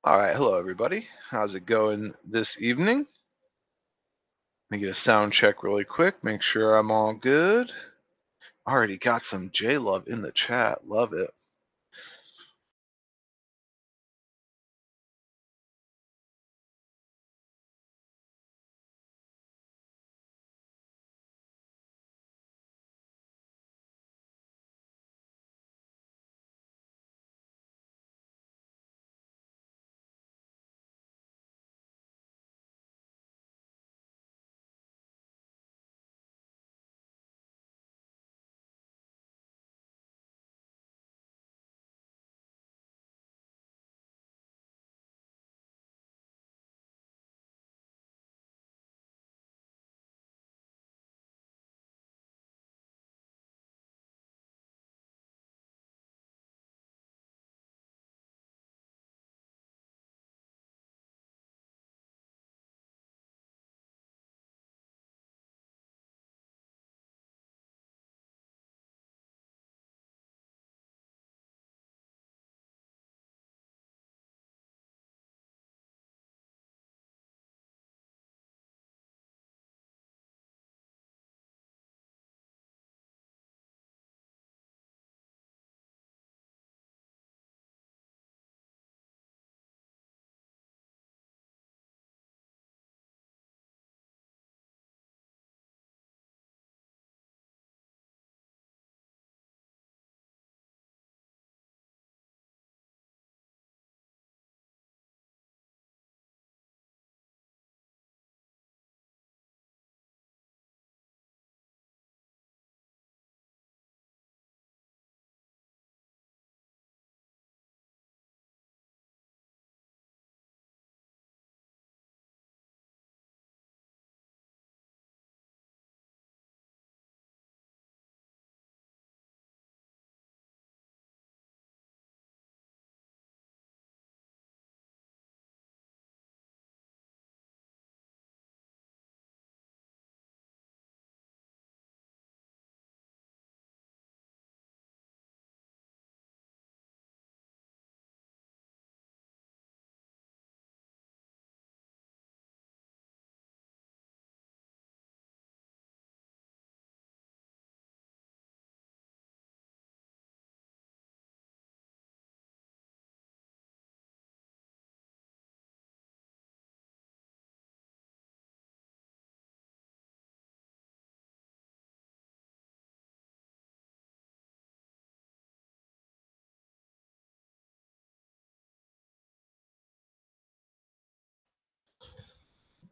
All right, hello everybody. How's it going this evening? Let me get a sound check really quick, make sure I'm all good. Already got some J Love in the chat. Love it.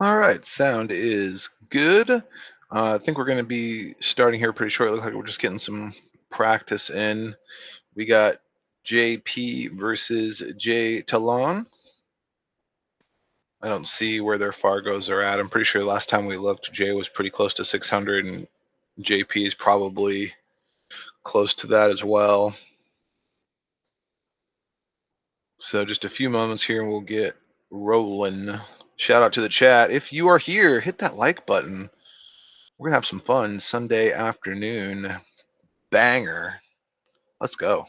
All right, sound is good. I think we're going to be starting here pretty short. Looks like we're just getting some practice in. We got JP versus J Talon. I don't see where their Fargos are at. I'm pretty sure last time we looked, J was pretty close to 600, and JP is probably close to that as well. So just a few moments here and we'll get rolling. Shout out to the chat. If you are here, hit that like button. We're going to have some fun Sunday afternoon. Banger. Let's go.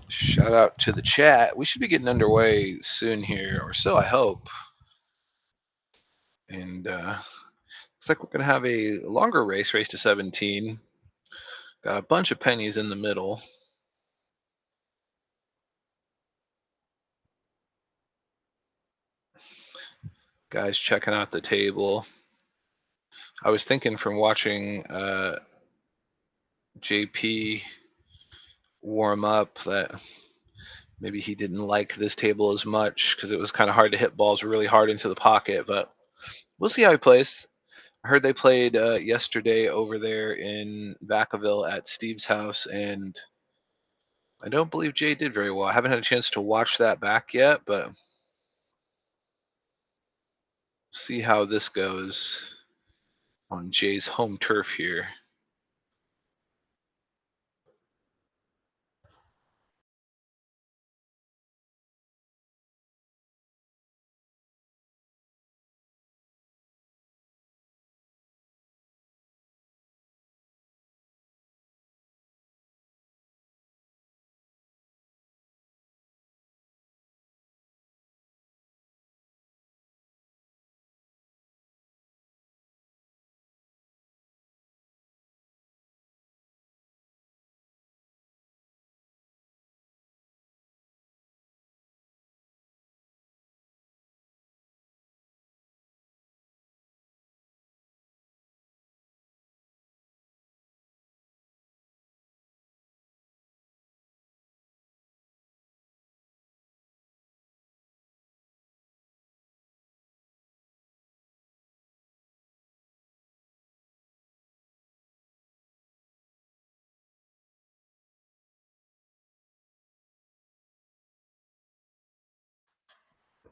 Shout out to the chat. We should be getting underway soon here, or so I hope. And looks like we're going to have a longer race to 17. Got a bunch of pennies in the middle. Guys checking out the table. I was thinking from watching JP warm up that maybe he didn't like this table as much because it was kind of hard to hit balls really hard into the pocket, but we'll see how he plays. I heard they played yesterday over there in Vacaville at Steve's house, and I don't believe Jay did very well. I haven't had a chance to watch that back yet, but see how this goes on Jay's home turf here.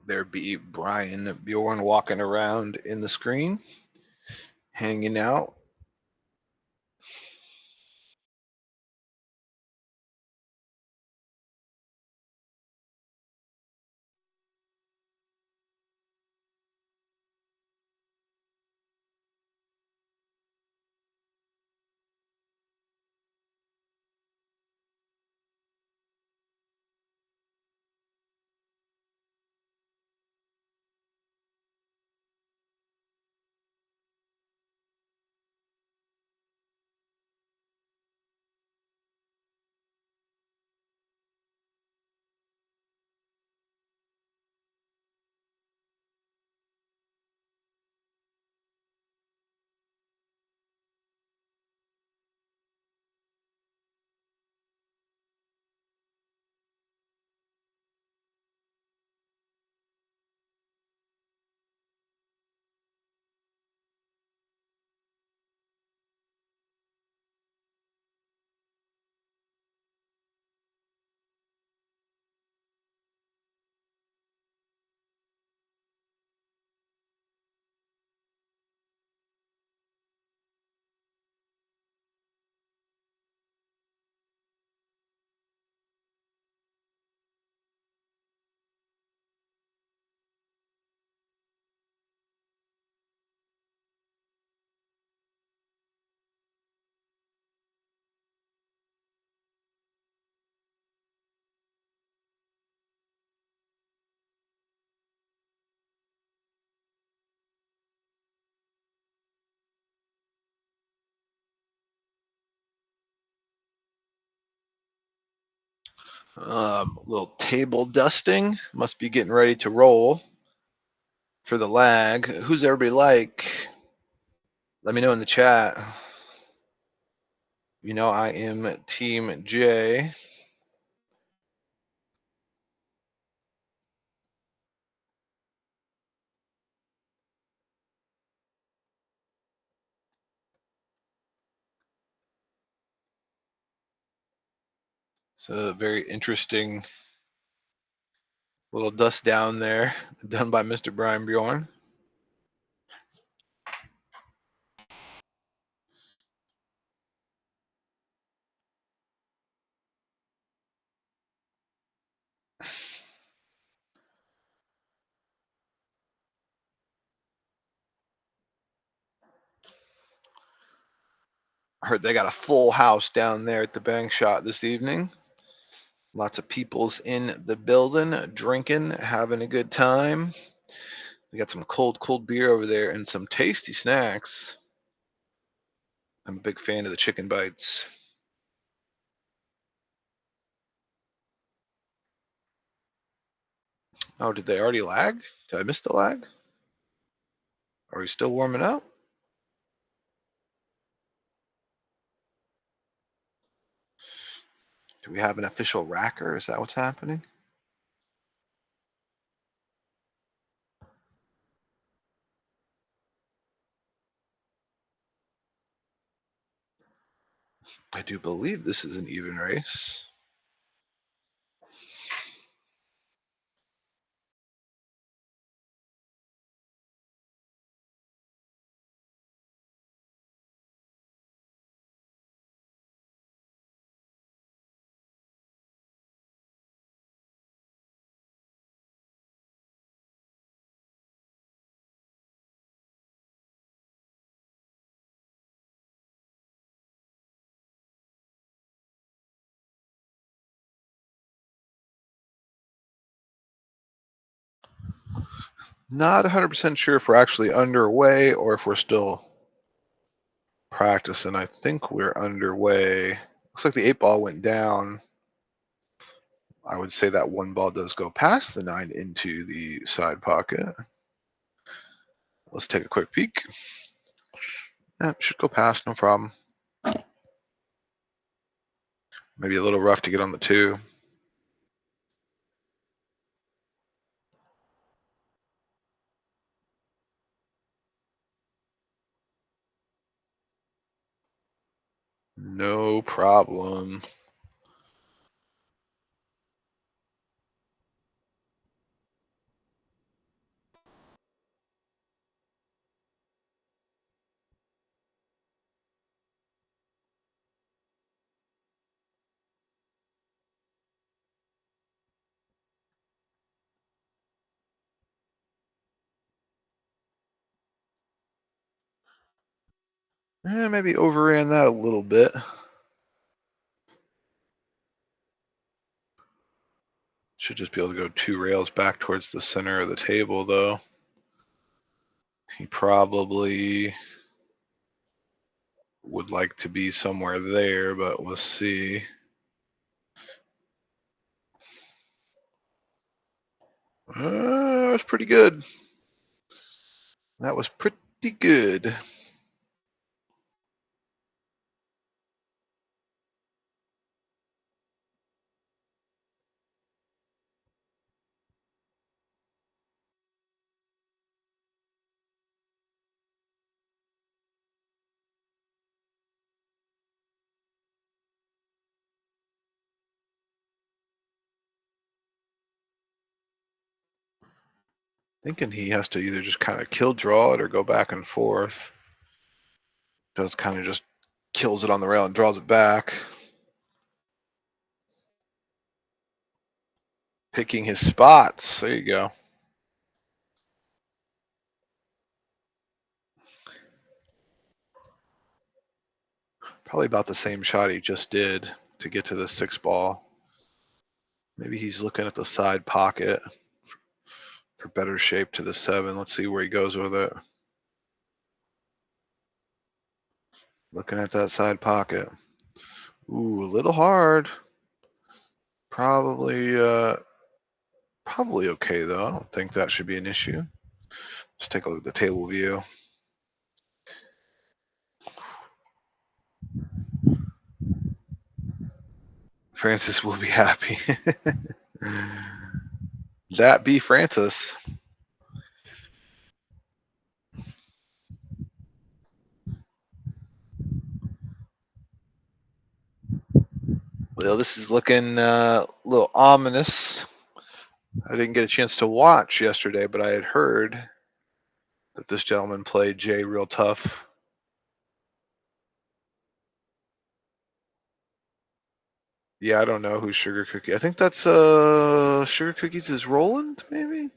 There be Brian Bjorn walking around in the screen, hanging out. Little table dusting. Must be getting ready to roll for the lag. Who's everybody like? Let me know in the chat. You know I am Team J. It's a very interesting little dust down there done by Mr. Brian Bjorn. I heard they got a full house down there at the bank shot this evening. Lots of people's in the building, drinking, having a good time. We got some cold beer over there and some tasty snacks. I'm a big fan of the chicken bites. Oh, did they already lag? Did I miss the lag? Are we still warming up? Do we have an official racker? Is that what's happening? I do believe this is an even race. Not 100% sure if we're actually underway or if we're still practicing. I think we're underway. Looks like the 8 ball went down. I would say that 1 ball does go past the 9 into the side pocket. Let's take a quick peek. Yeah, should go past, no problem. Maybe a little rough to get on the 2. No problem. Maybe overran that a little bit. Should just be able to go 2 rails back towards the center of the table, though. He probably would like to be somewhere there, but we'll see. That was pretty good. That was pretty good. Thinking he has to either just kind of kill draw it or go back and forth. Does kind of just kills it on the rail and draws it back. Picking his spots. There you go. Probably about the same shot he just did to get to the 6 ball. Maybe he's looking at the side pocket for better shape to the 7. Let's see where he goes with it. Looking at that side pocket. Ooh, a little hard. Probably okay though. I don't think that should be an issue. Let's take a look at the table view. Francis will be happy. That be Francis. Well, this is looking a little ominous. I didn't get a chance to watch yesterday, but I had heard that this gentleman played Jay real tough. Yeah, I don't know who's Sugar Cookie. I think that's Sugar Cookies is Roland, maybe?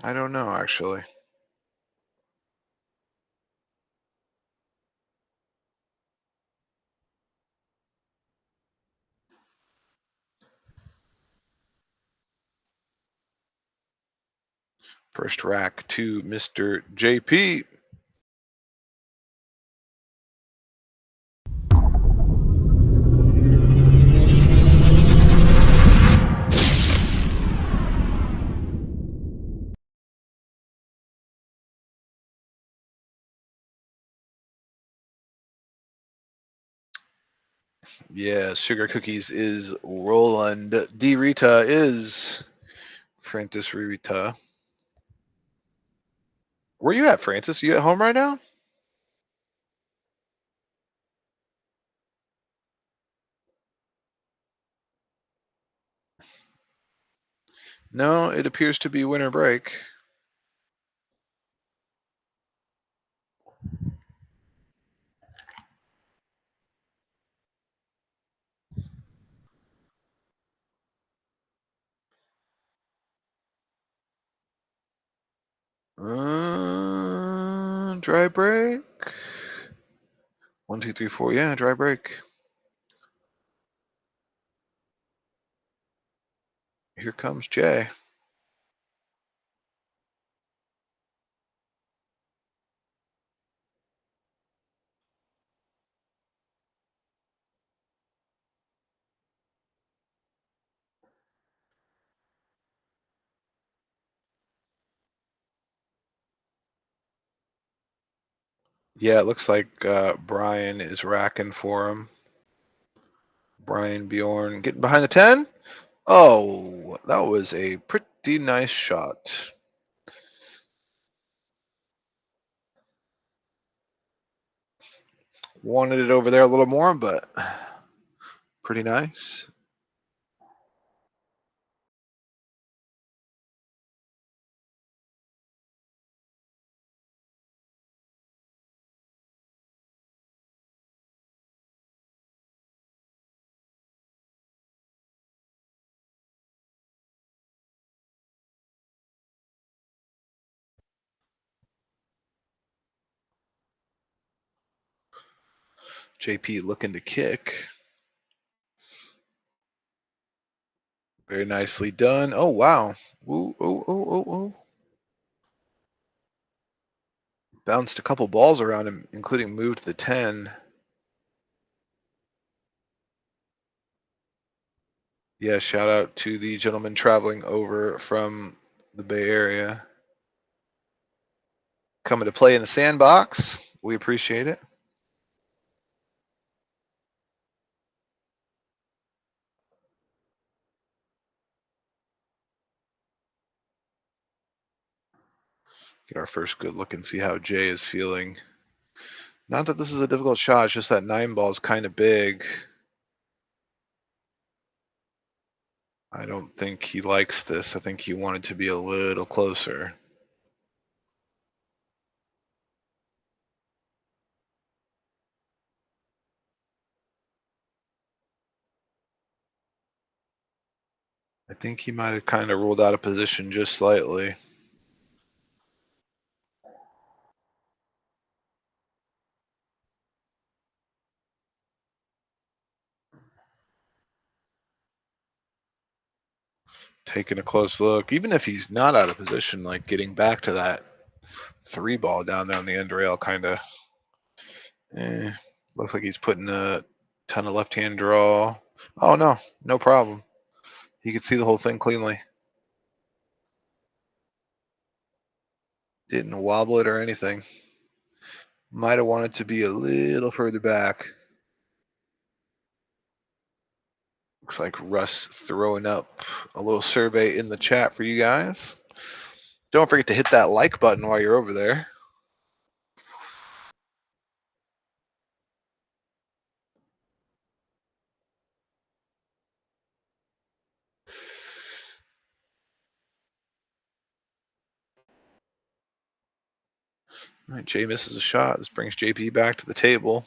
I don't know actually. First rack to Mr. JP. Yeah, Sugar Cookies is Roland. D Rita is Francis Rita. Where you at, Francis? You at home right now? No, it appears to be winter break. Dry break. 1, 2, 3, 4. Yeah, dry break. Here comes Jay. Yeah, it looks like Brian is racking for him. Brian Bjorn getting behind the 10. Oh, that was a pretty nice shot. Wanted it over there a little more, but pretty nice. JP looking to kick. Very nicely done. Oh, wow. Ooh, ooh, ooh, ooh, ooh. Bounced a couple balls around him, including moved the 10. Yeah, shout out to the gentleman traveling over from the Bay Area. Coming to play in the sandbox. We appreciate it. Get our first good look and see how Jay is feeling. Not that this is a difficult shot, it's just that 9 ball is kind of big. I don't think he likes this. I think he wanted to be a little closer. I think he might have kind of ruled out of position just slightly. Taking a close look. Even if he's not out of position, like getting back to that 3 ball down there on the end rail kind of looks like he's putting a ton of left-hand draw. Oh, no, no problem. He could see the whole thing cleanly. Didn't wobble it or anything. Might have wanted to be a little further back. Looks like Russ throwing up a little survey in the chat for you guys. Don't forget to hit that like button while you're over there. All right, Jay misses a shot. This brings JP back to the table.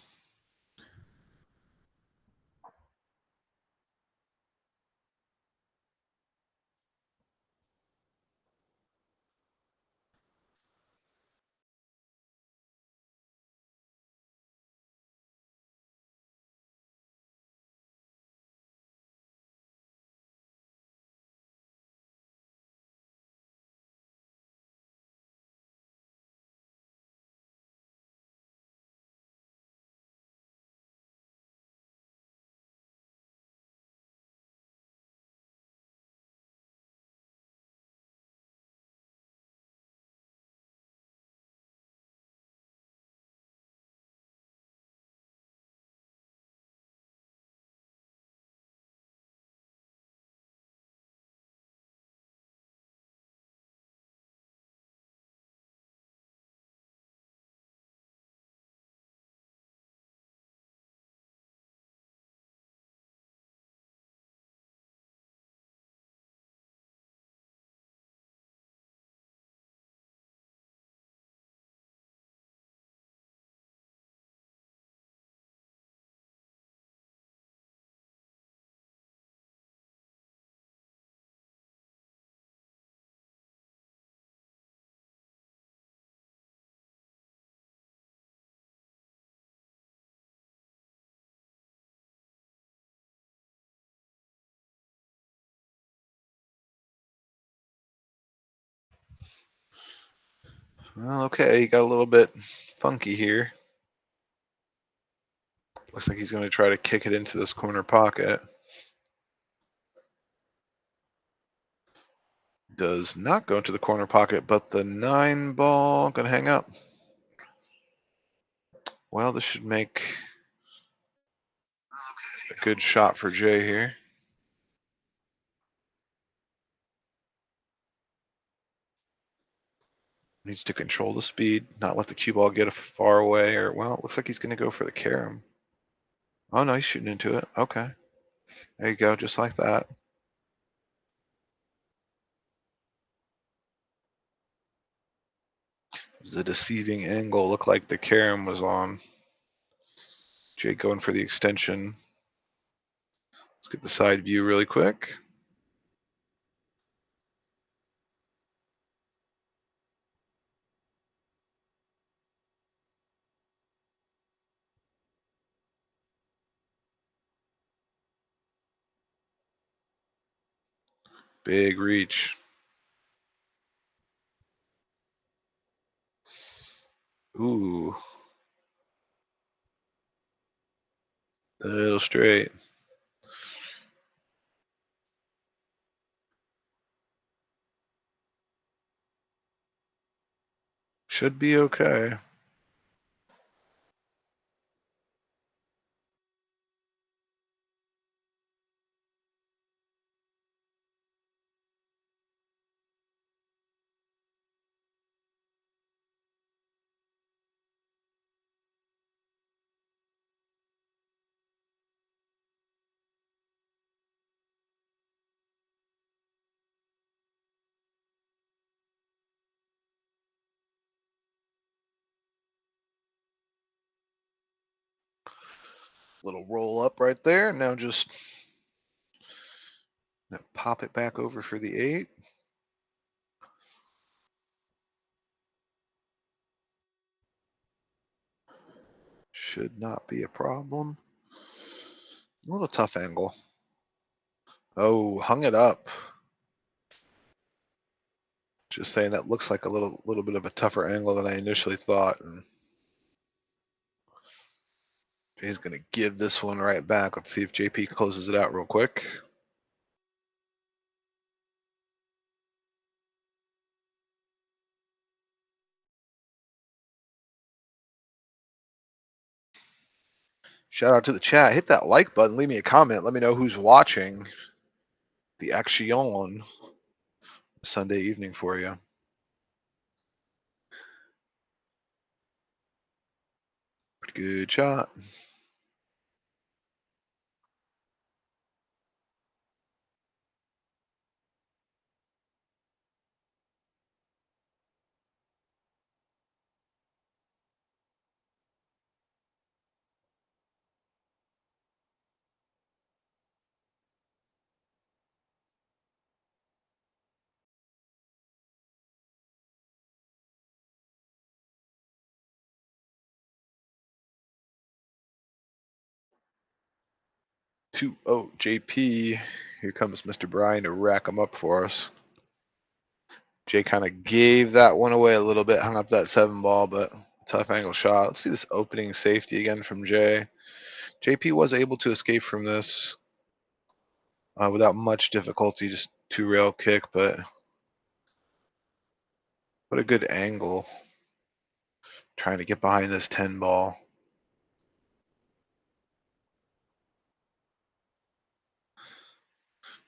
Well, okay, he got a little bit funky here. Looks like he's going to try to kick it into this corner pocket. Does not go into the corner pocket, but the 9 ball going to hang up. Well, this should make a good shot for Jay here. Needs to control the speed, not let the cue ball get far away, or, well, it looks like he's going to go for the carom. Oh, no, he's shooting into it. Okay. There you go, just like that. The deceiving angle looked like the carom was on. Jay going for the extension. Let's get the side view really quick. Big reach. Ooh. A little straight. Should be okay. Little roll up right there. Now just pop it back over for the 8. Should not be a problem. A little tough angle. Oh, hung it up. Just saying that looks like a little bit of a tougher angle than I initially thought. And Jay's going to give this one right back. Let's see if JP closes it out real quick. Shout out to the chat. Hit that like button. Leave me a comment. Let me know who's watching the action Sunday evening for you. Pretty good shot. Oh, JP. Here comes Mr. Bryan to rack him up for us. Jay kind of gave that one away a little bit, hung up that 7 ball, but tough angle shot. Let's see this opening safety again from Jay. JP was able to escape from this without much difficulty, just 2-rail kick, but what a good angle. Trying to get behind this 10 ball.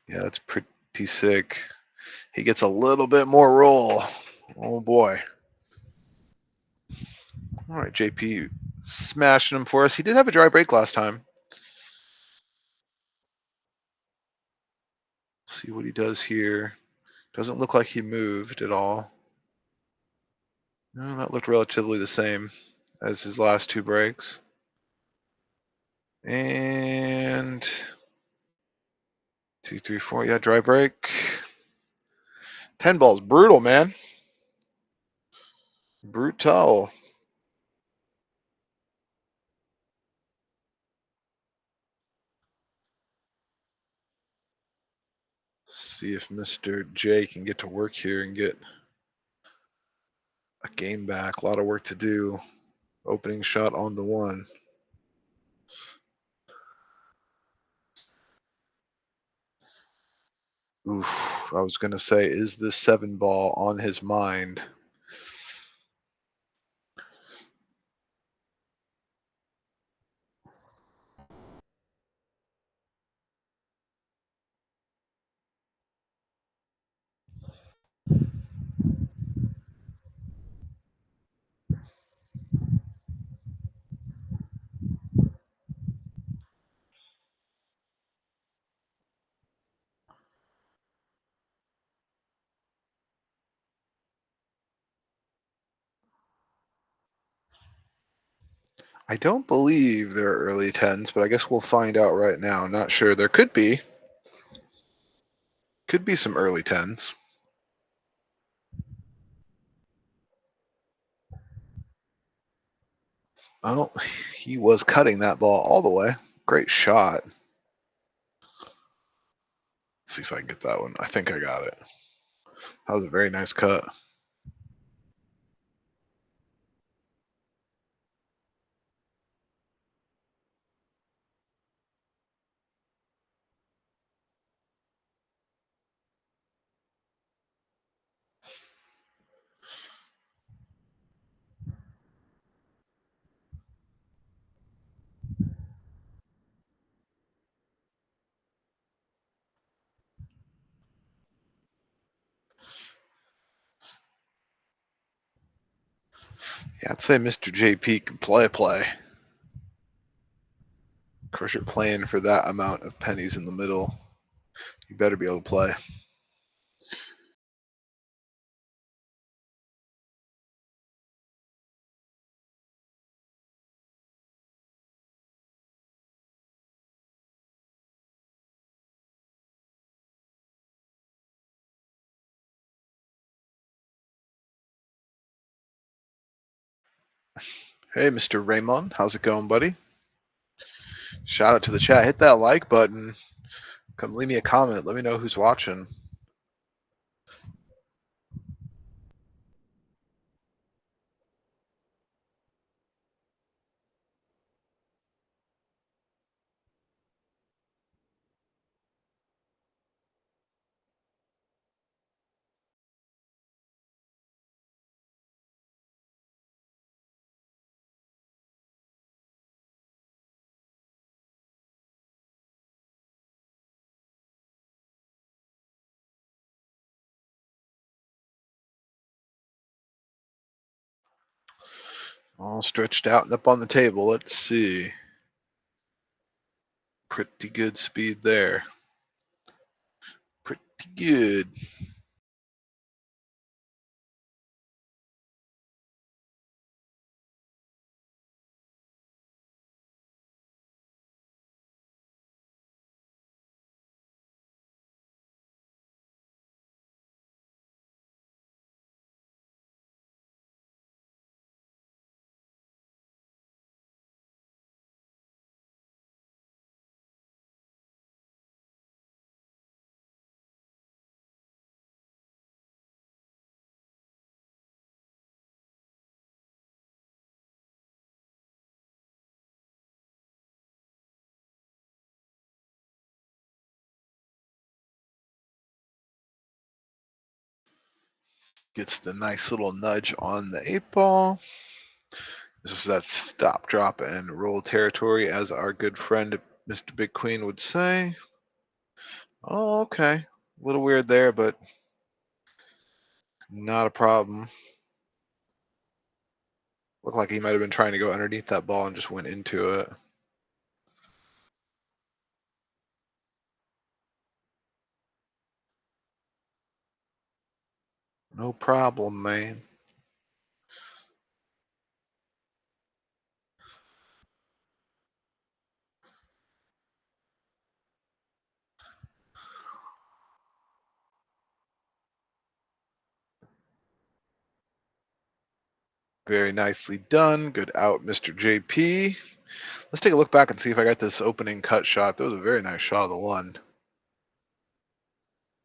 Yeah, that's pretty sick. He gets a little bit more roll. Oh boy. All right, JP smashing him for us. He did have a dry break last time. See what he does here. Doesn't look like he moved at all. No, that looked relatively the same as his last 2 breaks. And 2, 3, 4. Yeah, dry break. 10 balls. Brutal, man. Brutal. See if Mr. J can get to work here and get A game back, a lot of work to do. Opening shot on the one. Oof, I was going to say, is this 7 ball on his mind? I don't believe there are early 10s, but I guess we'll find out right now. Not sure. There could be. Could be some early 10s. Oh, he was cutting that ball all the way. Great shot. Let's see if I can get that one. I think I got it. That was a very nice cut. Yeah, I'd say Mr. JP can play. Of course, you're playing for that amount of pennies in the middle. You better be able to play. Hey, Mr. Raymond, how's it going, buddy? Shout out to the chat. Hit that like button. Come leave me a comment. Let me know who's watching. All stretched out and up on the table. Let's see. Pretty good speed there. Pretty good. Gets the nice little nudge on the 8 ball. This is that stop, drop, and roll territory, as our good friend Mr. Big Queen would say. Oh, okay. A little weird there, but not a problem. Looked like he might have been trying to go underneath that ball and just went into it. No problem, man. Very nicely done. Good out, Mr. JP. Let's take a look back and see if I got this opening cut shot. That was a very nice shot of the one.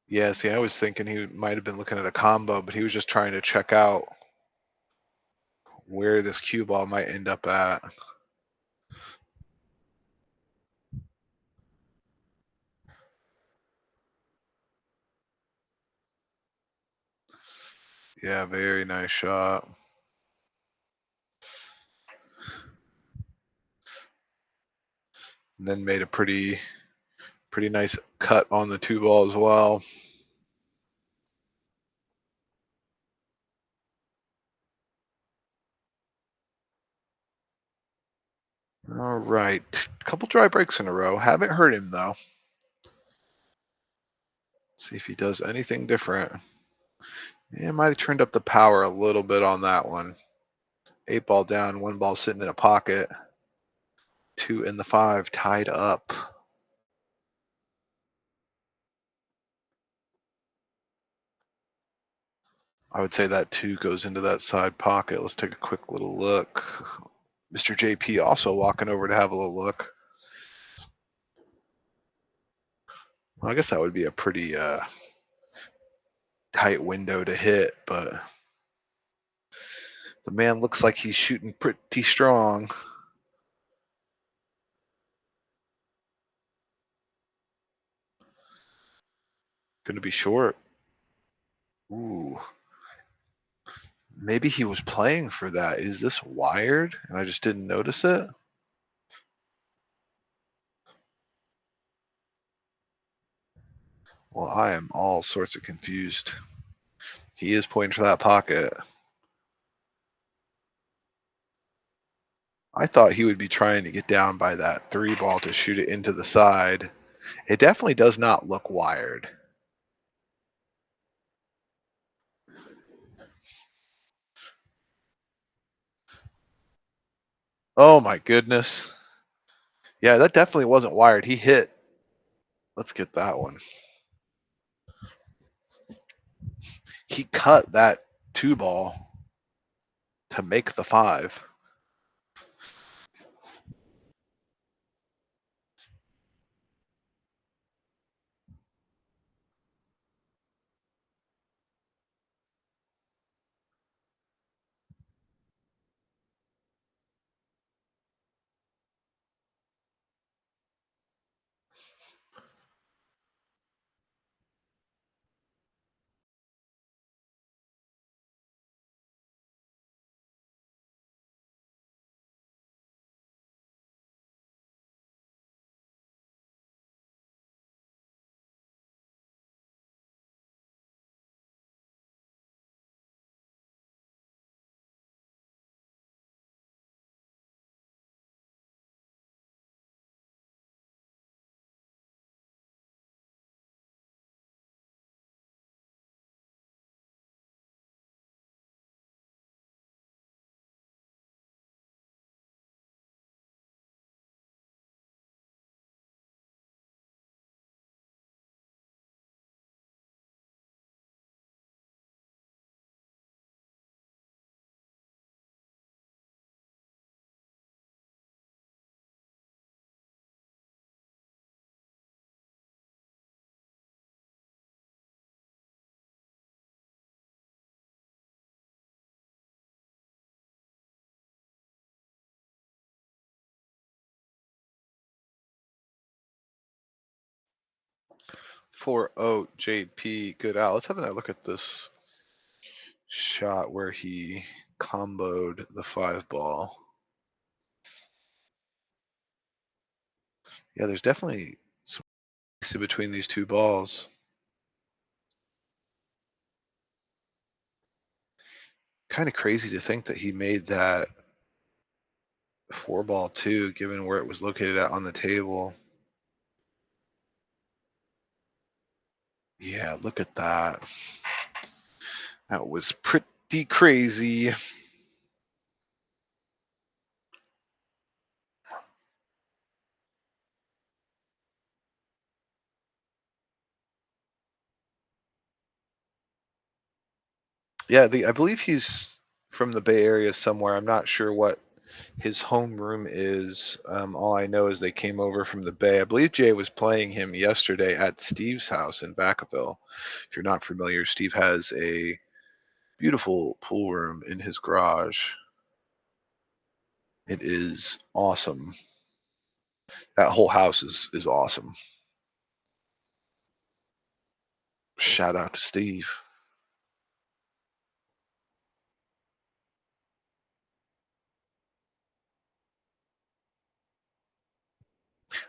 Yeah, see, I was thinking he might have been looking at a combo, but he was just trying to check out. where this cue ball might end up at. Yeah, very nice shot. And then made a pretty nice cut on the two ball as well. All right, couple dry breaks in a row. Haven't heard him though. See if he does anything different. Yeah, might have turned up the power a little bit on that one. 8 ball down, 1 ball sitting in a pocket. 2 and the 5 tied up. I would say that 2 goes into that side pocket. Let's take a quick little look. Mr. JP also walking over to have a little look. Well, I guess that would be a pretty tight window to hit, but the man looks like he's shooting pretty strong. Going to be short. Ooh. Maybe he was playing for that. Is this wired and I just didn't notice it? Well, I am all sorts of confused. He is pointing for that pocket. I thought he would be trying to get down by that 3 ball to shoot it into the side. It definitely does not look wired. Oh my goodness. Yeah, that definitely wasn't wired. He hit. Let's get that one. He cut that 2 ball to make the 5. For JP, good out. Let's have a look at this shot where he comboed the 5 ball. Yeah, there's definitely some space in between these 2 balls. Kind of crazy to think that he made that 4 ball too, given where it was located at on the table. Yeah, look at that. That was pretty crazy. Yeah, I believe he's from the Bay Area somewhere. I'm not sure what his home room is. All I know is they came over from the Bay. I believe Jay was playing him yesterday at Steve's house in Vacaville. If you're not familiar, Steve has a beautiful pool room in his garage. It is awesome. That whole house is awesome. Shout out to Steve.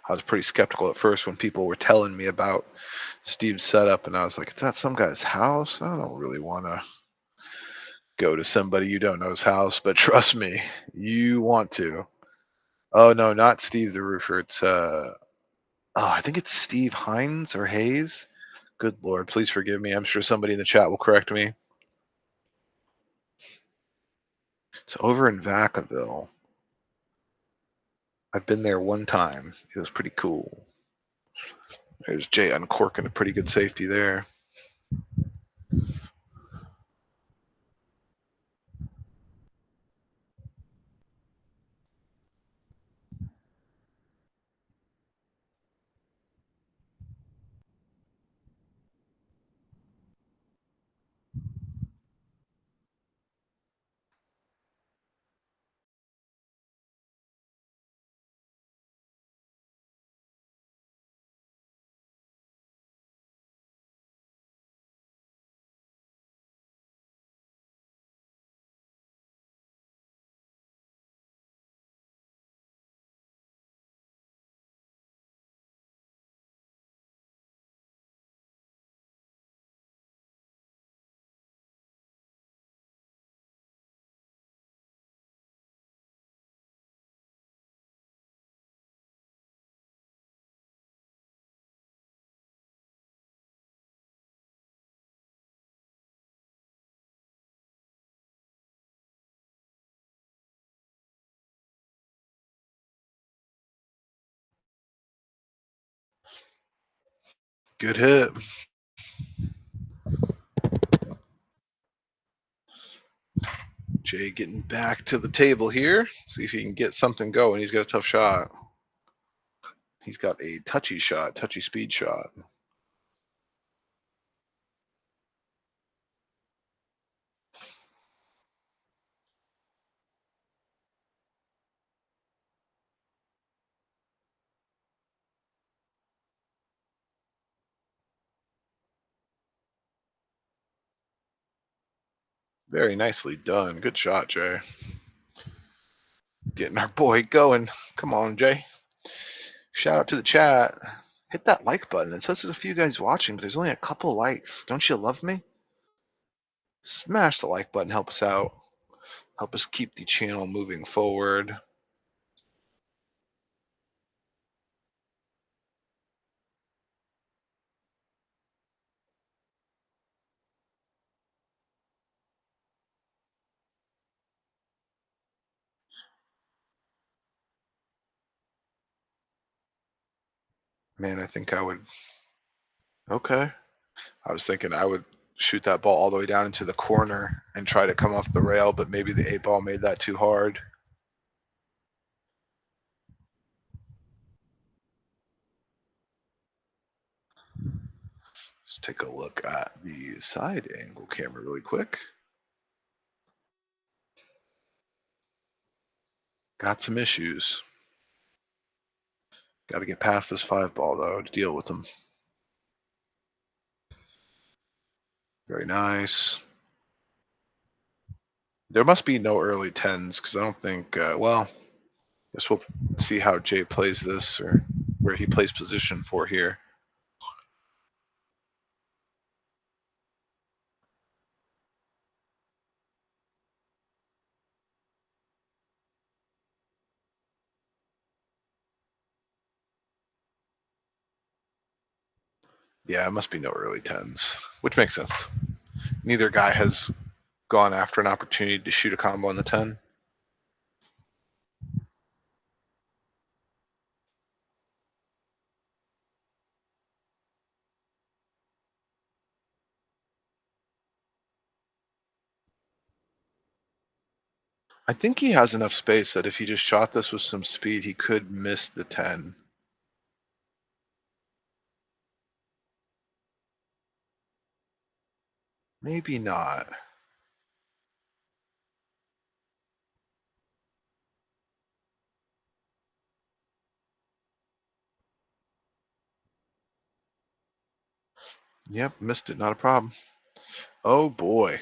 I was pretty skeptical at first when people were telling me about Steve's setup, and I was like, "Is that some guy's house? I don't really want to go to somebody you don't know's house." But trust me, you want to. Oh no, not Steve the roofer. It's I think it's Steve Hines or Hayes. Good Lord, please forgive me. I'm sure somebody in the chat will correct me. So over in Vacaville, I've been there one time. It was pretty cool. There's Jay uncorking a pretty good safety there. Good hit. Jay getting back to the table here. See if he can get something going. He's got a tough shot. He's got a touchy shot, touchy speed shot. Very nicely done. Good shot, Jay. Getting our boy going. Come on, Jay. Shout out to the chat. Hit that like button. It says there's a few guys watching, but there's only a couple likes. Don't you love me? Smash the like button. Help us out. Help us keep the channel moving forward. Man, I think I would. Okay. I was thinking I would shoot that ball all the way down into the corner and try to come off the rail, but maybe the 8 ball made that too hard. Let's take a look at the side angle camera really quick. Got some issues. Got to get past this 5 ball, though, to deal with them. Very nice. There must be no early 10s because I don't think, well, I guess we'll see how Jay plays this or where he plays position for here. Yeah, it must be no early 10s, which makes sense. Neither guy has gone after an opportunity to shoot a combo on the 10. I think he has enough space that if he just shot this with some speed, he could miss the 10. Maybe not. Yep, missed it. Not a problem. Oh boy.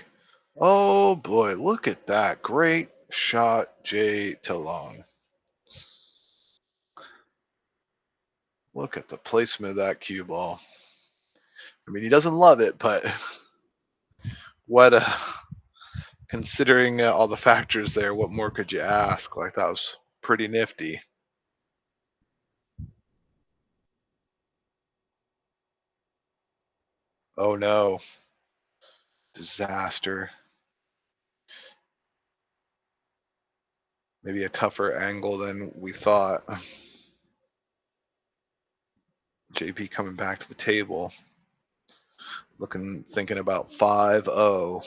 Oh boy. Look at that. Great shot, Jay Talon. Look at the placement of that cue ball. I mean, he doesn't love it, but what a considering all the factors there, what more could you ask? Like that was pretty nifty. Oh no, disaster. Maybe a tougher angle than we thought. JP coming back to the table, thinking about 5-0.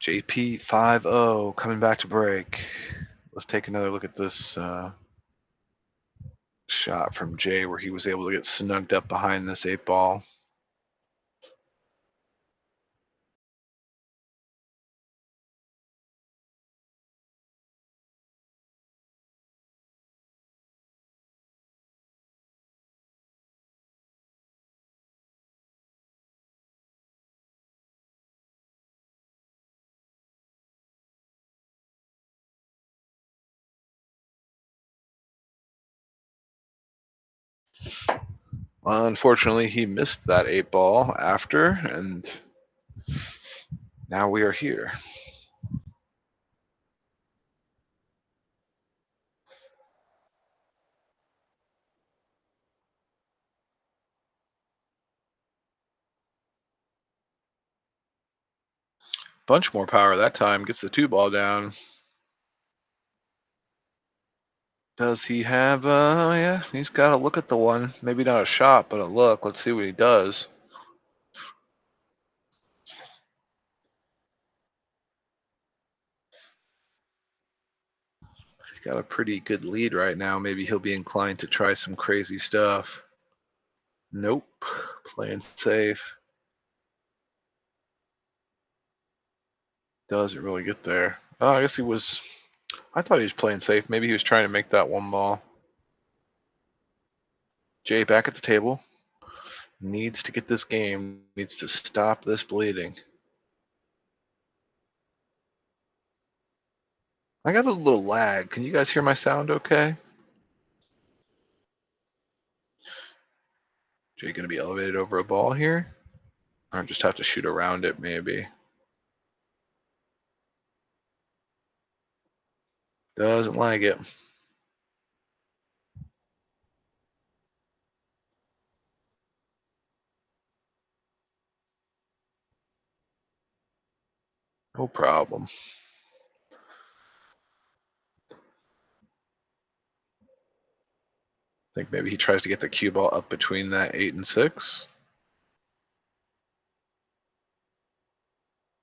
JP 5-0 coming back to break. Let's take another look at this shot from Jay where he was able to get snugged up behind this 8 ball. Unfortunately, he missed that 8 ball after, and now we are here. Bunch more power that time, gets the 2 ball down. Does he have, yeah, he's got to look at the one. Maybe not a shot, but a look. Let's see what he does. He's got a pretty good lead right now. Maybe he'll be inclined to try some crazy stuff. Nope, playing safe. Doesn't really get there. Oh, I guess he was, I thought he was playing safe. Maybe he was trying to make that 1 ball. Jay back at the table. Needs to get this game, needs to stop this bleeding. I got a little lag. Can you guys hear my sound okay? Jay gonna be elevated over a ball here? Or just have to shoot around it maybe. Doesn't like it. No problem. I think maybe he tries to get the cue ball up between that 8 and 6.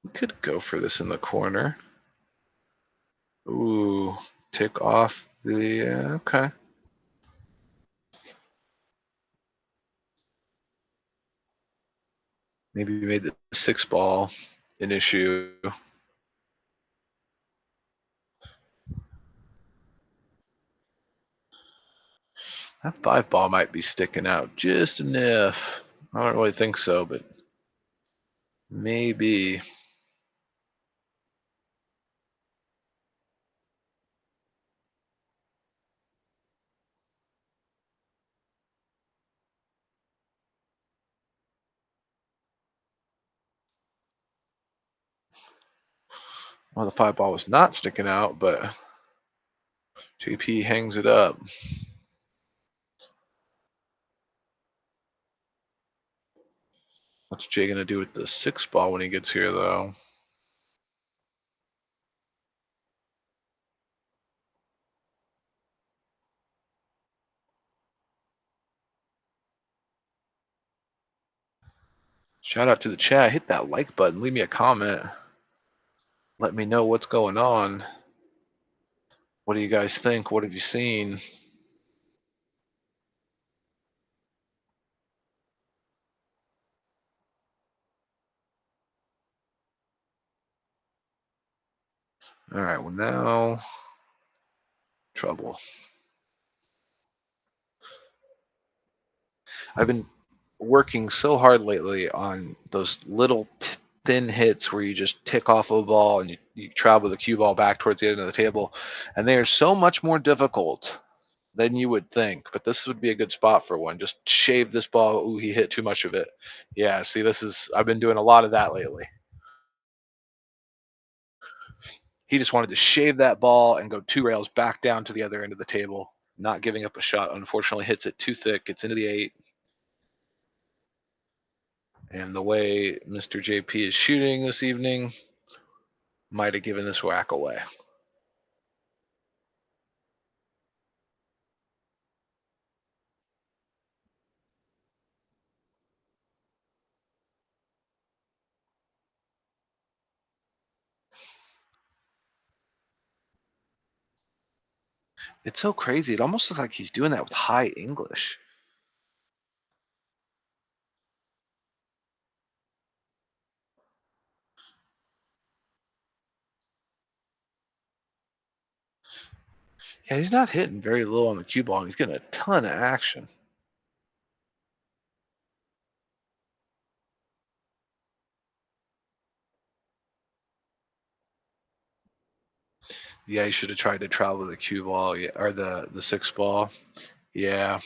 We could go for this in the corner. Ooh, tick off the, okay. Maybe we made the 6 ball an issue. That 5 ball might be sticking out just enough. I don't really think so, but maybe. Well, the 5 ball was not sticking out, but JP hangs it up. What's Jay gonna do with the 6 ball when he gets here, though? Shout out to the chat. Hit that like button. Leave me a comment. Let me know what's going on. What do you guys think? What have you seen? All right, well, now trouble. I've been working so hard lately on those little thin hits where you just tick off a ball and you travel the cue ball back towards the end of the table. And they are so much more difficult than you would think. But this would be a good spot for one. Just shave this ball. Ooh, he hit too much of it. Yeah, see, I've been doing a lot of that lately. He just wanted to shave that ball and go 2 rails back down to the other end of the table, not giving up a shot. Unfortunately, hits it too thick, gets into the 8. And the way Mr. JP is shooting this evening might have given this whack away. It's so crazy. It almost looks like he's doing that with high English. Yeah, he's not hitting very low on the cue ball, and he's getting a ton of action. Yeah, he should have tried to travel the cue ball, yeah, or the 6 ball. Yeah,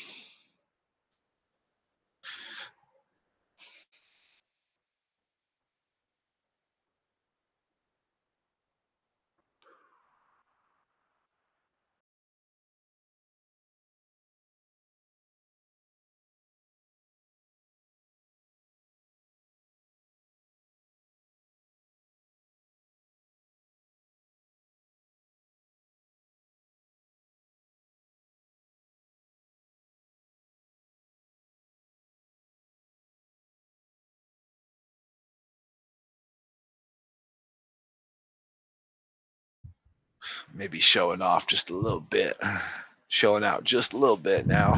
maybe showing off just a little bit, showing out just a little bit now.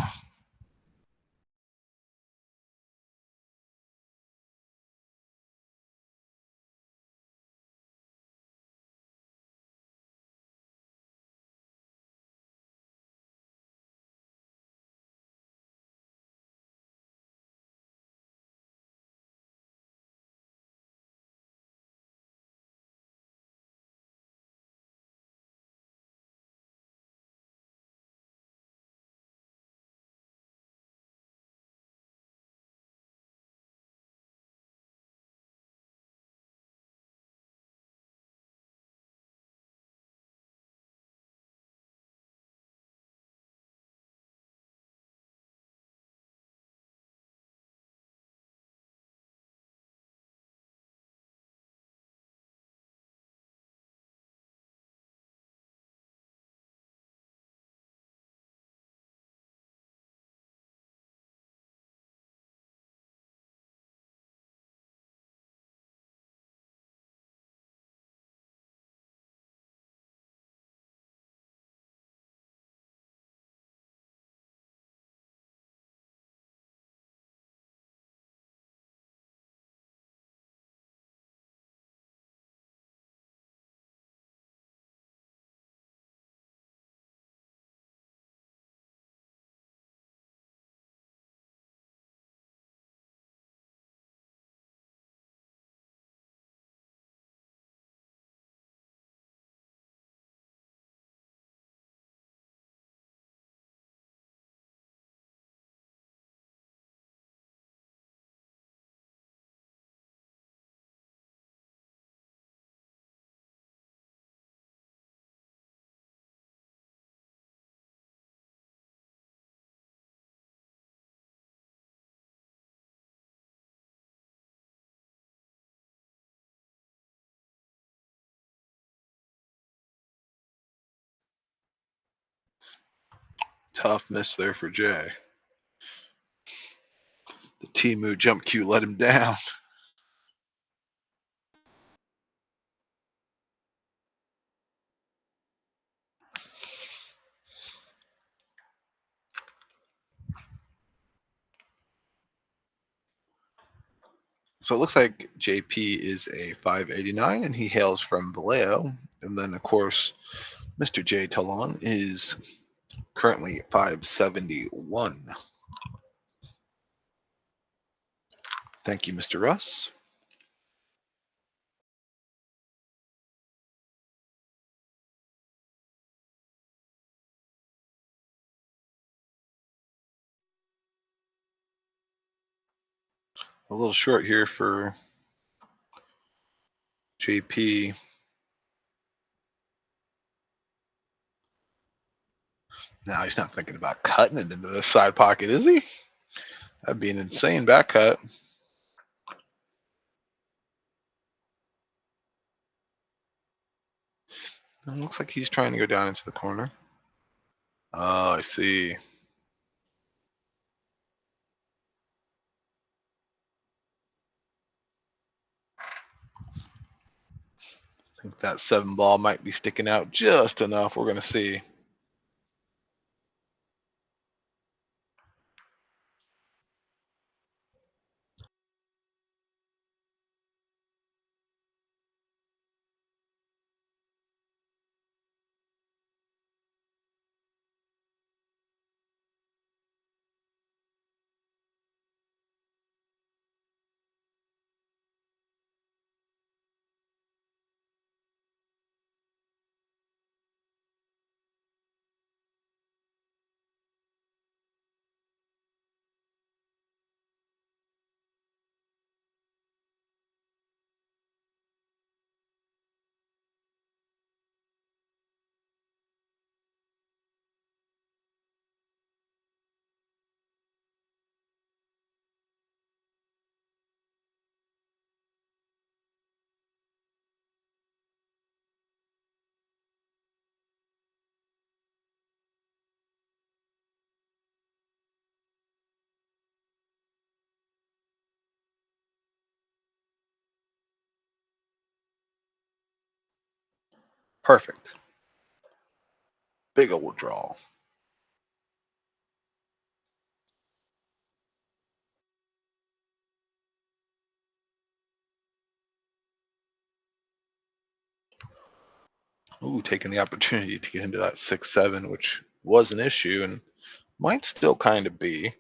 Tough miss there for Jay. The Timu jump cue let him down. So it looks like JP is a 589 and he hails from Vallejo. And then, of course, Mr. J Talon is currently 571. Thank you, Mr. Russ. A little short here for JP. Now he's not thinking about cutting it into the side pocket, is he? That'd be an insane back cut. It looks like he's trying to go down into the corner. Oh, I see. I think that 7 ball might be sticking out just enough. We're going to see. Perfect. Big old draw. Ooh, taking the opportunity to get into that 6-7, which was an issue and might still kind of be.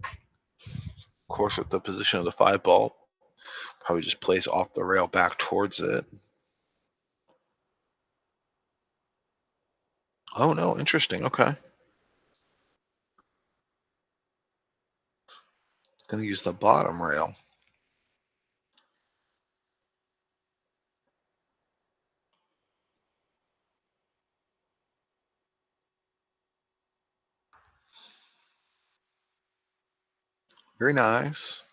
Of course, with the position of the 5 ball, probably just plays off the rail back towards it. Oh, no, interesting. Okay. Going to use the bottom rail. Very nice.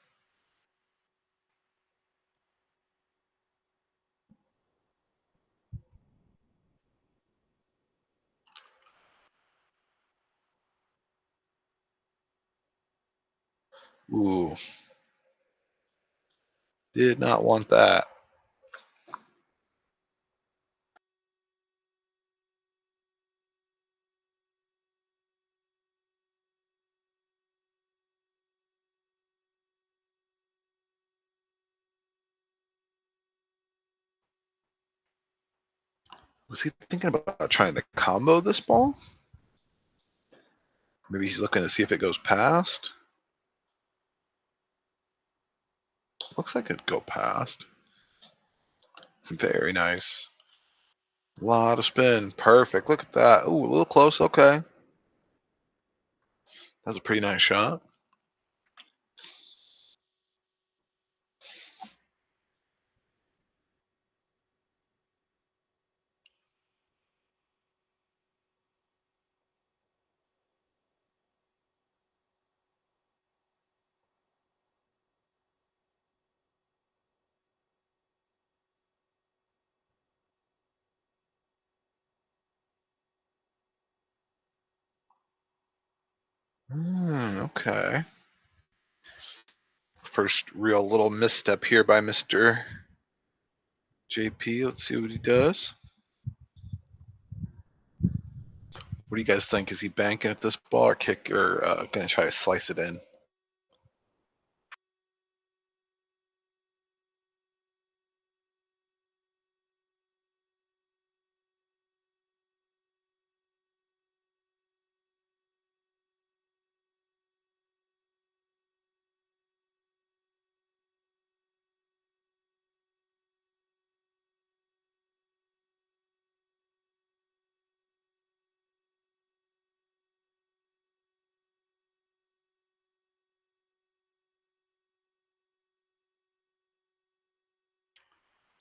Ooh, did not want that. Was he thinking about trying to combo this ball? Maybe he's looking to see if it goes past. Looks like it'd go past. Very nice. A lot of spin. Perfect. Look at that. Ooh, a little close. Okay. That's a pretty nice shot. Okay. First real little misstep here by Mr. JP. Let's see what he does. What do you guys think? Is he banking at this ball or kick or going to try to slice it in?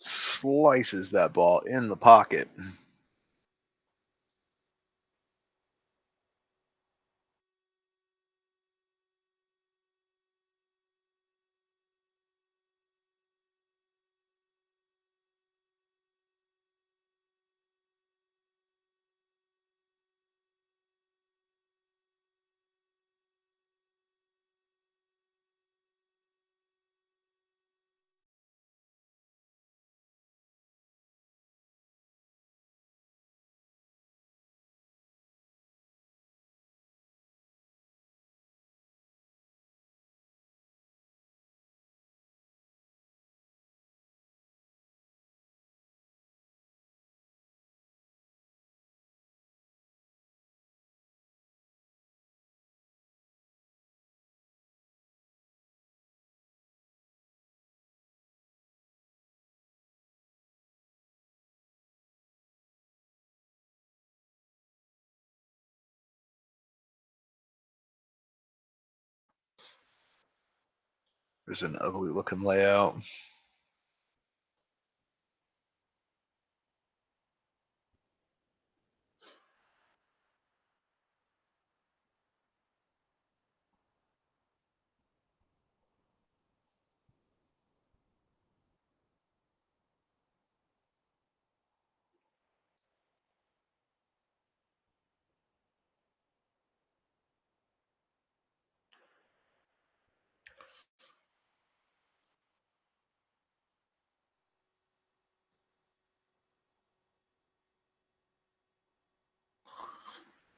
Slices that ball in the pocket. There's an ugly looking layout.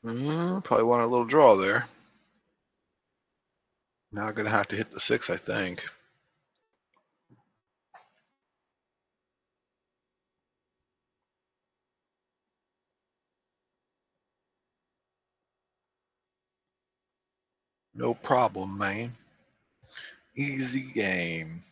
Probably want a little draw there. Now going to have to hit the 6, I think. No problem, man. Easy game.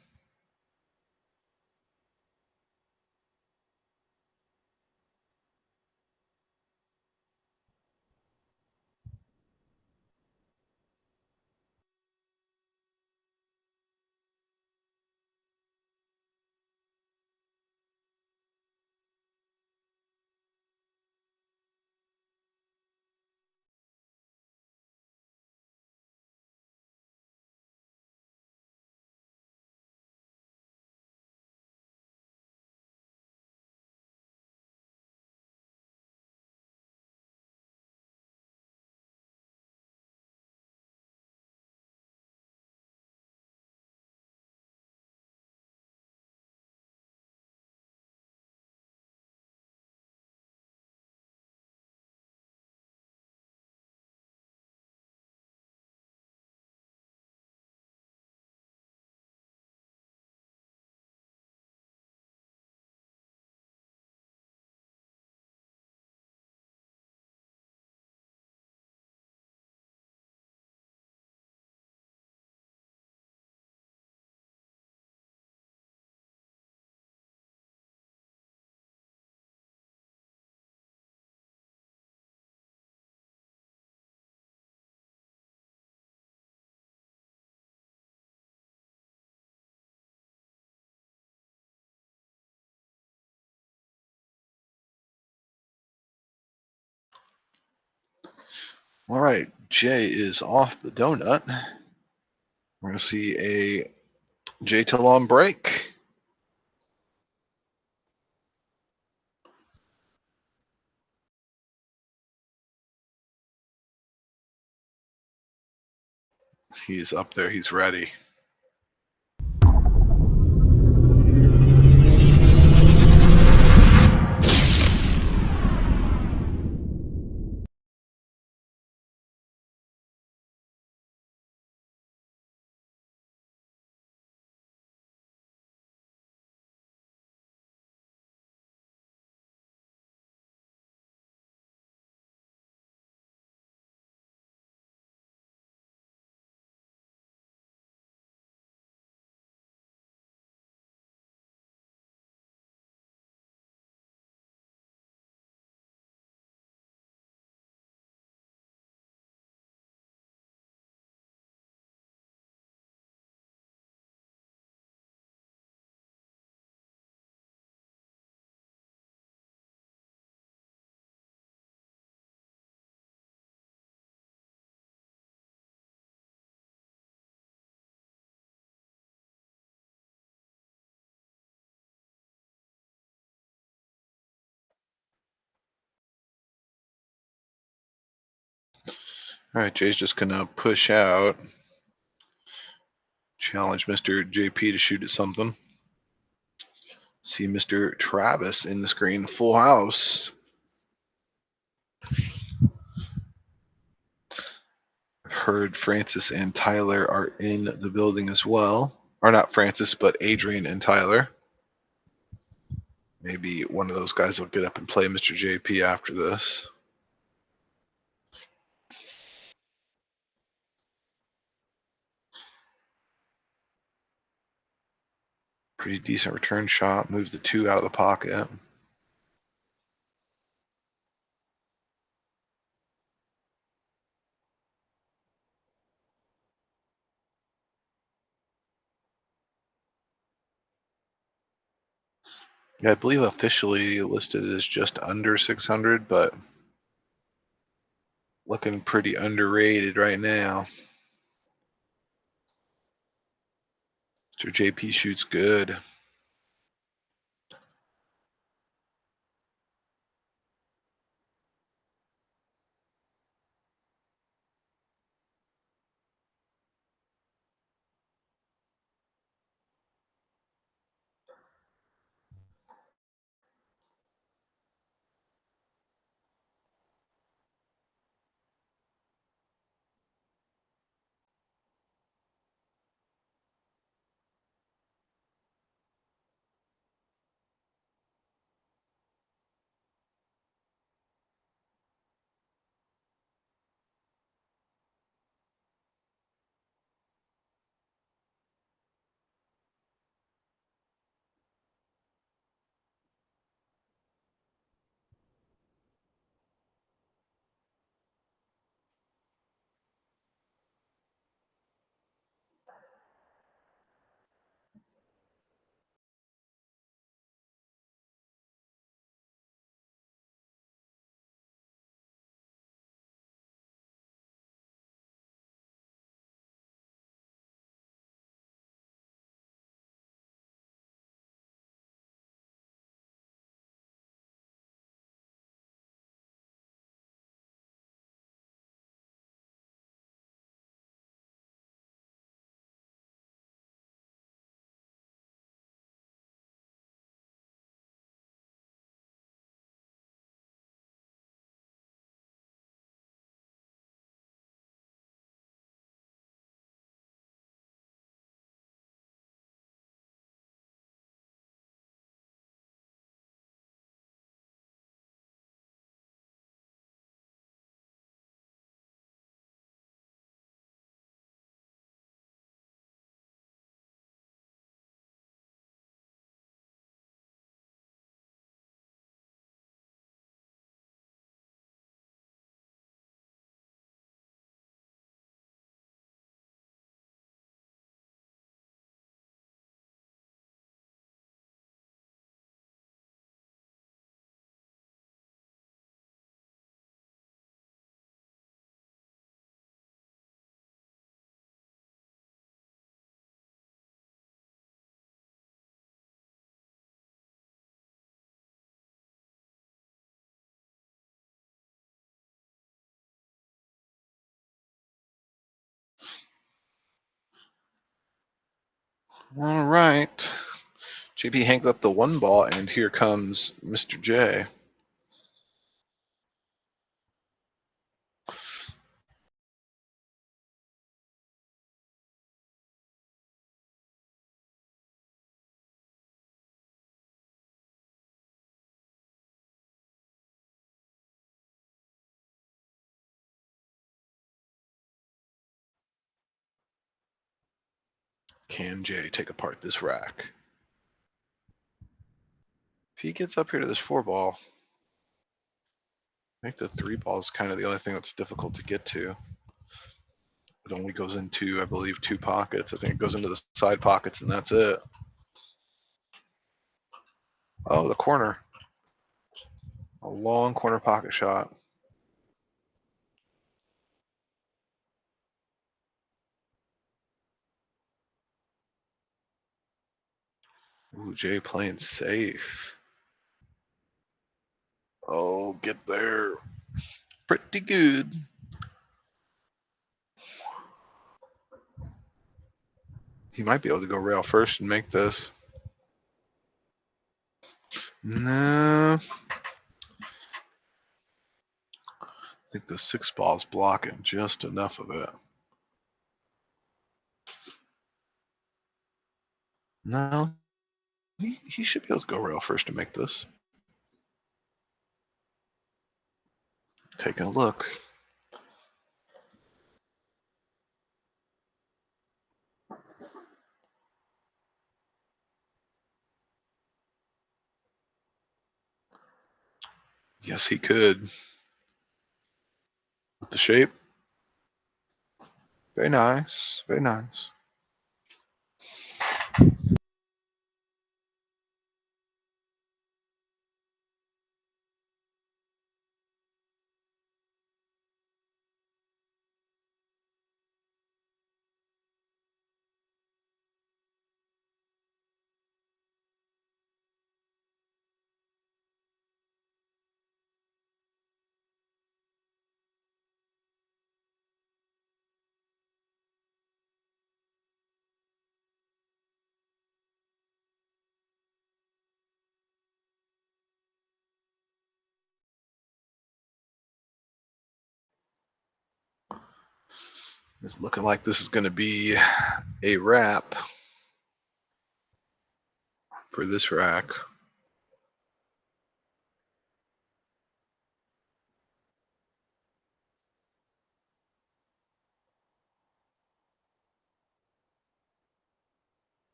All right, Jay is off the donut. We're going to see a Jay till on break. He's up there. He's ready. All right, Jay's just gonna push out, challenge Mr. JP to shoot at something. See Mr. Travis in the screen, full house. Heard Francis and Tyler are in the building as well. Or not Francis, but Adrian and Tyler. Maybe one of those guys will get up and play Mr. JP after this. Pretty decent return shot. Moves the 2 out of the pocket. Yeah, I believe officially listed as just under 600, but looking pretty underrated right now. Mr. JP shoots good. All right. JP hangs up the one ball, and here comes Mr. J. Can J take apart this rack? If he gets up here to this 4 ball, I think the 3 ball is kind of the only thing that's difficult to get to. It only goes into, I believe, 2 pockets. I think it goes into the side pockets, and that's it. Oh, the corner. A long corner pocket shot. Ooh, Jay playing safe. Oh, get there. Pretty good. He might be able to go rail first and make this. No. I think the 6 ball's blocking just enough of it. No. He should be able to go rail first to make this. Taking a look. Yes, he could. With the shape. Very nice. Very nice. It's looking like this is going to be a wrap for this rack.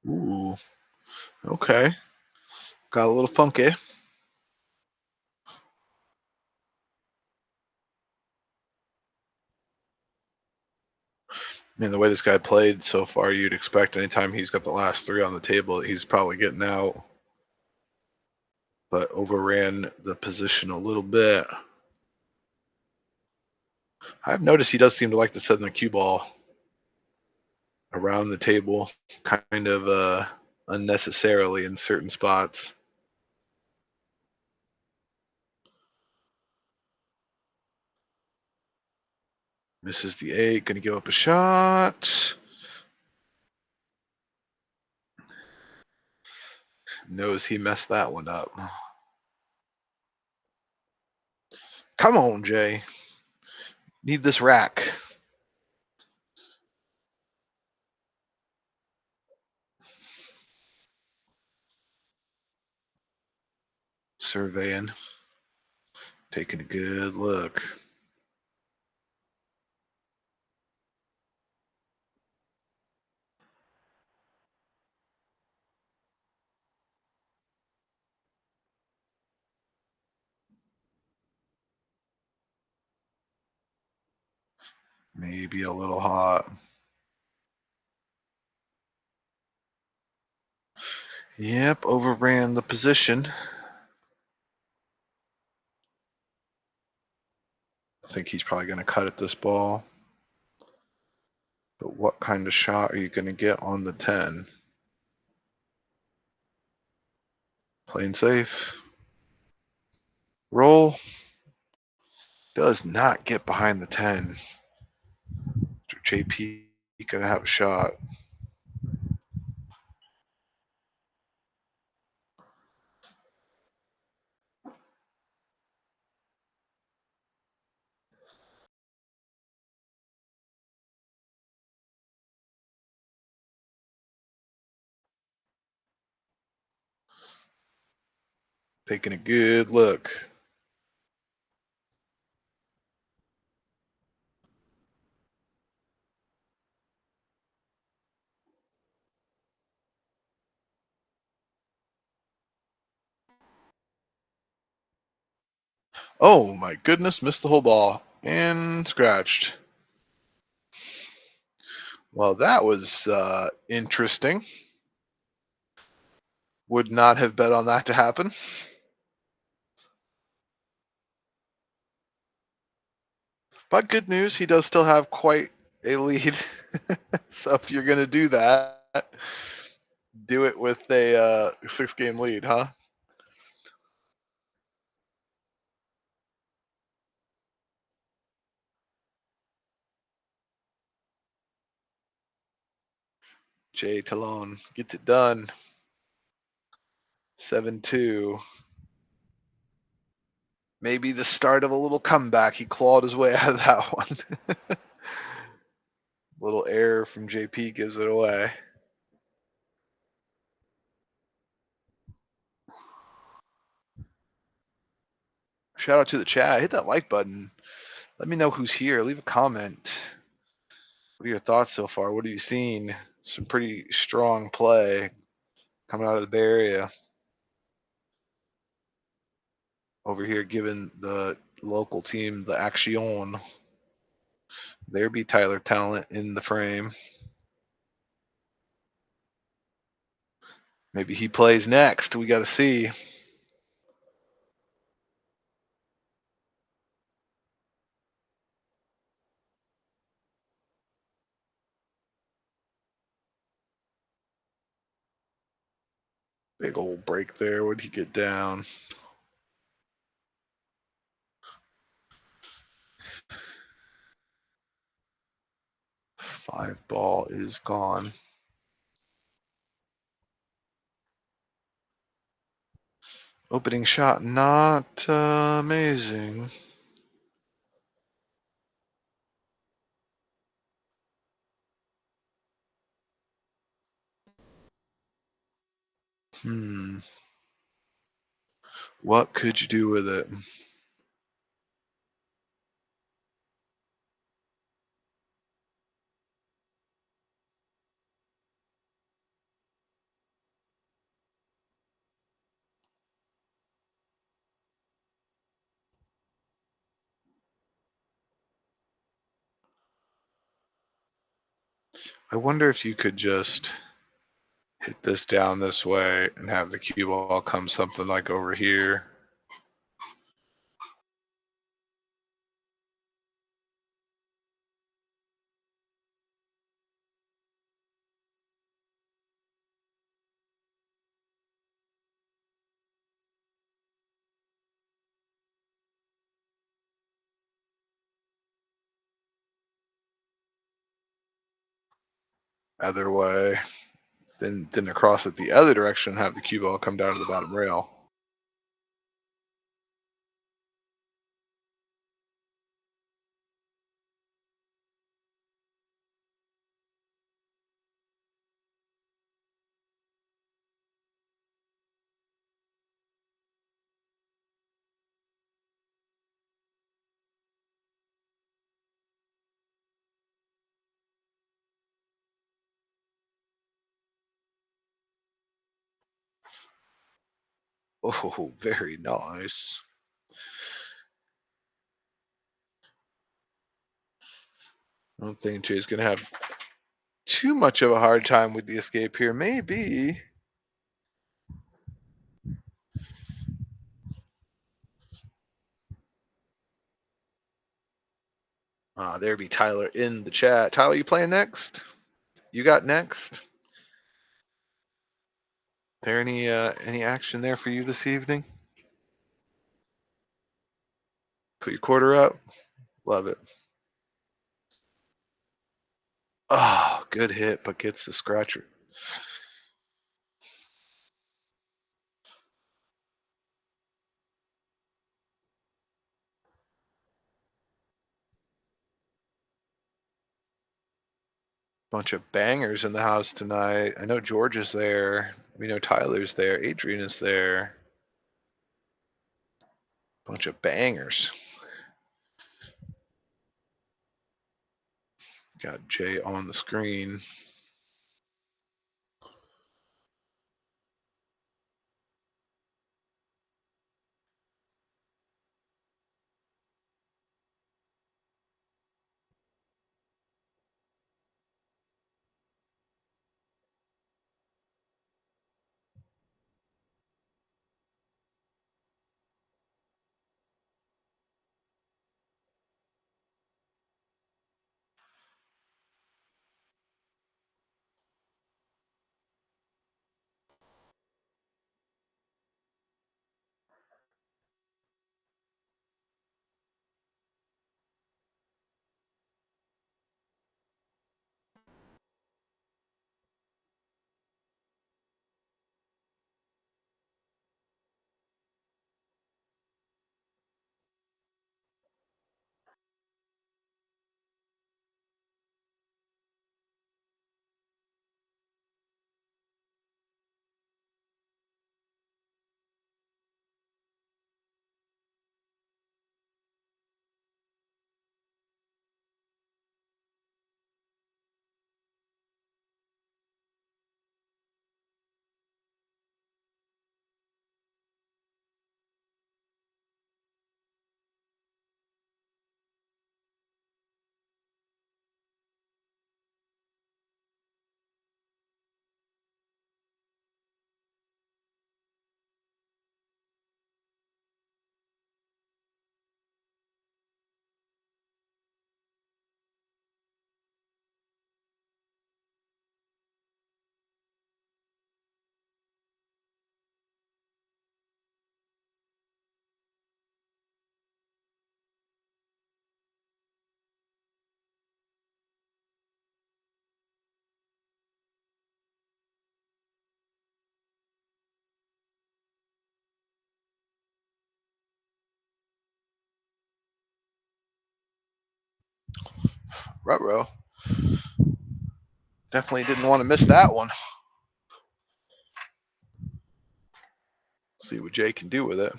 Ooh, okay. Got a little funky. I mean, the way this guy played so far, you'd expect anytime he's got the last 3 on the table, he's probably getting out. But overran the position a little bit. I've noticed he does seem to like to send the cue ball around the table, kind of unnecessarily in certain spots. Misses the 8, gonna give up a shot. Knows he messed that one up. Come on, Jay. Need this rack. Surveying. Taking a good look. Maybe a little hot. Yep, overran the position. I think he's probably going to cut at this ball. But what kind of shot are you going to get on the 10? Playing safe. Roll. Does not get behind the 10. JP going to have a shot. Taking a good look. Oh my goodness, missed the whole ball and scratched. Well, that was interesting. Would not have bet on that to happen. But good news, he does still have quite a lead. So if you're going to do that, do it with a 6-game lead, huh? Jay Talon gets it done. 7-2. Maybe the start of a little comeback. He clawed his way out of that one. Little error from JP gives it away. Shout out to the chat. Hit that like button. Let me know who's here. Leave a comment. What are your thoughts so far? What have you seen? Some pretty strong play coming out of the Bay Area. Over here, giving the local team the action. There be Tyler Talent in the frame. Maybe he plays next. We got to see. Big old break there. What'd he get down? Five ball is gone. Opening shot, not amazing. What could you do with it? I wonder if you could just hit this down this way and have the cue ball come something like over here. Other way. Then across it the other direction, have the cue ball come down to the bottom rail. Oh, very nice. I don't think Jay's going to have too much of a hard time with the escape here. Maybe. There be Tyler in the chat. Tyler, you playing next? You got next? There any action there for you this evening? Put your quarter up. Love it. Oh, good hit, but gets the scratcher. Bunch of bangers in the house tonight. I know George is there. We know Tyler's there. Adrian is there. Bunch of bangers. Got Jay on the screen. Ruh-roh. Definitely didn't want to miss that one. See what Jay can do with it.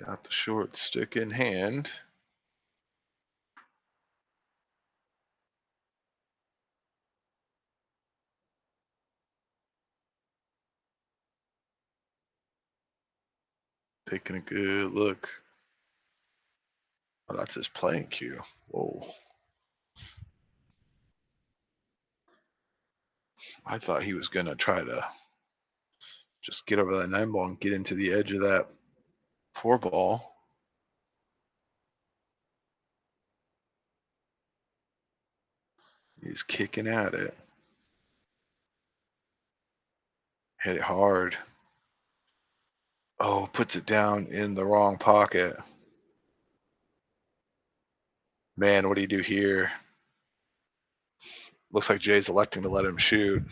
Got the short stick in hand. Taking a good look. Oh, that's his playing cue. Whoa. I thought he was going to try to just get over that 9 ball and get into the edge of that 4 ball. He's kicking at it. Hit it hard. Oh, puts it down in the wrong pocket. Man, what do you do here? Looks like Jay's electing to let him shoot.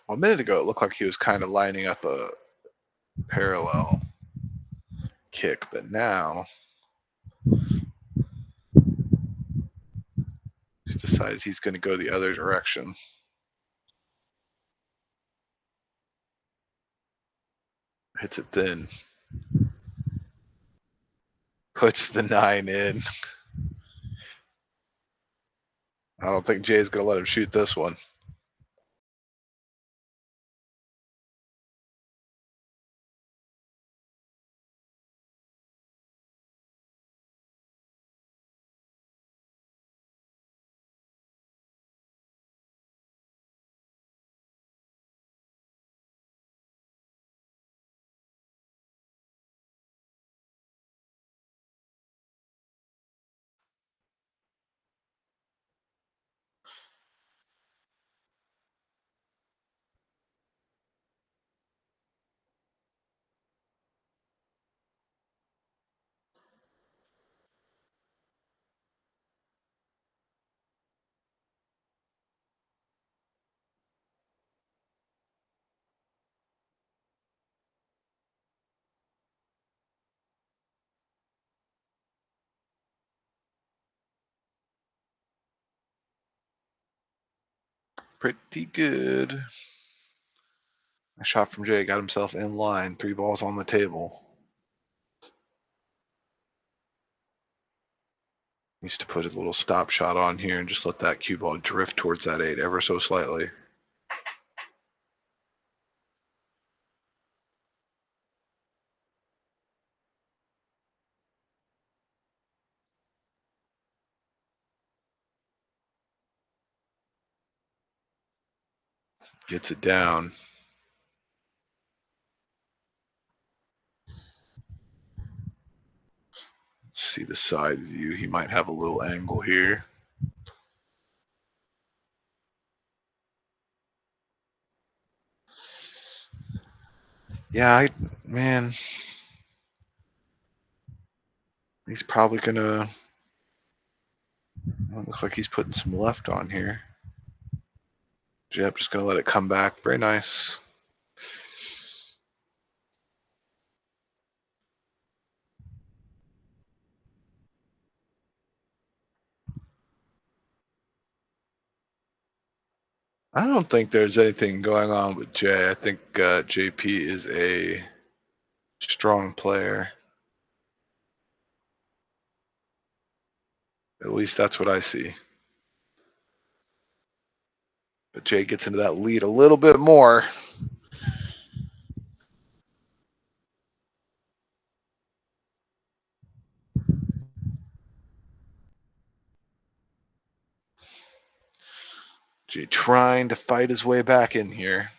Well, a minute ago, it looked like he was kind of lining up a parallel kick, but now he's decided he's going to go the other direction. Hits it thin. Puts the 9 in. I don't think Jay's going to let him shoot this one. Pretty good. A shot from Jay got himself in line. 3 balls on the table. Needs to put his little stop shot on here and just let that cue ball drift towards that 8 ever so slightly. Gets it down. Let's see the side view. He might have a little angle here. Yeah, man. He's probably gonna. Well, it looks like he's putting some left on here. Yep, just gonna let it come back. Very nice. I don't think there's anything going on with Jay. I think JP is a strong player. At least that's what I see. But Jay gets into that lead a little bit more. Jay trying to fight his way back in here.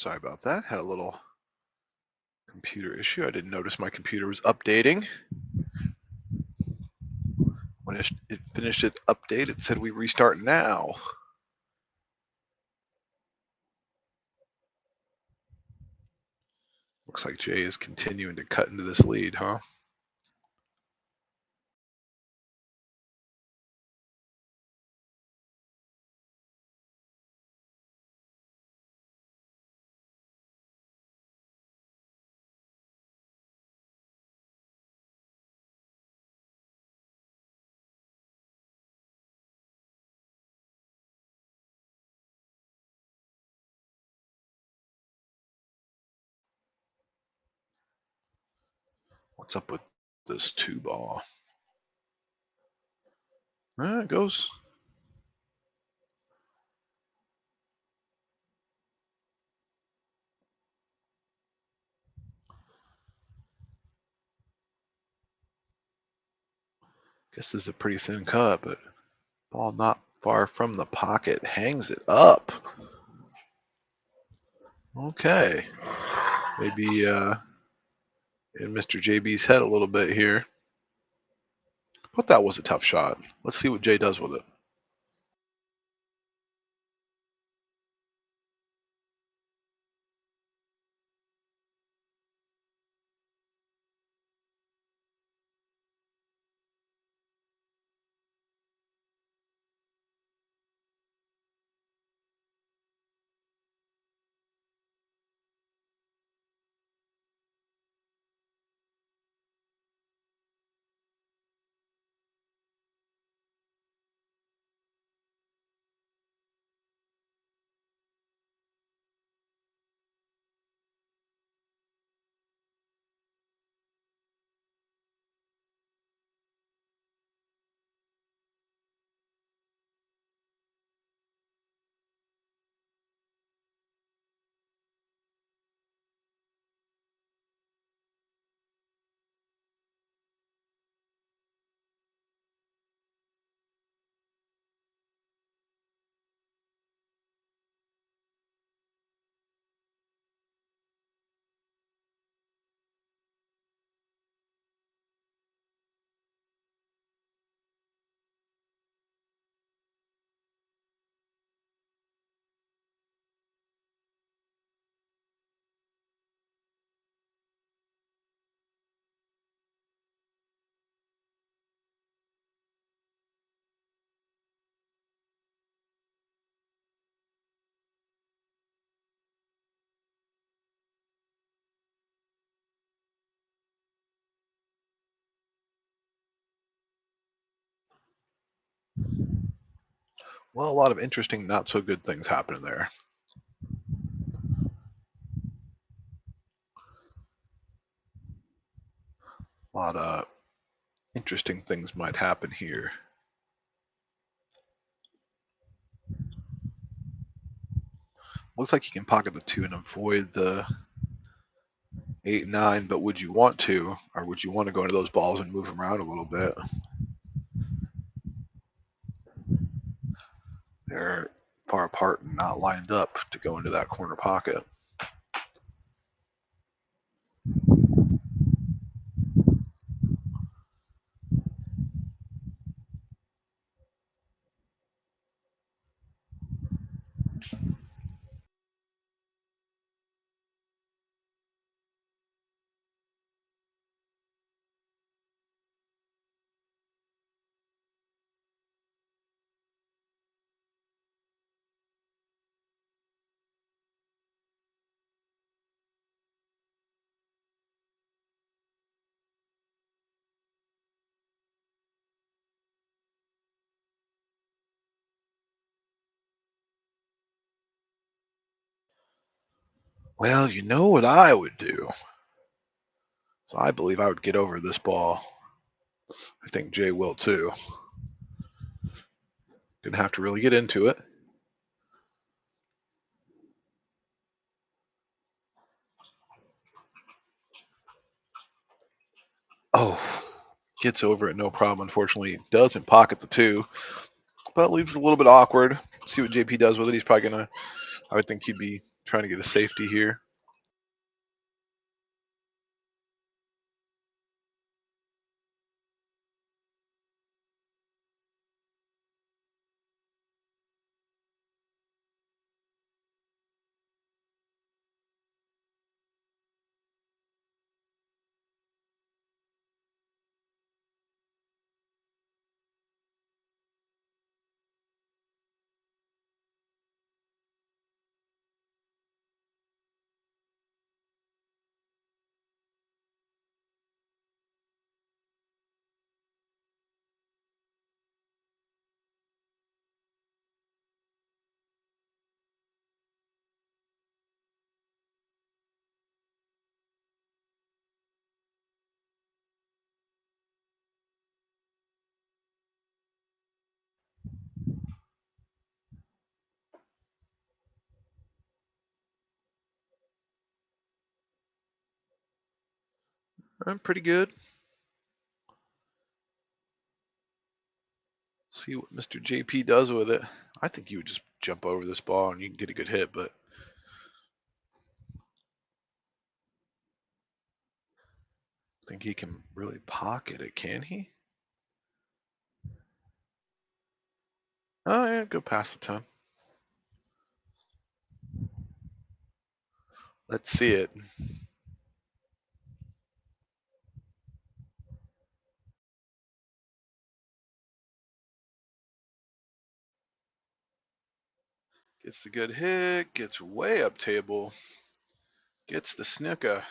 Sorry about that. Had a little computer issue. I didn't notice my computer was updating. When it finished its update, it said we restart now. Looks like Jay is continuing to cut into this lead, huh? What's up with this two ball? It goes. Guess this is a pretty thin cut, but ball not far from the pocket. Hangs it up. Okay. Maybe in Mr. JB's head a little bit here. But that was a tough shot. Let's see what Jay does with it. Well, a lot of interesting, not so good things happening there. A lot of interesting things might happen here. Looks like you can pocket the 2 and avoid the 8 and 9, but would you want to, or would you want to go into those balls and move them around a little bit? They're far apart and not lined up to go into that corner pocket. Well, you know what I would do. So I believe I would get over this ball. I think Jay will too. Gonna have to really get into it. Oh, gets over it no problem. Unfortunately, doesn't pocket the 2, but leaves it a little bit awkward. See what JP does with it. He's probably gonna. I would think he'd be Trying to get a safety here. Pretty good. See what Mr. JP does with it. I think you would just jump over this ball and you can get a good hit, but I think he can really pocket it, can he? Oh yeah, go past the 10. Let's see it. Gets the good hit, gets way up table, gets the snooker.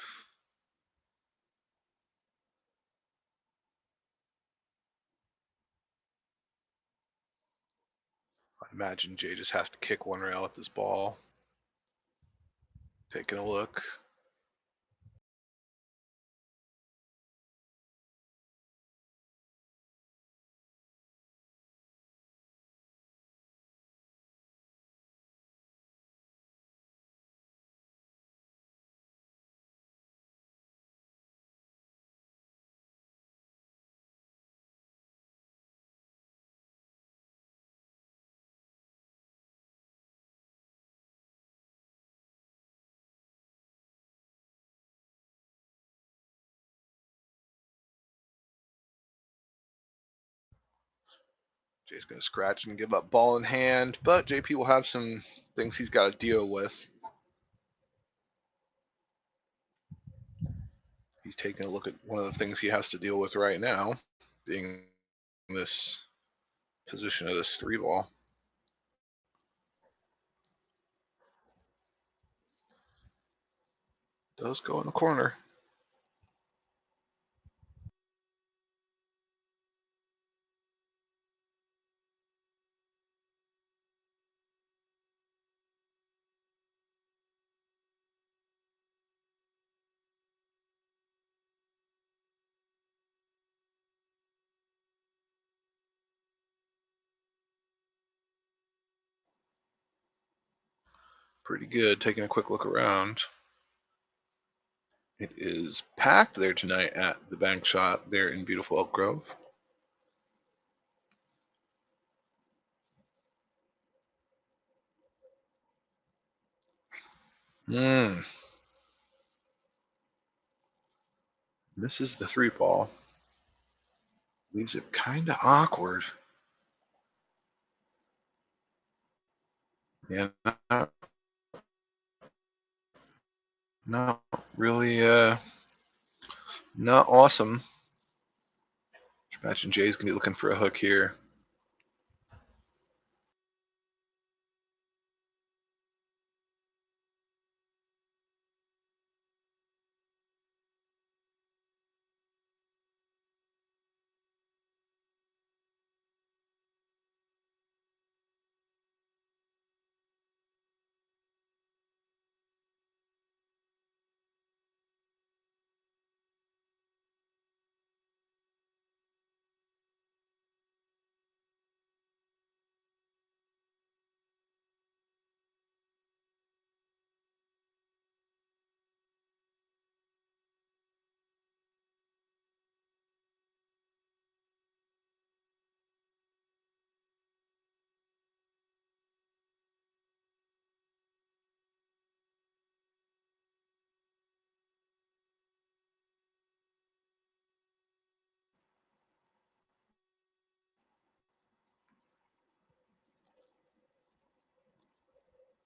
I imagine Jay just has to kick one rail at this ball. Taking a look. Jay's going to scratch and give up ball in hand, but JP will have some things he's got to deal with. He's taking a look at one of the things he has to deal with right now, being this position of this 3 ball. Does go in the corner. Pretty good. Taking a quick look around. It is packed there tonight at the bank shop there in beautiful Elk Grove. Misses the 3 ball. Leaves it kind of awkward. Yeah, not really, not awesome. Imagine Jay's gonna be looking for a hook here.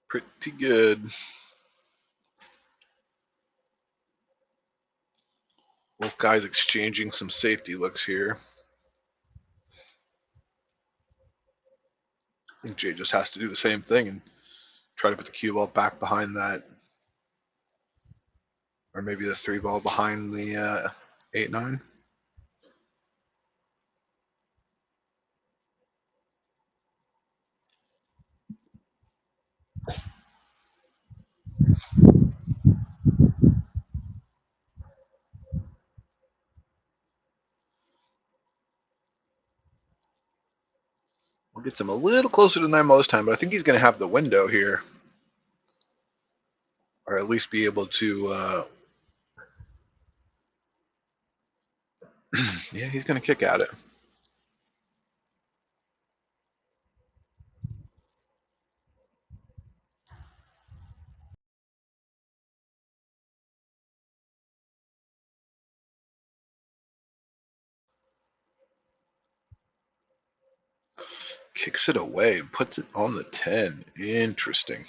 Pretty good. Both guys exchanging some safety looks here. I think Jay just has to do the same thing and try to put the cue ball back behind that, or maybe the 3 ball behind the 8-9. We'll get him a little closer to 9 ball this time, but I think he's going to have the window here, or at least be able to. Yeah, he's going to kick at it. Kicks it away and puts it on the 10. Interesting.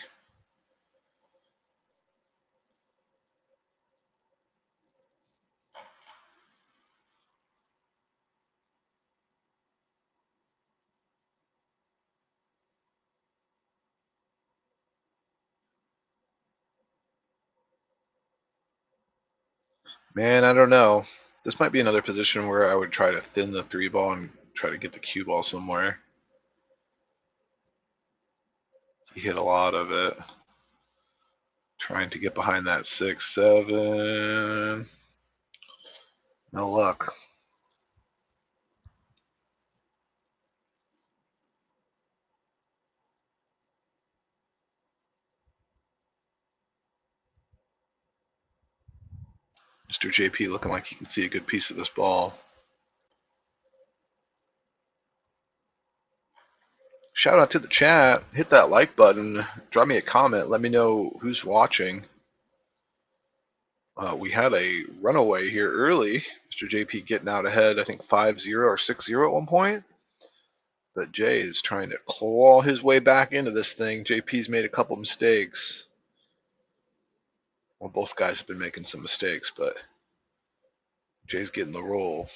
Man, I don't know. This might be another position where I would try to thin the 3 ball and try to get the cue ball somewhere. He hit a lot of it. Trying to get behind that 6-7. No luck. Mr. JP looking like he can see a good piece of this ball. Shout out to the chat. Hit that like button. Drop me a comment. Let me know who's watching. We had a runaway here early. Mr. JP getting out ahead, I think 5-0 or 6-0 at one point. But Jay is trying to claw his way back into this thing. JP's made a couple mistakes. Well, both guys have been making some mistakes, but Jay's getting the roll.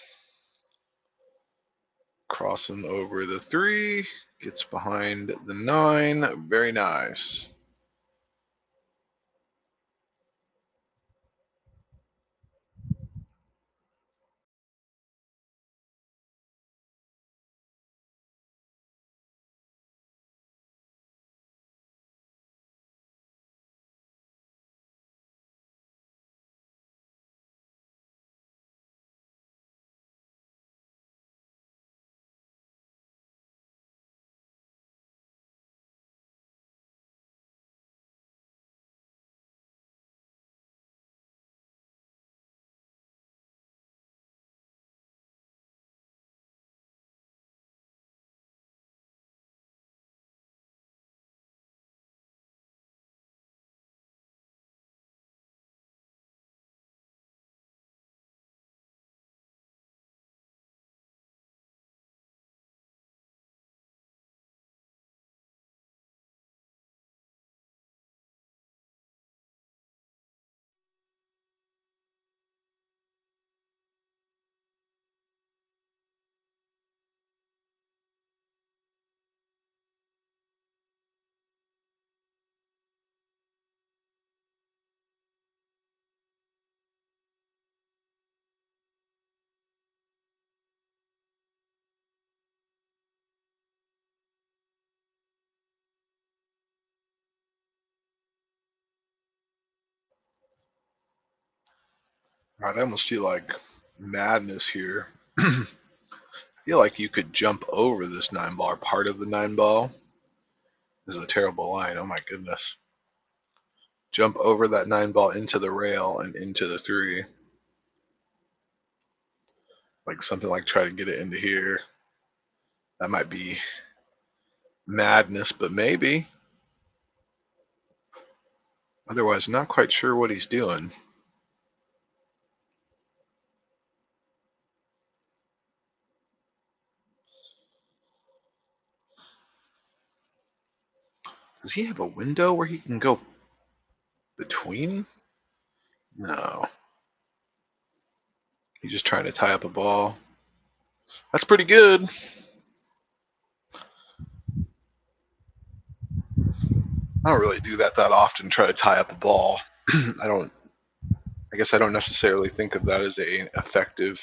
Crossing over the 3. Gets behind the 9. Very nice. All right, I almost feel like madness here. I feel like you could jump over this 9 ball or part of the 9 ball. This is a terrible line. Oh my goodness. Jump over that 9 ball into the rail and into the 3. Like something like try to get it into here. That might be madness, but maybe. Otherwise, not quite sure what he's doing. Does he have a window where he can go between? No. He's just trying to tie up a ball. That's pretty good. I don't really do that often, try to tie up a ball. I guess I don't necessarily think of that as an effective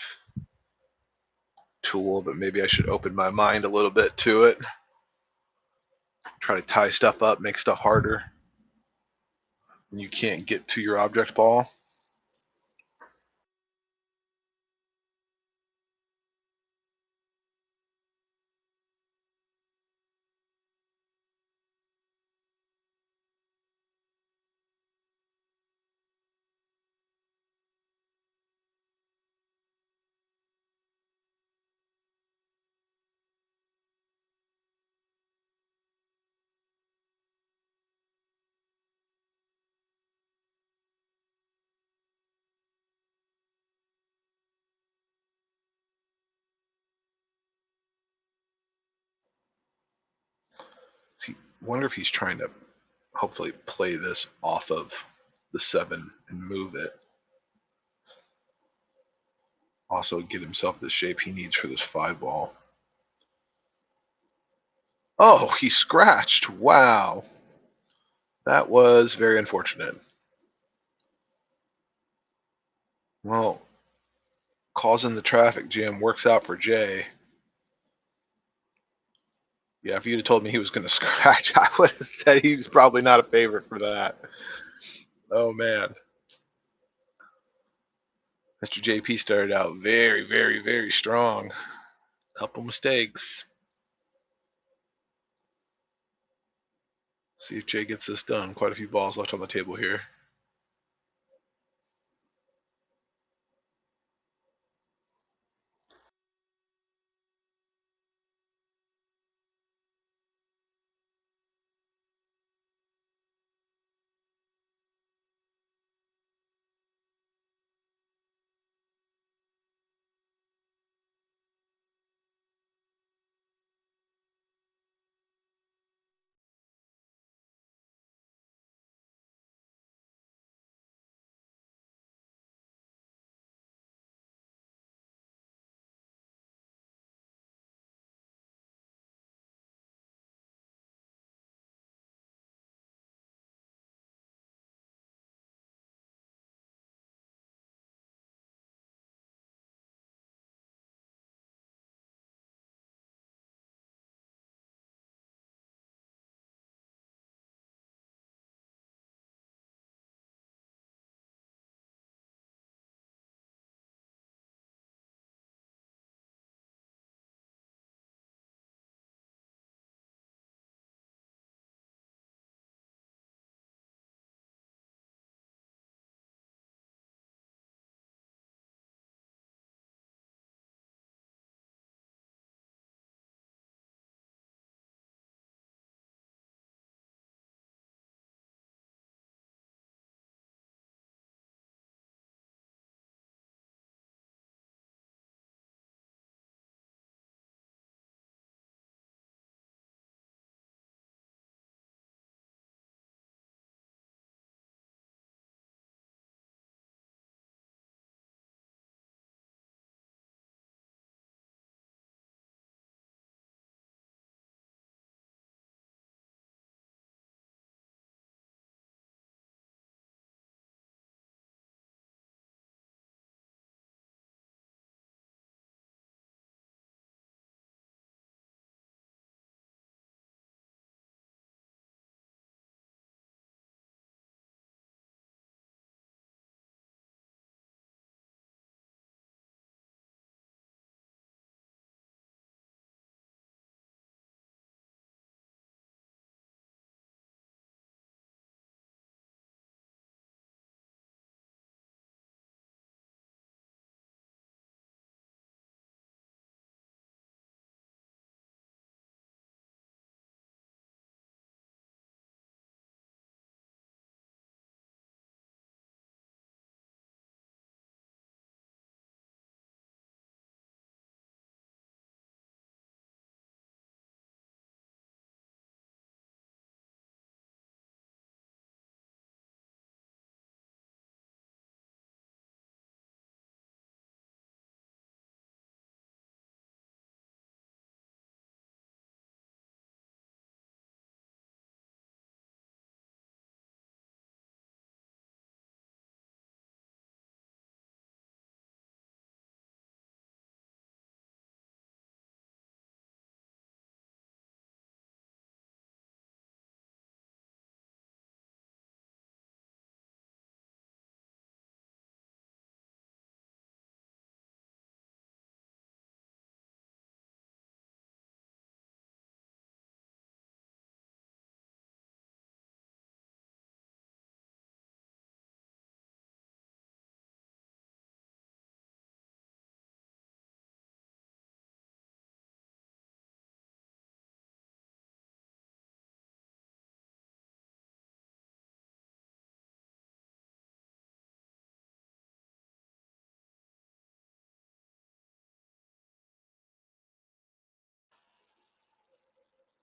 tool, but maybe I should open my mind a little bit to it. Try to tie stuff up, make stuff harder, and you can't get to your object ball. See, wonder if he's trying to hopefully play this off of the 7 and move it. Also get himself the shape he needs for this 5 ball. Oh, he scratched. Wow. That was very unfortunate. Well, causing the traffic jam works out for Jay. Yeah, if you'd have told me he was going to scratch, I would have said he's probably not a favorite for that. Oh, man. Mr. JP started out very, very, very strong. Couple mistakes. See if Jay gets this done. Quite a few balls left on the table here.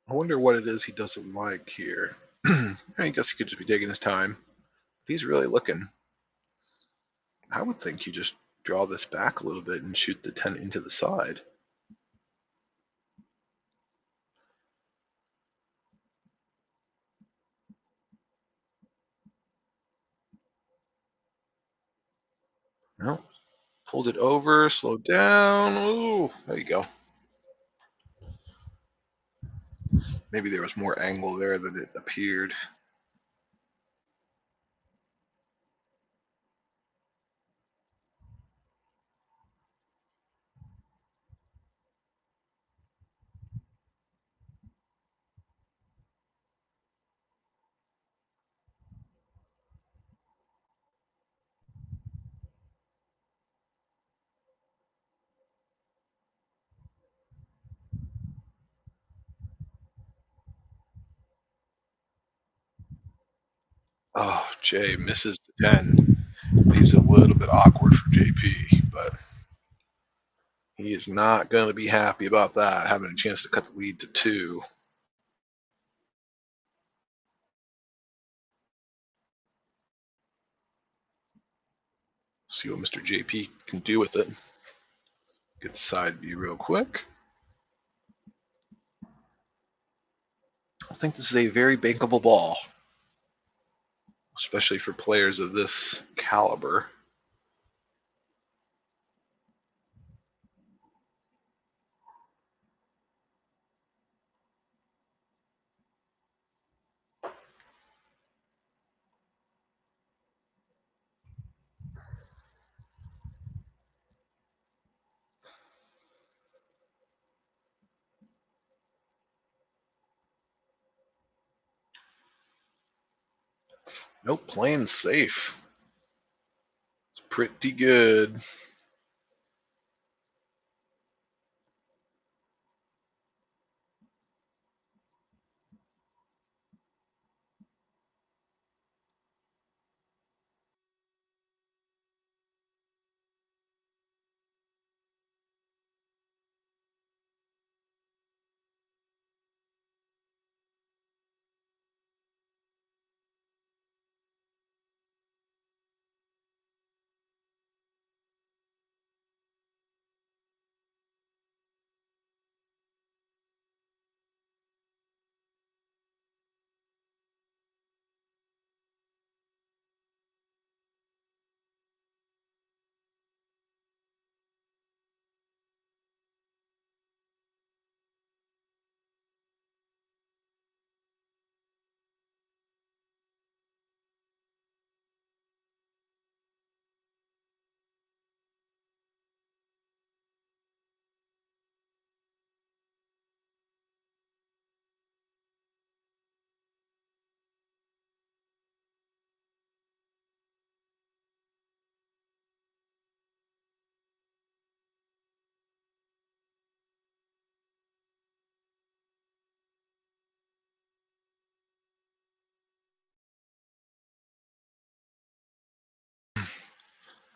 I wonder what it is he doesn't like here. I guess he could just be taking his time. If he's really looking, I would think you just draw this back a little bit and shoot the 10 into the side. No, pulled it over, slowed down. Ooh, there you go. Maybe there was more angle there than it appeared. Oh, Jay misses the 10. Leaves it a little bit awkward for JP, but he is not going to be happy about that, having a chance to cut the lead to 2. See what Mr. JP can do with it. Get the side view real quick. I think this is a very bankable ball, especially for players of this caliber. Nope, playing safe. It's pretty good.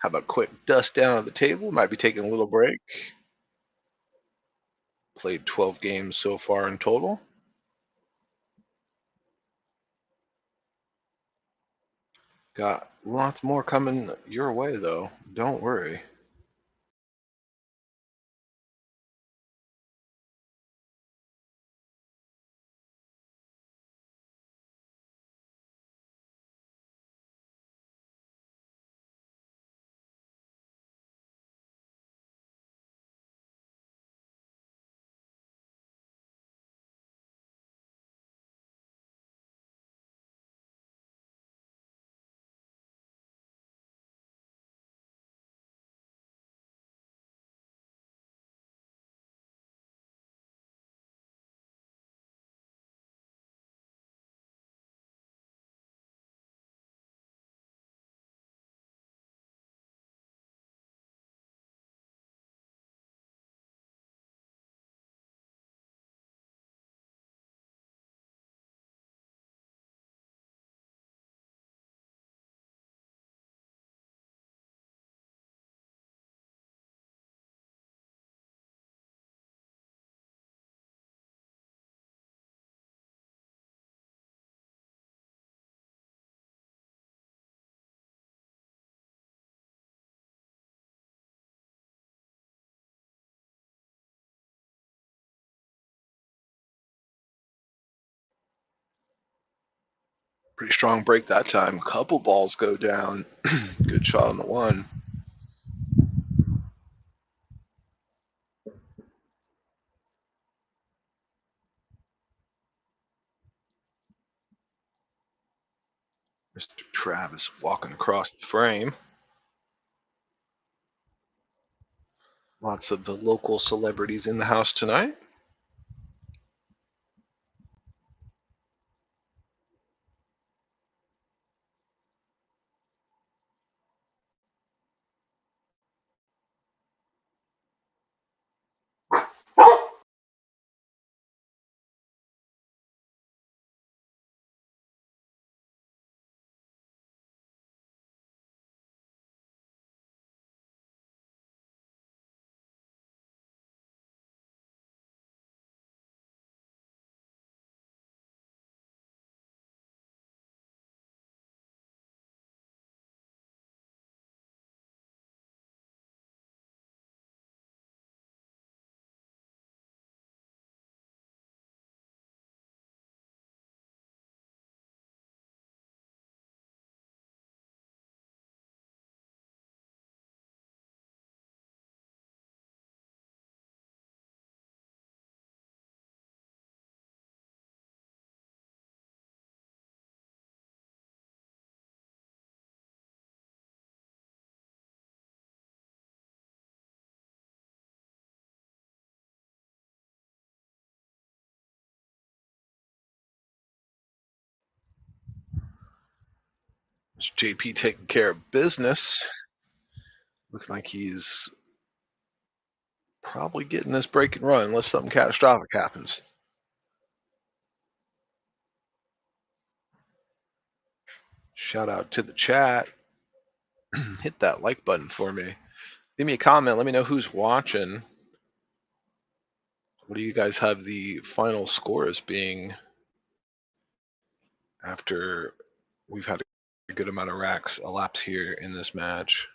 How about quick dust down at the table? Might be taking a little break. Played 12 games so far in total. Got lots more coming your way, though. Don't worry. Pretty strong break that time. Couple balls go down. Good shot on the one. Mr. Travis walking across the frame. Lots of the local celebrities in the house tonight. It's JP taking care of business. Looking like he's probably getting this break and run unless something catastrophic happens. Shout out to the chat. Hit that like button for me. Leave me a comment. Let me know who's watching. What do you guys have the final scores being after we've had a good amount of racks elapse here in this match?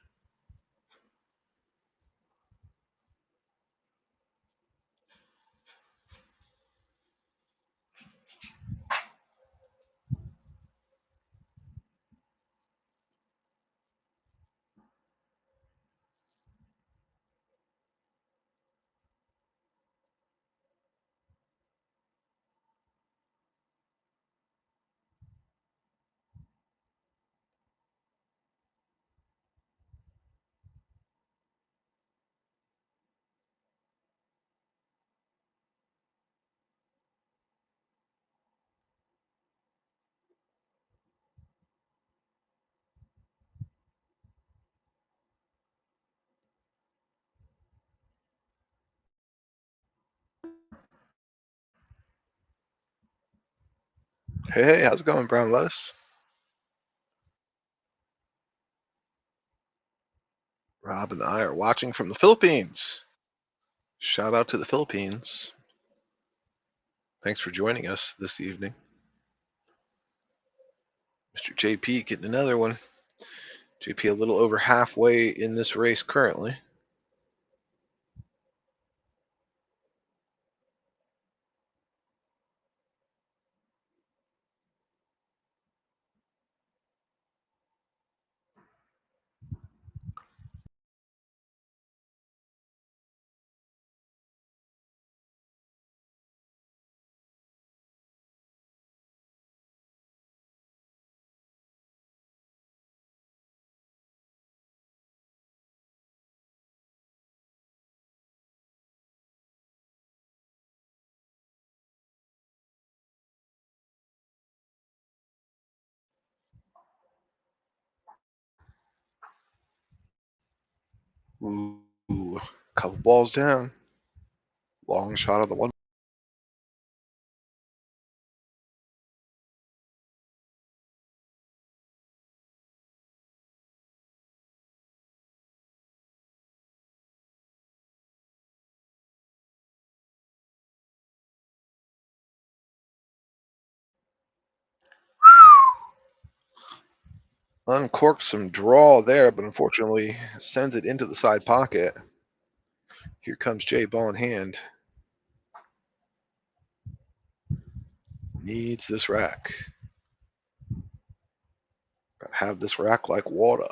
Hey, how's it going, Brown Lettuce? Rob and I are watching from the Philippines. Shout out to the Philippines. Thanks for joining us this evening. Mr. JP getting another one. JP a little over halfway in this race currently. Ooh, couple balls down. Long shot of the one. Uncorked some draw there, but unfortunately sends it into the side pocket. Here comes Jay, ball in hand. Needs this rack. Gotta have this rack like water.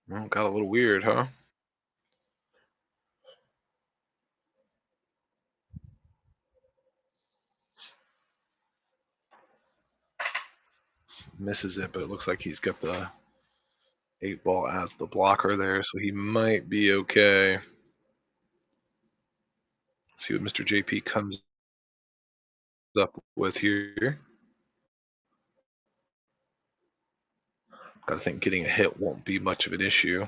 Well, got a little weird, huh? Misses it, but it looks like he's got the 8 ball as the blocker there, so he might be okay. See what Mr. JP comes up with here. I think getting a hit won't be much of an issue.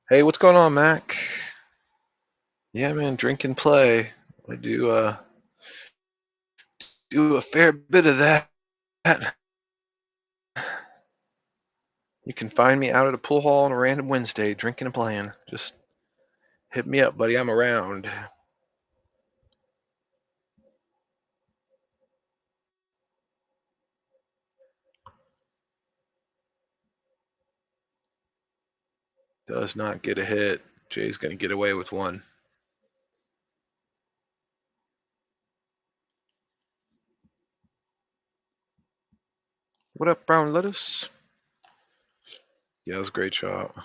Hey, what's going on, Mac? Yeah, man, drink and play. I do a fair bit of that. You can find me out at a pool hall on a random Wednesday, drinking and playing. Just hit me up, buddy. I'm around. Does not get a hit. Jay's going to get away with one. What up, brown lettuce? Yeah, that was a great shot.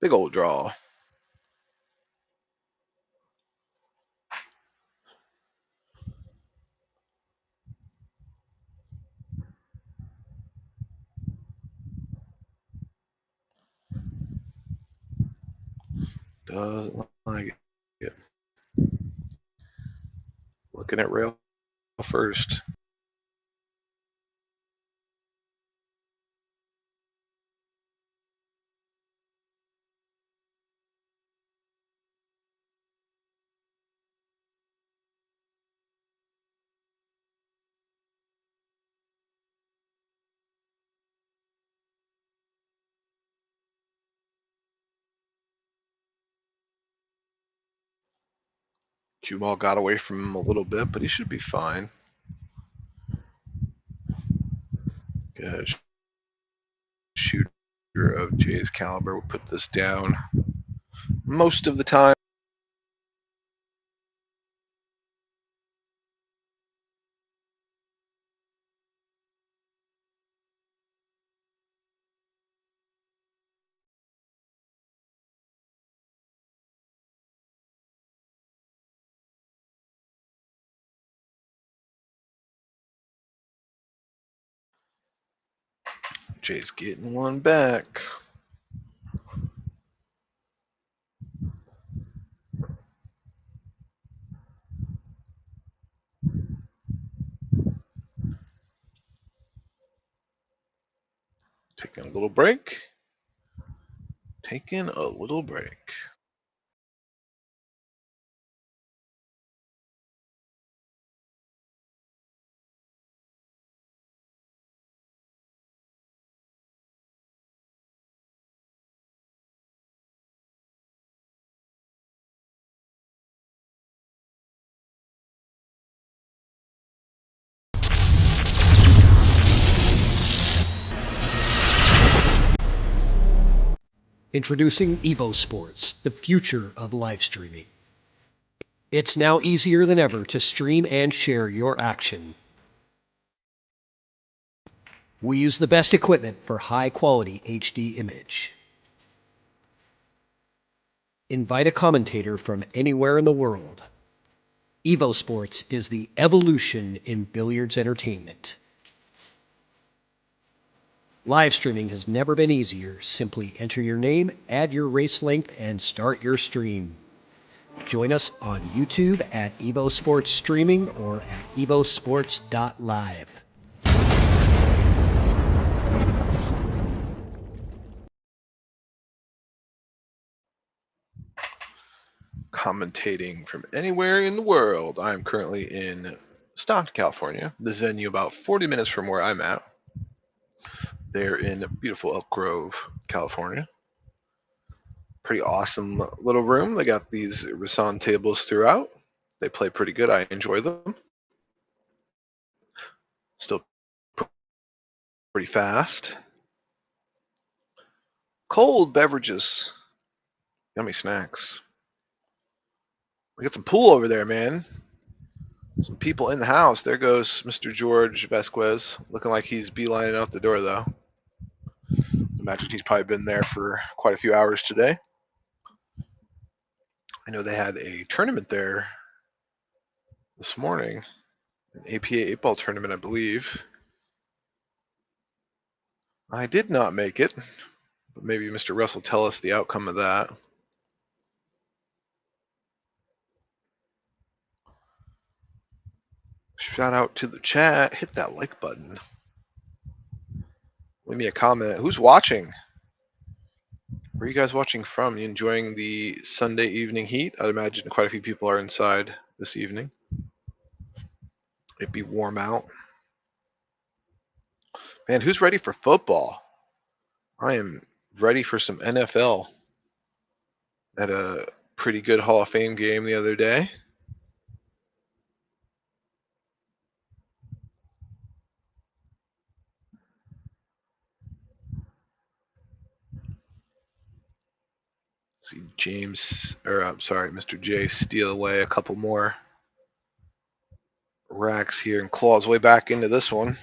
Big old draw. Doesn't like it. Looking at rail first. Cue ball got away from him a little bit, but he should be fine. Good. Shooter of Jay's caliber will put this down most of the time. Jay's getting one back. Taking a little break. Taking a little break. Introducing EvoSports, the future of live streaming. It's now easier than ever to stream and share your action. We use the best equipment for high-quality HD image. Invite a commentator from anywhere in the world. EvoSports is the evolution in billiards entertainment. Live streaming has never been easier. Simply enter your name, add your race length, and start your stream. Join us on YouTube at EvoSports Streaming or at evosports.live. Commentating from anywhere in the world. I'm currently in Stockton, California. This venue about 40 minutes from where I'm at. They're in beautiful Elk Grove, California. Pretty awesome little room. They got these Rasan tables throughout. They play pretty good. I enjoy them. Still pretty fast. Cold beverages. Yummy snacks. We got some pool over there, man. Some people in the house. There goes Mr. George Vasquez, looking like he's beelining out the door, though. Imagine he's probably been there for quite a few hours today. I know they had a tournament there this morning, an APA 8-ball tournament, I believe. I did not make it, but maybe Mr. Russ will tell us the outcome of that. Shout out to the chat. Hit that like button. Leave me a comment. Who's watching? Where are you guys watching from? You enjoying the Sunday evening heat? I'd imagine quite a few people are inside this evening. It'd be warm out. Man, who's ready for football? I am ready for some NFL. At a pretty good Hall of Fame game the other day. See Mr. J steal away a couple more racks here and claw his way back into this one.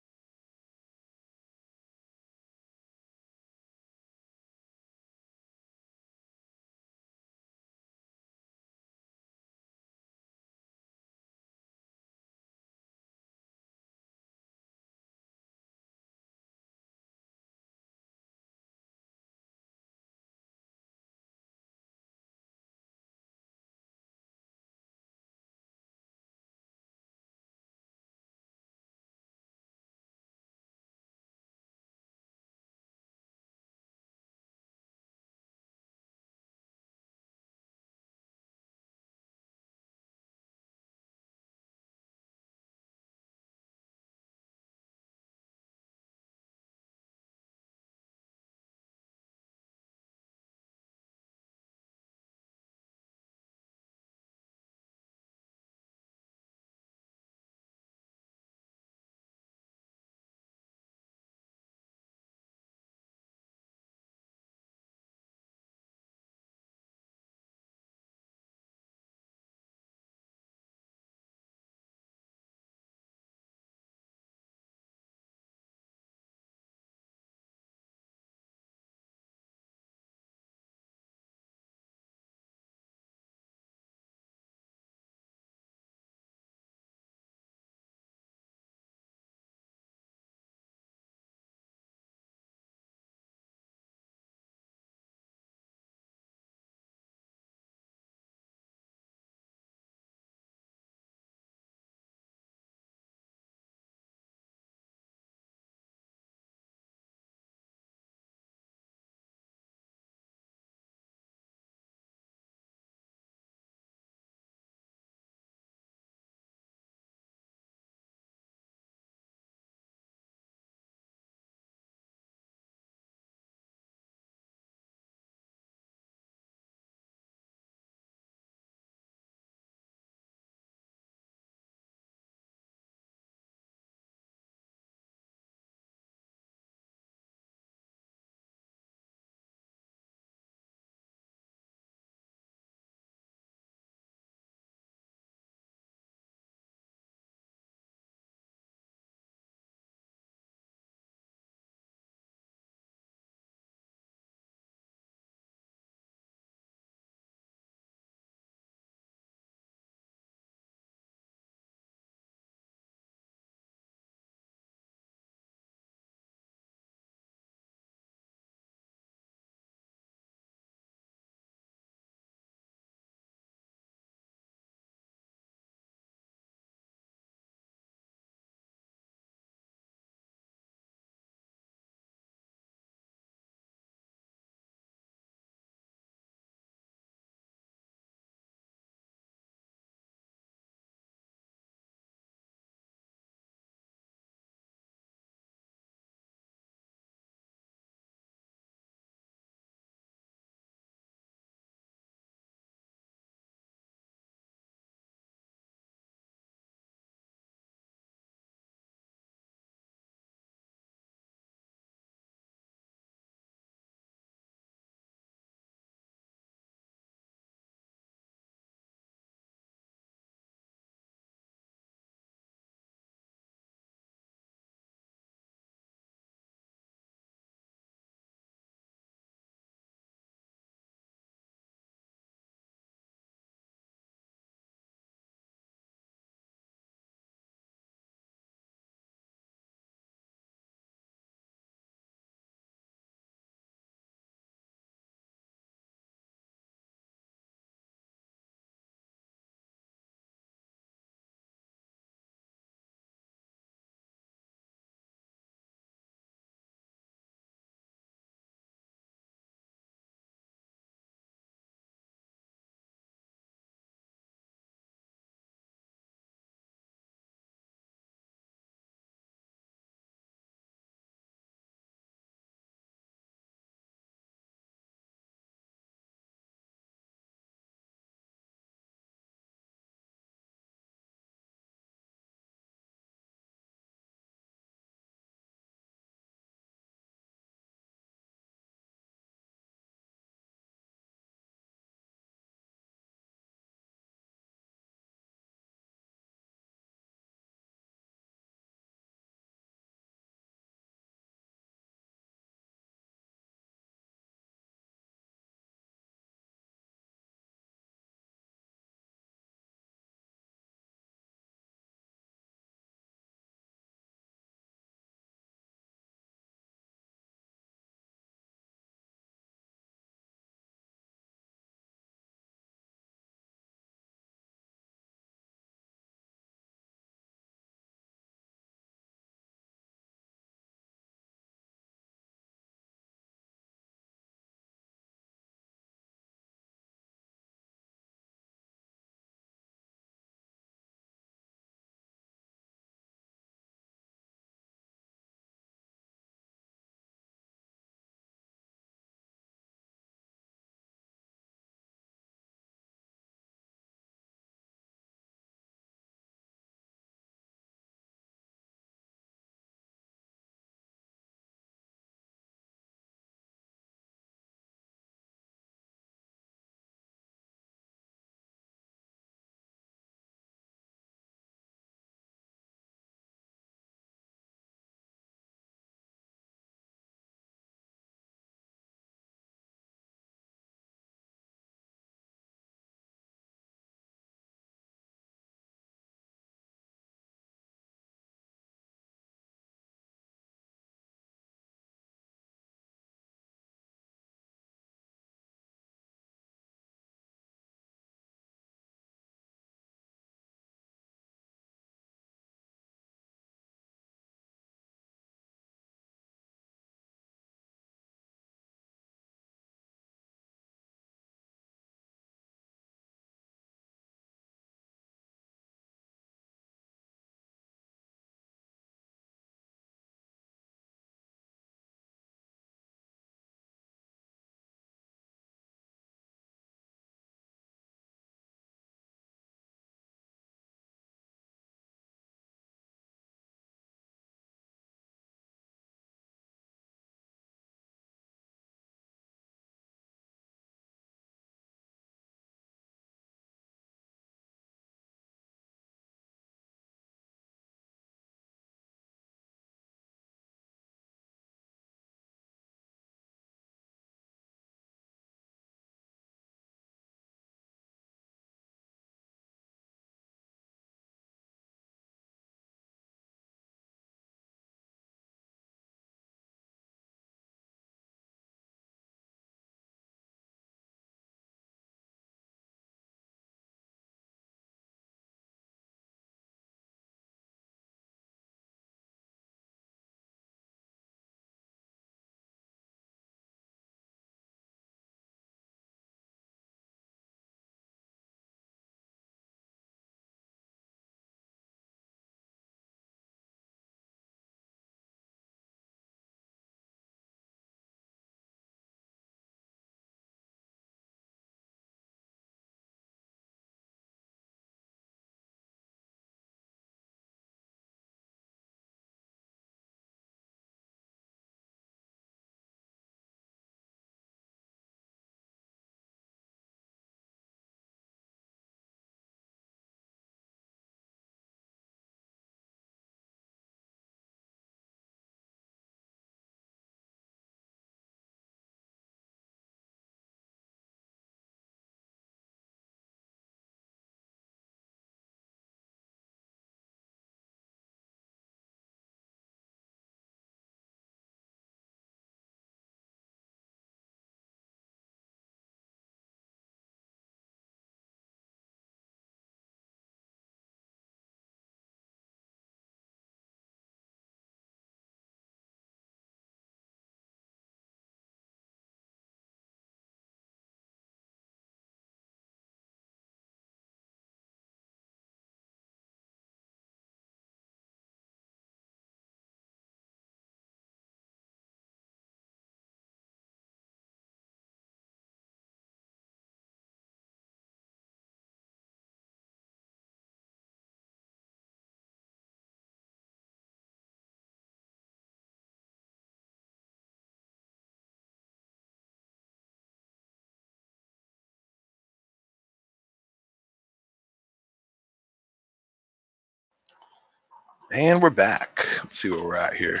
And we're back. Let's see where we're at here.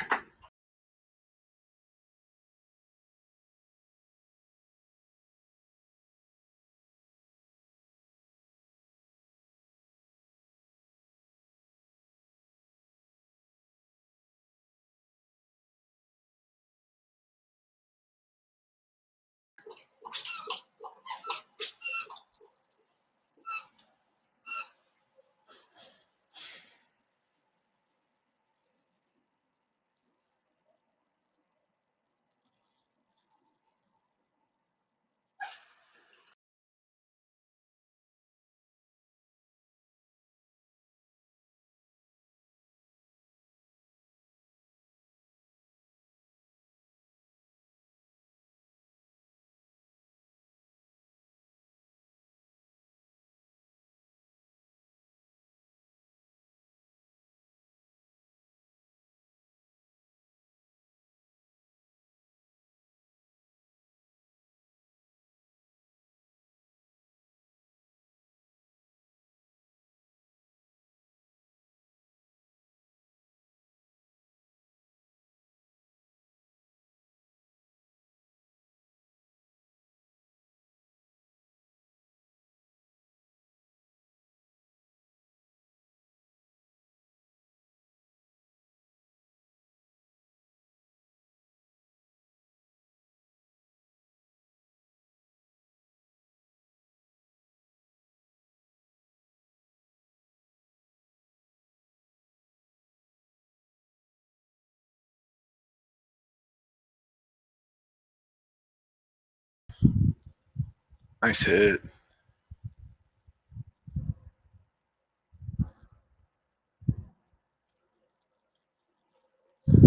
Nice hit.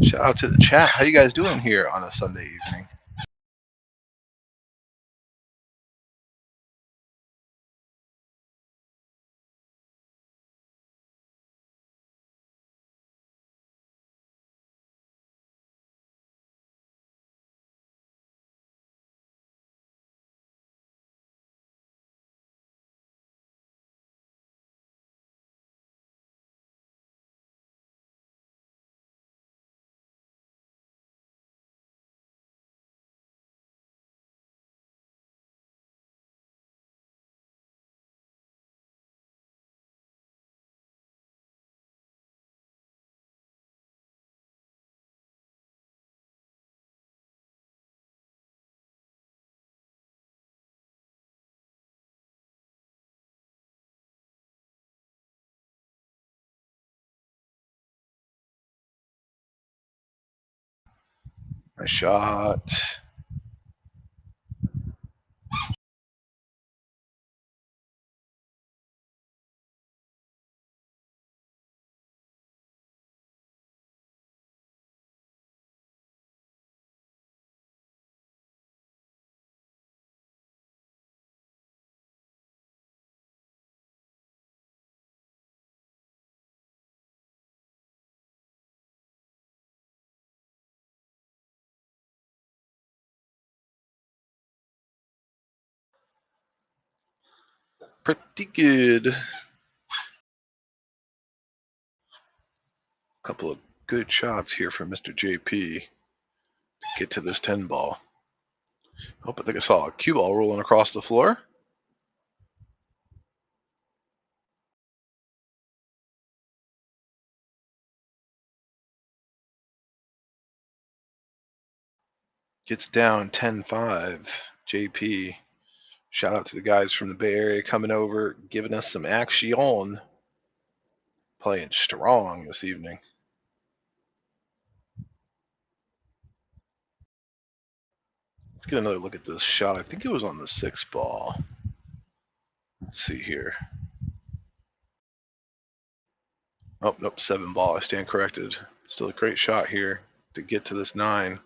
Shout out to the chat. How you guys doing here on a Sunday evening? Nice shot. Pretty good. Couple of good shots here from Mr. JP to get to this 10 ball. I think I saw a cue ball rolling across the floor. Gets down 10-5. JP. Shout out to the guys from the Bay Area coming over, giving us some action. Playing strong this evening. Let's get another look at this shot. I think it was on the 6 ball. Let's see here. Oh, nope, 7 ball. I stand corrected. Still a great shot here to get to this 9.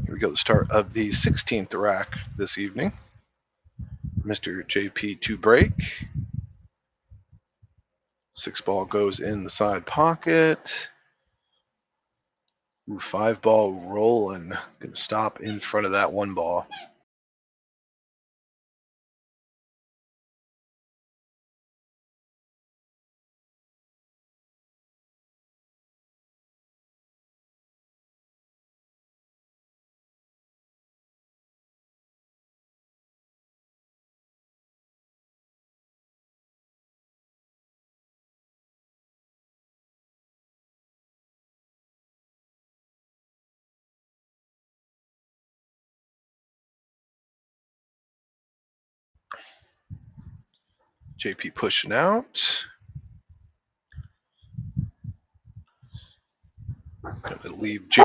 Here we go, the start of the 16th rack this evening. Mr. JP to break. 6 ball goes in the side pocket. Ooh, 5 ball rolling. Gonna stop in front of that 1 ball. JP pushing out. Gonna leave J.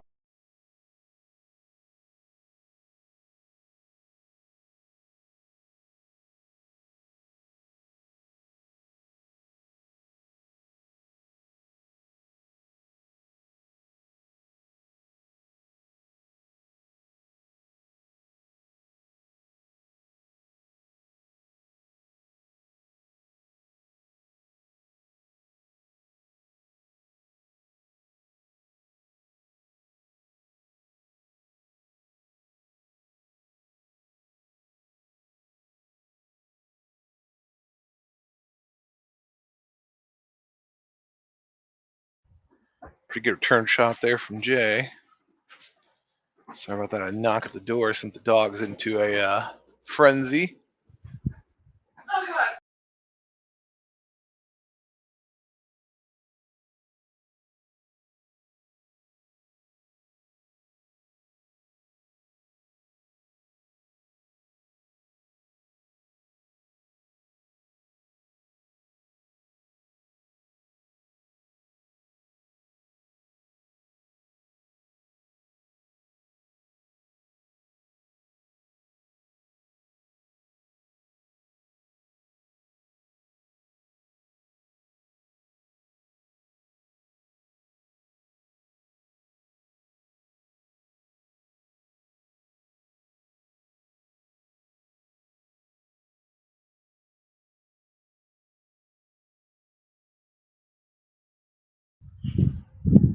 Pretty good return shot there from Jay. Sorry about that. I knock at the door, sent the dogs into a frenzy.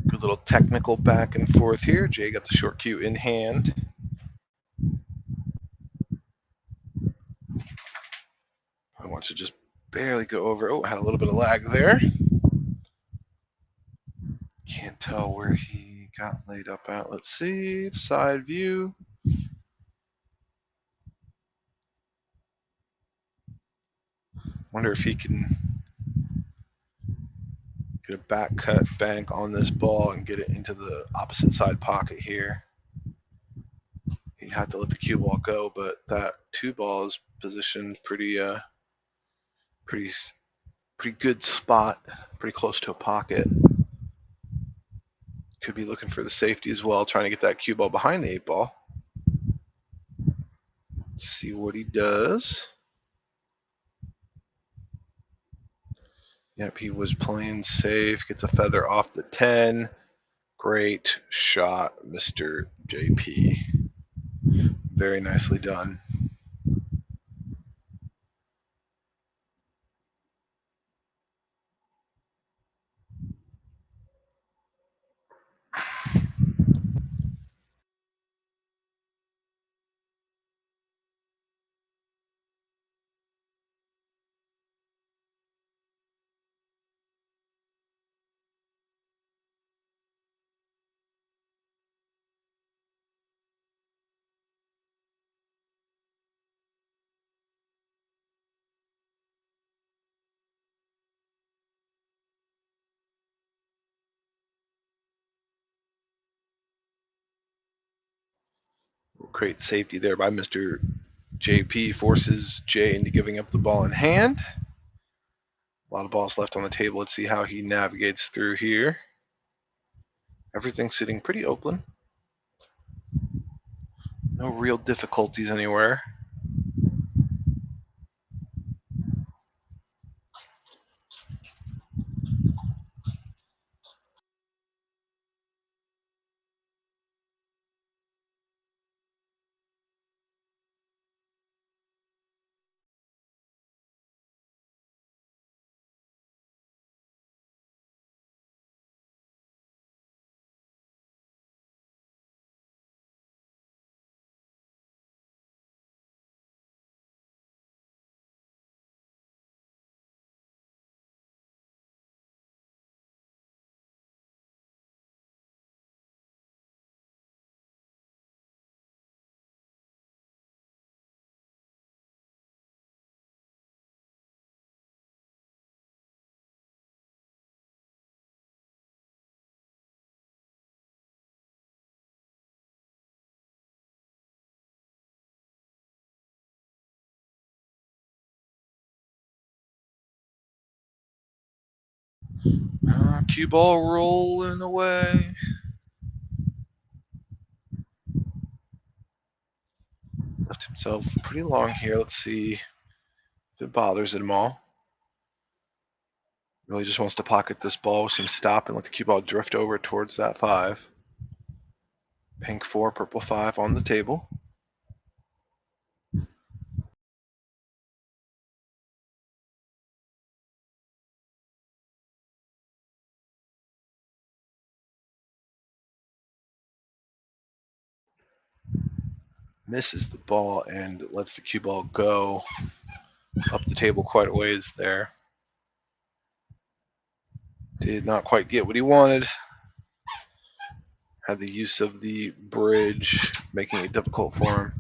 Good little technical back and forth here. Jay got the short cue in hand. I want to just barely go over. Oh, had a little bit of lag there. Can't tell where he got laid up at. Let's see. Side view. Wonder if he can get a back cut bank on this ball and get it into the opposite side pocket here. He'd have to let the cue ball go, but that 2 ball is positioned pretty good spot, pretty close to a pocket. Could be looking for the safety as well, trying to get that cue ball behind the 8 ball. Let's see what he does. Yep, he was playing safe. Gets a feather off the 10. Great shot, Mr. JP. Very nicely done. Great safety there by Mr. JP. Forces Jay into giving up the ball in hand. A lot of balls left on the table. Let's see how he navigates through here. Everything's sitting pretty open. No real difficulties anywhere. Cue ball rolling away. Left himself pretty long here. Let's see if it bothers him all. Really just wants to pocket this ball with some stop and let the cue ball drift over towards that 5. Pink 4, purple 5 on the table. Misses the ball and lets the cue ball go up the table quite a ways there. Did not quite get what he wanted. Had the use of the bridge, making it difficult for him.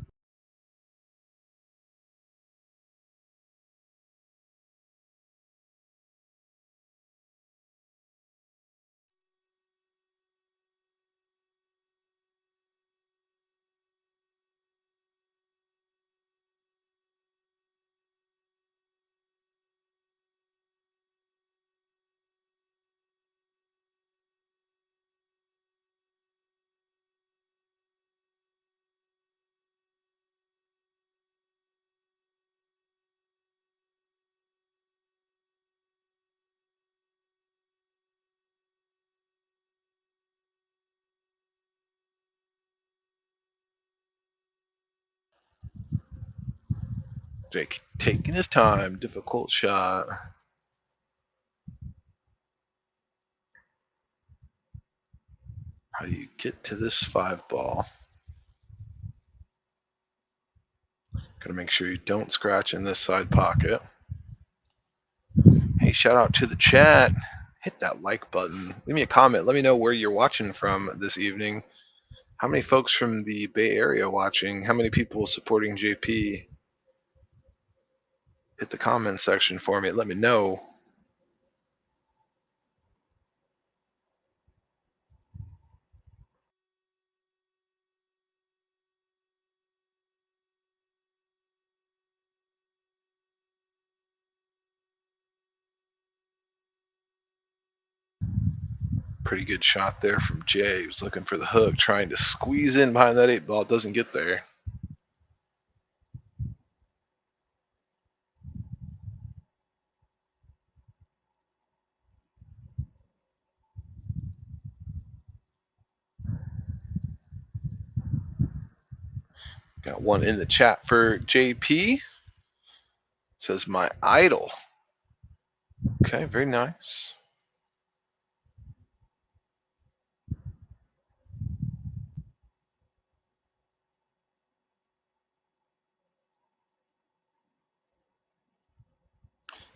Jake taking his time, difficult shot. How do you get to this 5 ball? Gotta make sure you don't scratch in this side pocket. Hey, shout out to the chat. Hit that like button. Leave me a comment. Let me know where you're watching from this evening. How many folks from the Bay Area watching? How many people supporting JP? Hit the comment section for me. Let me know. Pretty good shot there from Jay. He was looking for the hook, trying to squeeze in behind that 8 ball. Doesn't get there. Got one in the chat for JP. Says my idol. Okay, very nice.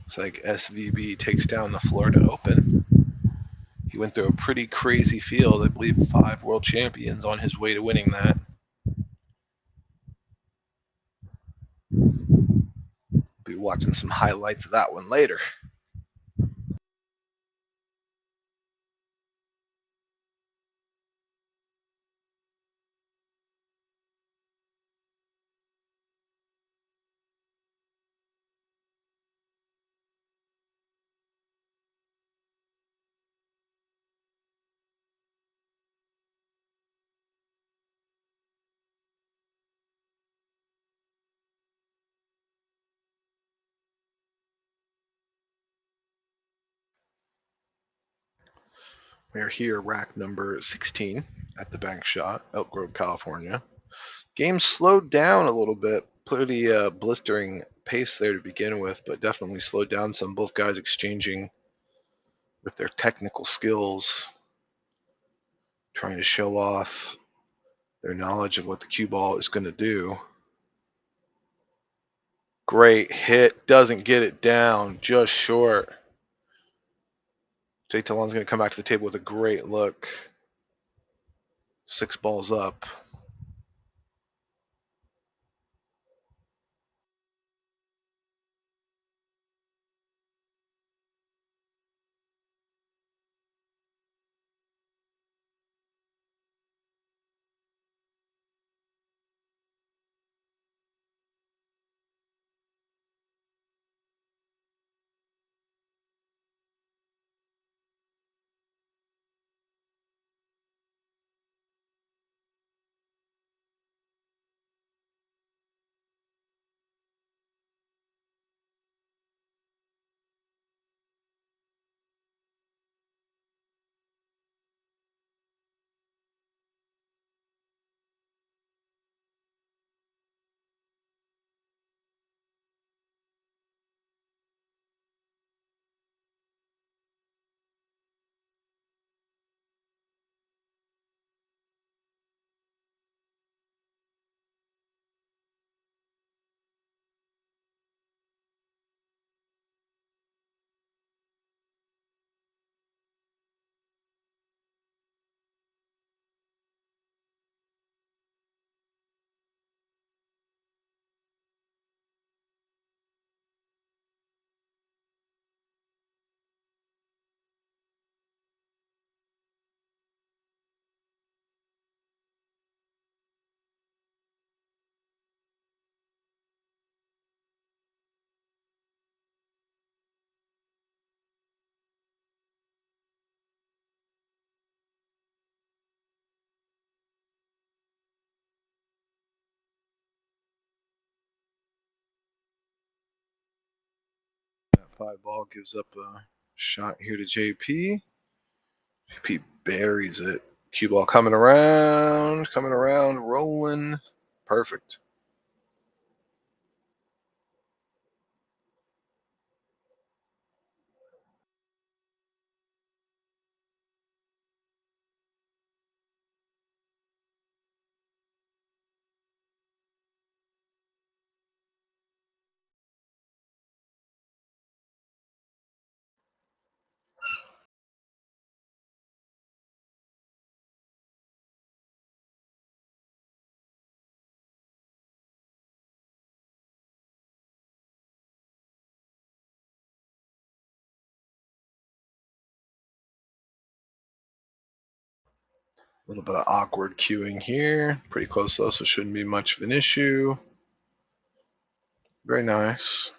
It's like SVB takes down the Florida Open. He went through a pretty crazy field. I believe 5 world champions on his way to winning that. Be watching some highlights of that one later. We're here, rack number 16 at the bank shot, Elk Grove, California. Game slowed down a little bit. Pretty blistering pace there to begin with, but definitely slowed down some. Both guys exchanging with their technical skills, trying to show off their knowledge of what the cue ball is going to do. Great hit, doesn't get it down, just short. Jay Talon's going to come back to the table with a great look. 6 balls up. 5 ball gives up a shot here to JP. JP buries it. Cue ball coming around, rolling. Perfect. A little bit of awkward cueing here. Pretty close though, so shouldn't be much of an issue. Very nice.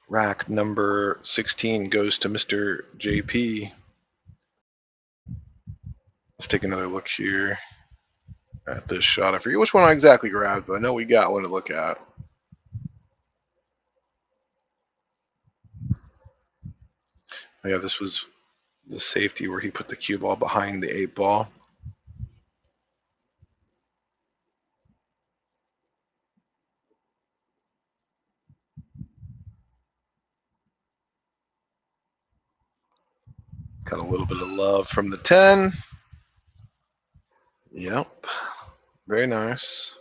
Rack number 16 goes to Mr. JP. Let's take another look here at this shot. I forget which one I exactly grabbed, but I know we got one to look at. Yeah, this was the safety where he put the cue ball behind the 8 ball. Got a little bit of love from the 10. Yep. Very nice.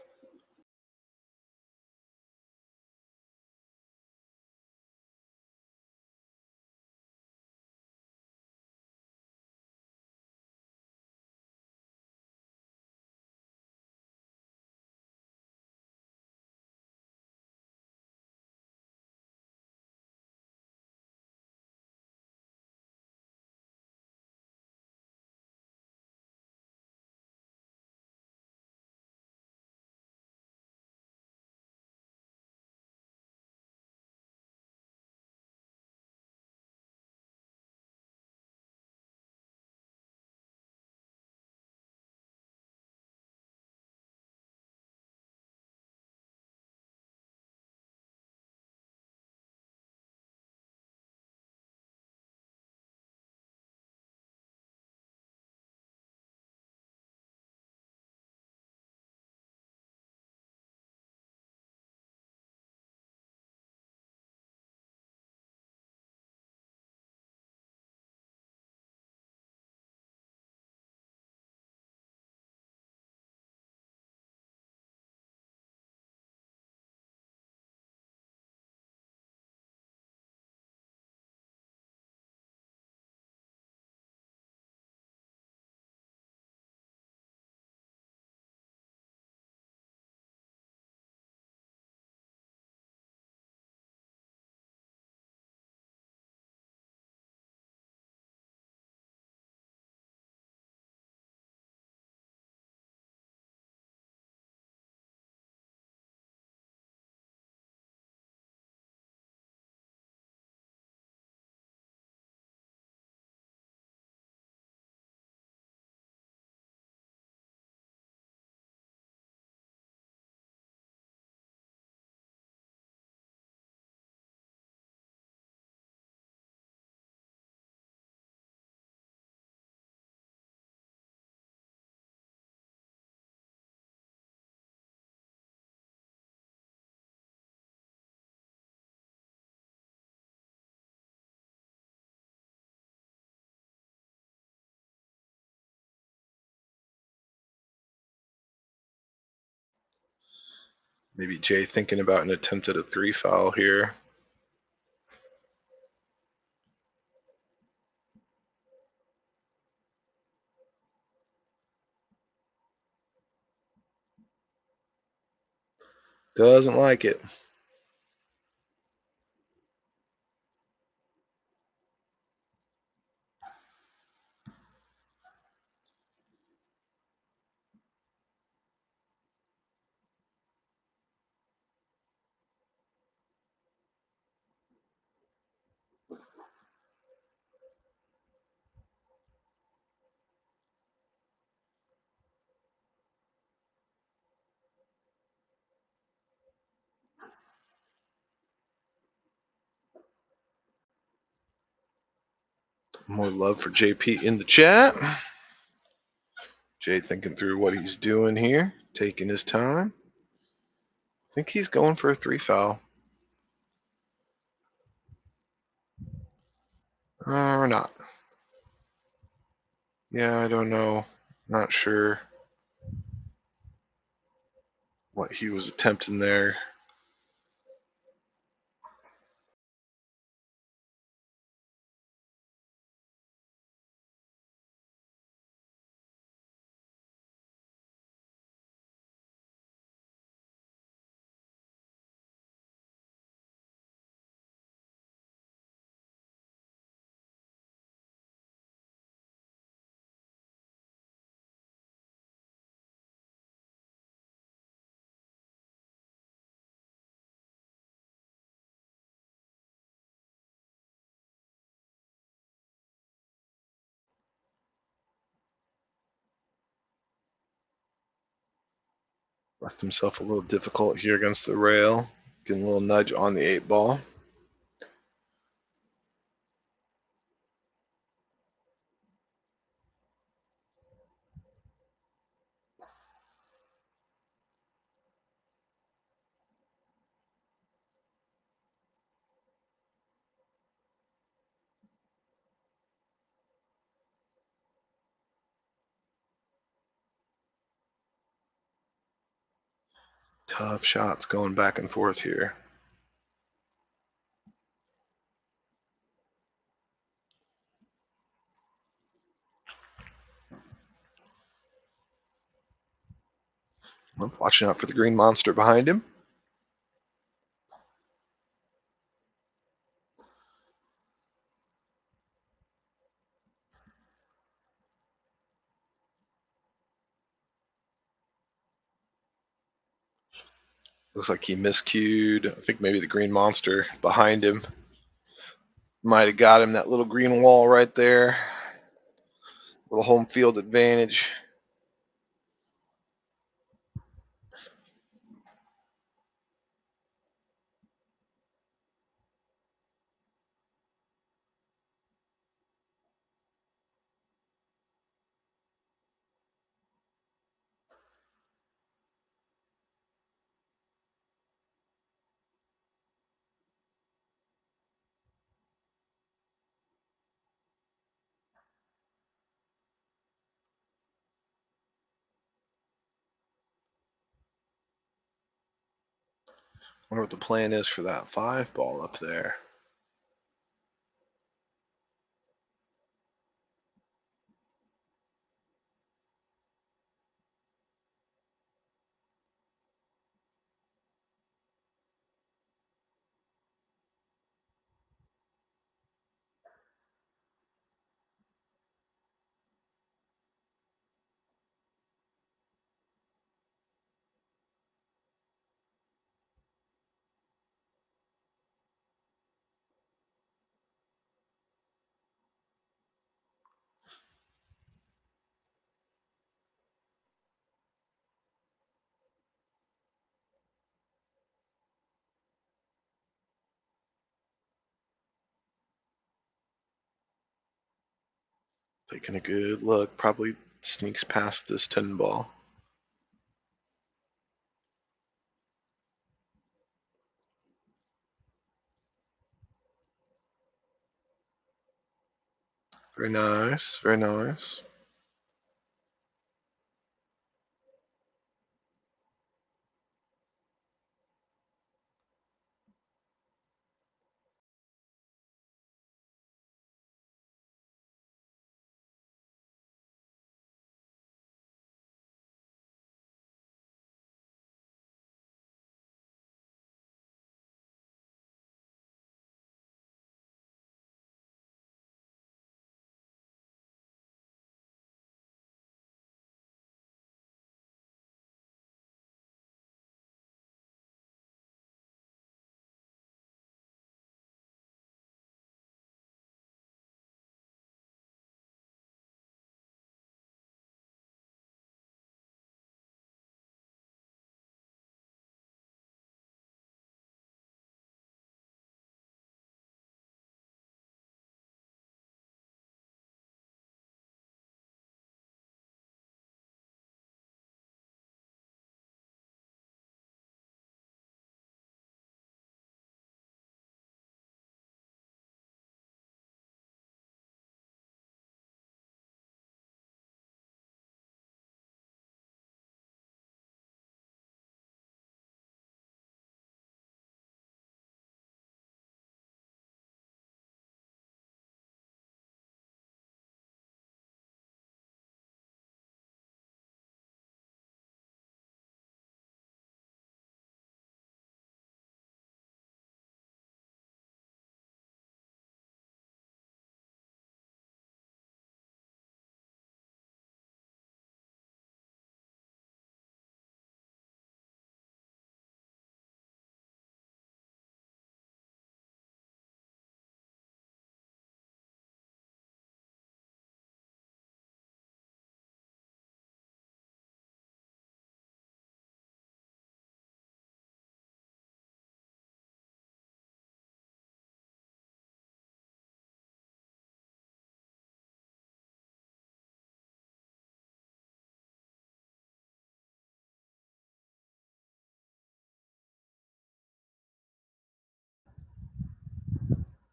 Maybe Jay thinking about an attempt at a 3 foul here. Doesn't like it. More love for JP in the chat. Jay thinking through what he's doing here, taking his time. I think he's going for a 3 foul. Or not. Yeah, I don't know. Not sure what he was attempting there. Left himself a little difficult here against the rail. Getting a little nudge on the 8 ball. Tough shots going back and forth here. Well, watching out for the green monster behind him. Looks like he miscued. I think maybe the green monster behind him might have got him that little green wall right there. Little home field advantage. Wonder what the plan is for that 5 ball up there. Taking a good look. Probably sneaks past this 10 ball. Very nice. Very nice.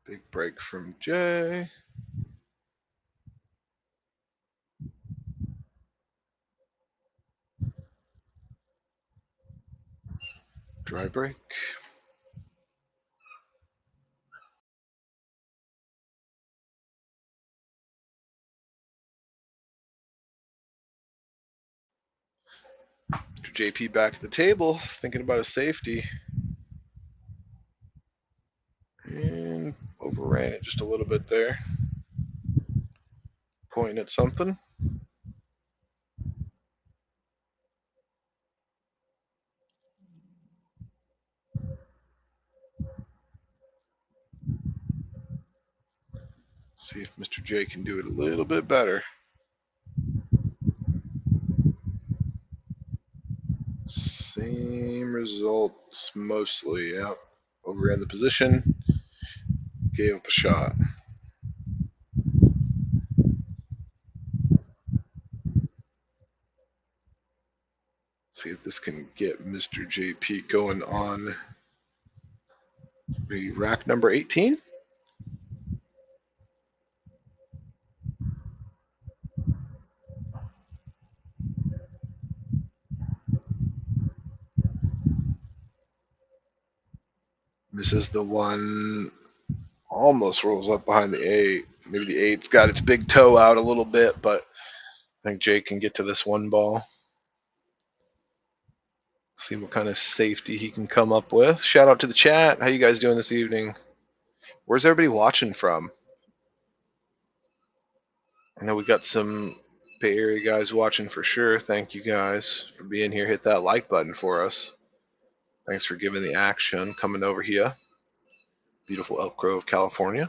Big break from Jay. Dry break. JP back at the table, thinking about his safety. And overran it just a little bit there. Pointing at something. See if Mr. J can do it a little bit better. Same results mostly, yeah. Overran the position, gave up a shot. See if this can get Mr. JP going on the rack number 18. Misses the one, almost rolls up behind the 8. Maybe the 8's got its big toe out a little bit, but I think Jay can get to this one ball. See what kind of safety he can come up with. Shout out to the chat. How you guys doing this evening? Where's everybody watching from? I know we got some Bay Area guys watching for sure. Thank you guys for being here. Hit that like button for us. Thanks for giving the action coming over here. Beautiful Elk Grove, California.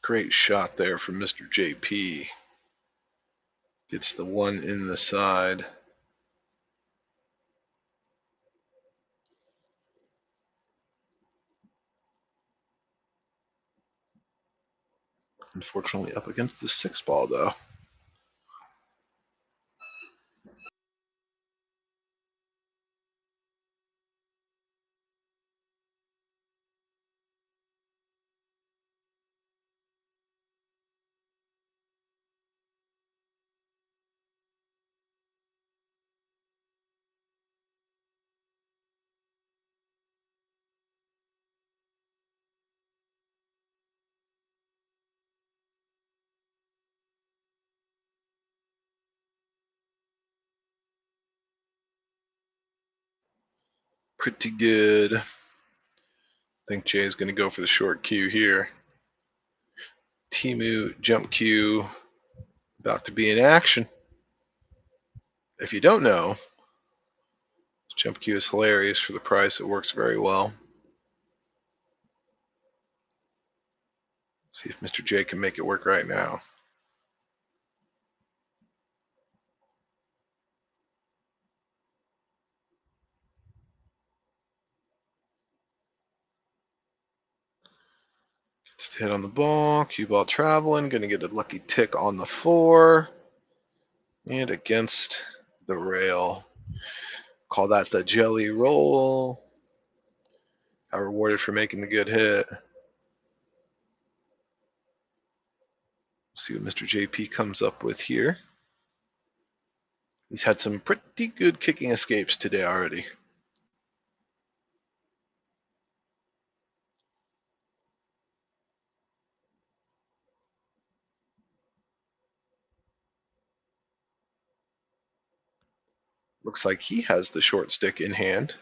Great shot there from Mr. JP. Gets the one in the side. Unfortunately up against the 6 ball though. Pretty good. I think Jay's going to go for the short cue here. Timu jump cue about to be in action. If you don't know, jump cue is hilarious for the price. It works very well. See if Mr. J can make it work right now. Gets the hit on the ball. Cue ball traveling. Going to get a lucky tick on the 4. And against the rail. Call that the jelly roll. Got rewarded for making the good hit. See what Mr. JP comes up with here. He's had some pretty good kicking escapes today already. Looks like he has the short stick in hand.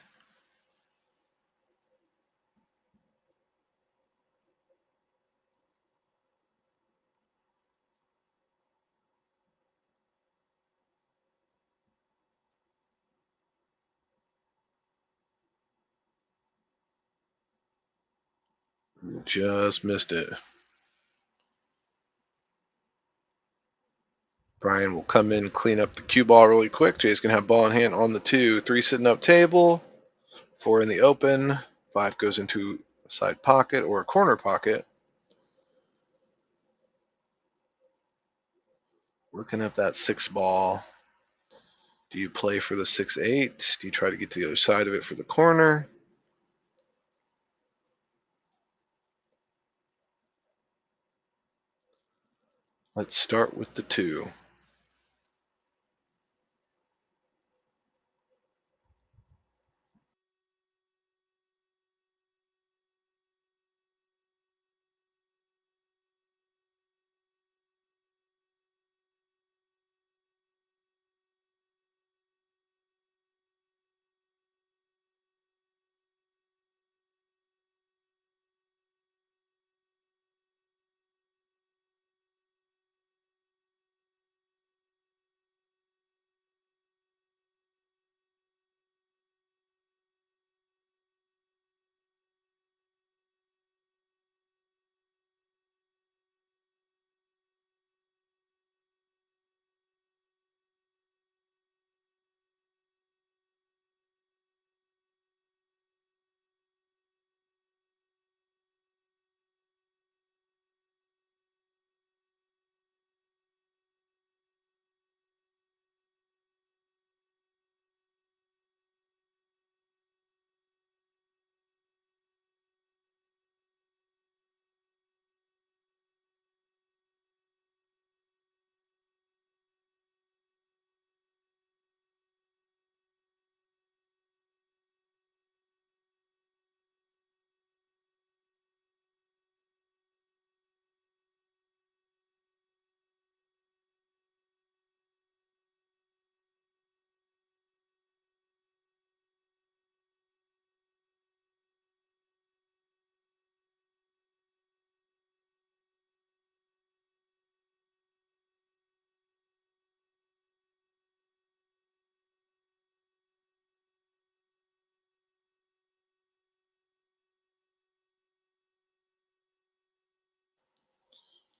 Just missed it. Brian will come in, clean up the cue ball really quick. Jay's going to have ball in hand on the 2. 3 sitting up table. 4 in the open. 5 goes into a side pocket or a corner pocket. Looking at that 6 ball. Do you play for the 6-8? Do you try to get to the other side of it for the corner? Let's start with the 2.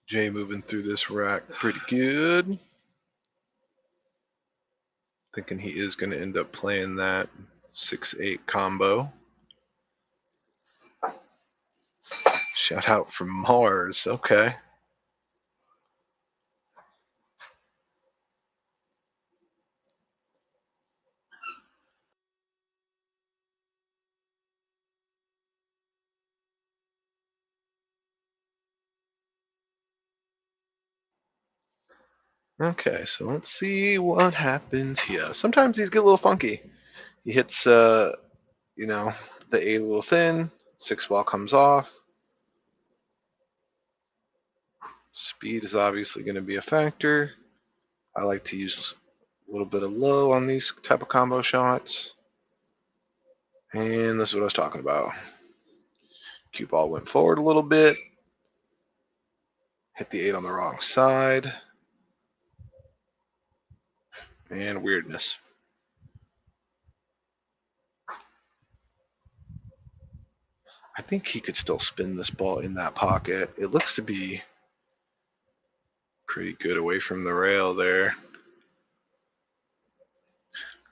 Jay moving through this rack pretty good. Thinking he is going to end up playing that 6-8 combo. Shout out from Mars. Okay. Okay, so let's see what happens here. Sometimes these get a little funky. He hits, the 8 a little thin. 6 ball comes off. Speed is obviously going to be a factor. I like to use a little bit of low on these type of combo shots. And this is what I was talking about. Cue ball went forward a little bit. Hit the 8 on the wrong side. And weirdness. I think he could still spin this ball in that pocket. It looks to be pretty good away from the rail there.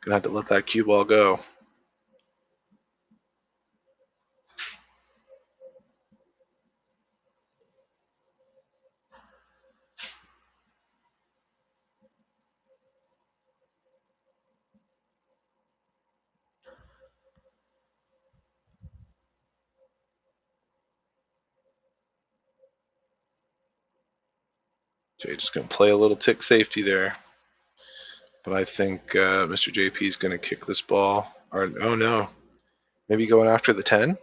Gonna have to let that cue ball go. Jay just gonna play a little tick safety there. But I think Mr. JP is gonna kick this ball. Or oh no, maybe going after the 10.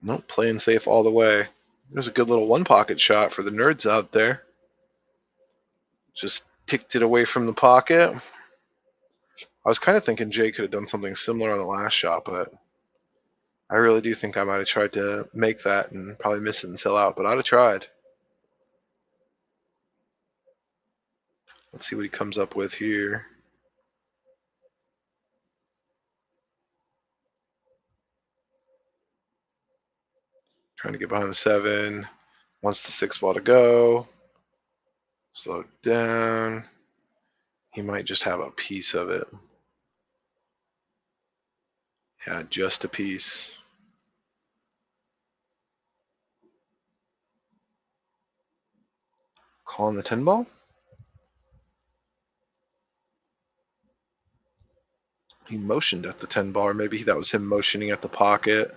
Nope, playing safe all the way. There's a good little one pocket shot for the nerds out there. Just ticked it away from the pocket. I was kind of thinking Jay could have done something similar on the last shot, but I really do think I might have tried to make that and probably miss it and sell out, but I'd have tried. Let's see what he comes up with here. Trying to get behind the 7. Wants the 6 ball to go. Slow down. He might just have a piece of it. Yeah, just a piece. Calling the 10 ball. He motioned at the 10 ball, or maybe that was him motioning at the pocket.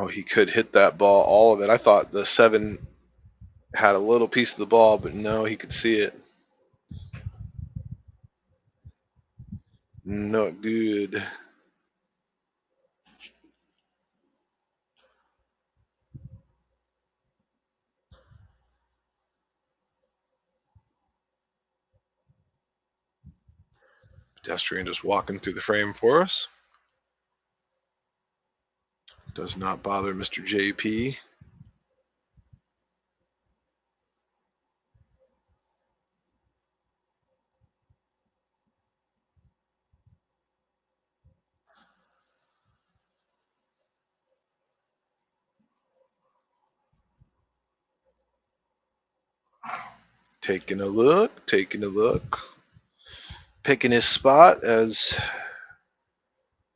Oh, he could hit that ball, all of it. I thought the 7 had a little piece of the ball, but no, he could see it. Not good. Pedestrian just walking through the frame for us. Does not bother Mr. JP. Taking a look, picking his spot, as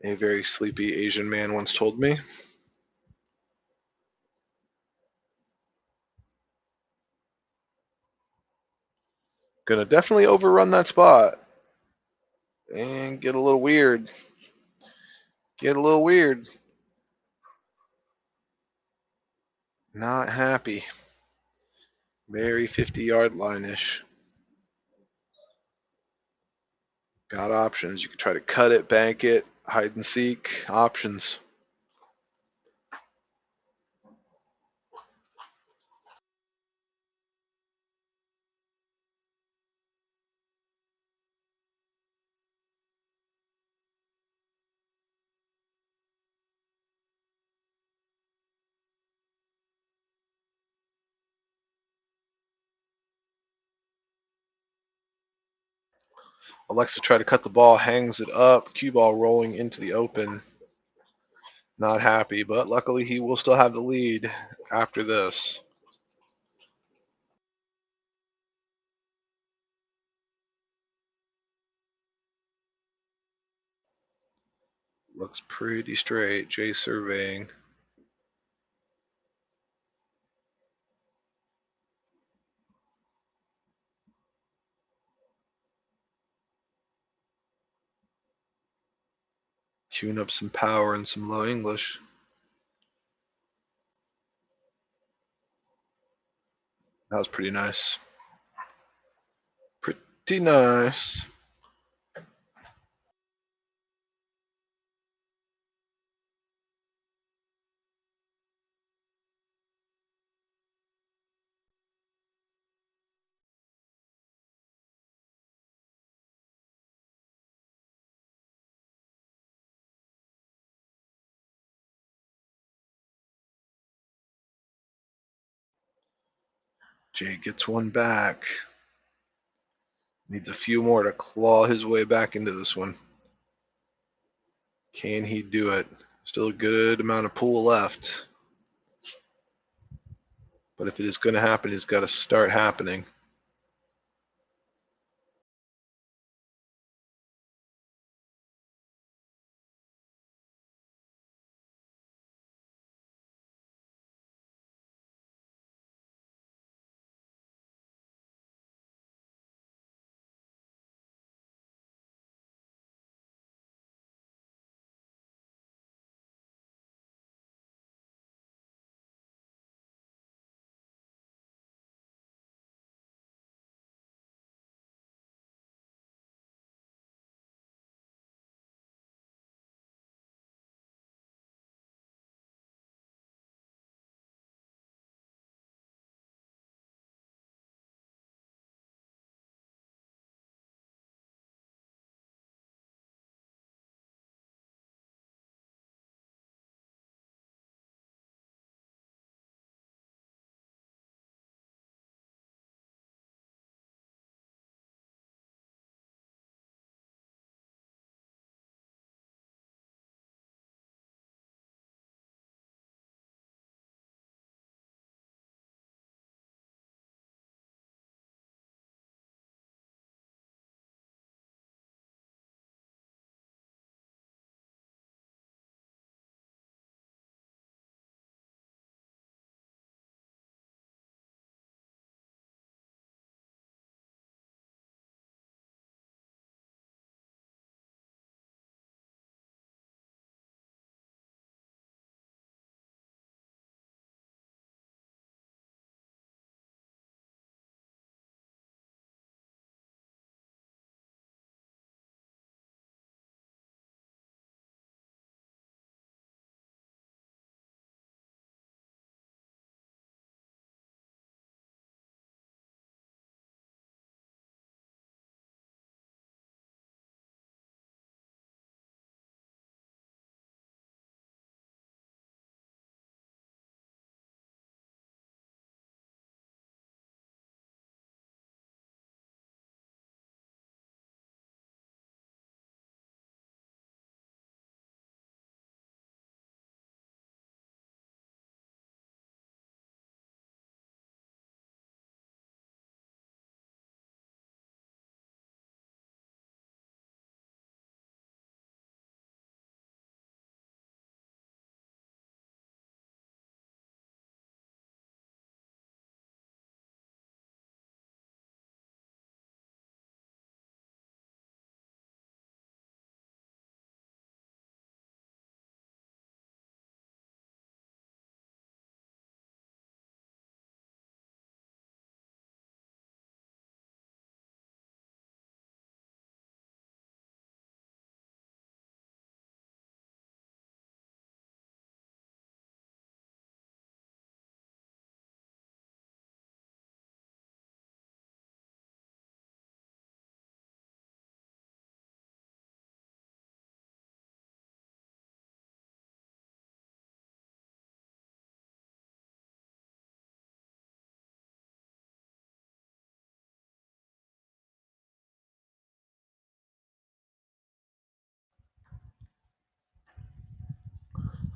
a very sleepy Asian man once told me. Gonna definitely overrun that spot and get a little weird. Not happy. Very 50-yard line-ish. Got options. You can try to cut it, bank it, hide and seek. Options. Alexa tried to cut the ball, hangs it up. Cue ball rolling into the open. Not happy, but luckily he will still have the lead after this. Looks pretty straight. Jay surveying. Queuing up some power and some low English. That was pretty nice. Pretty nice. Jay gets one back. Needs a few more to claw his way back into this one. Can he do it? Still a good amount of pool left. But if it is going to happen, it's got to start happening.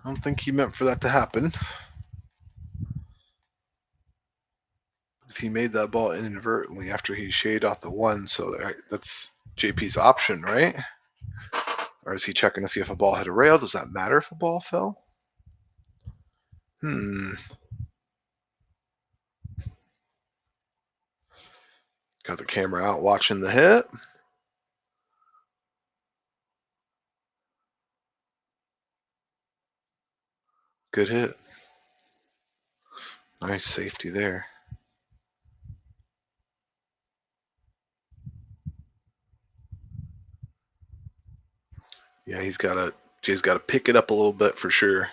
I don't think he meant for that to happen. If he made that ball inadvertently after he shaved off the one, so that's JP's option, right? Or is he checking to see if a ball hit a rail? Does that matter if a ball fell? Got the camera out watching the hit. Good hit. Nice safety there. Yeah, Jay's got to pick it up a little bit for sure.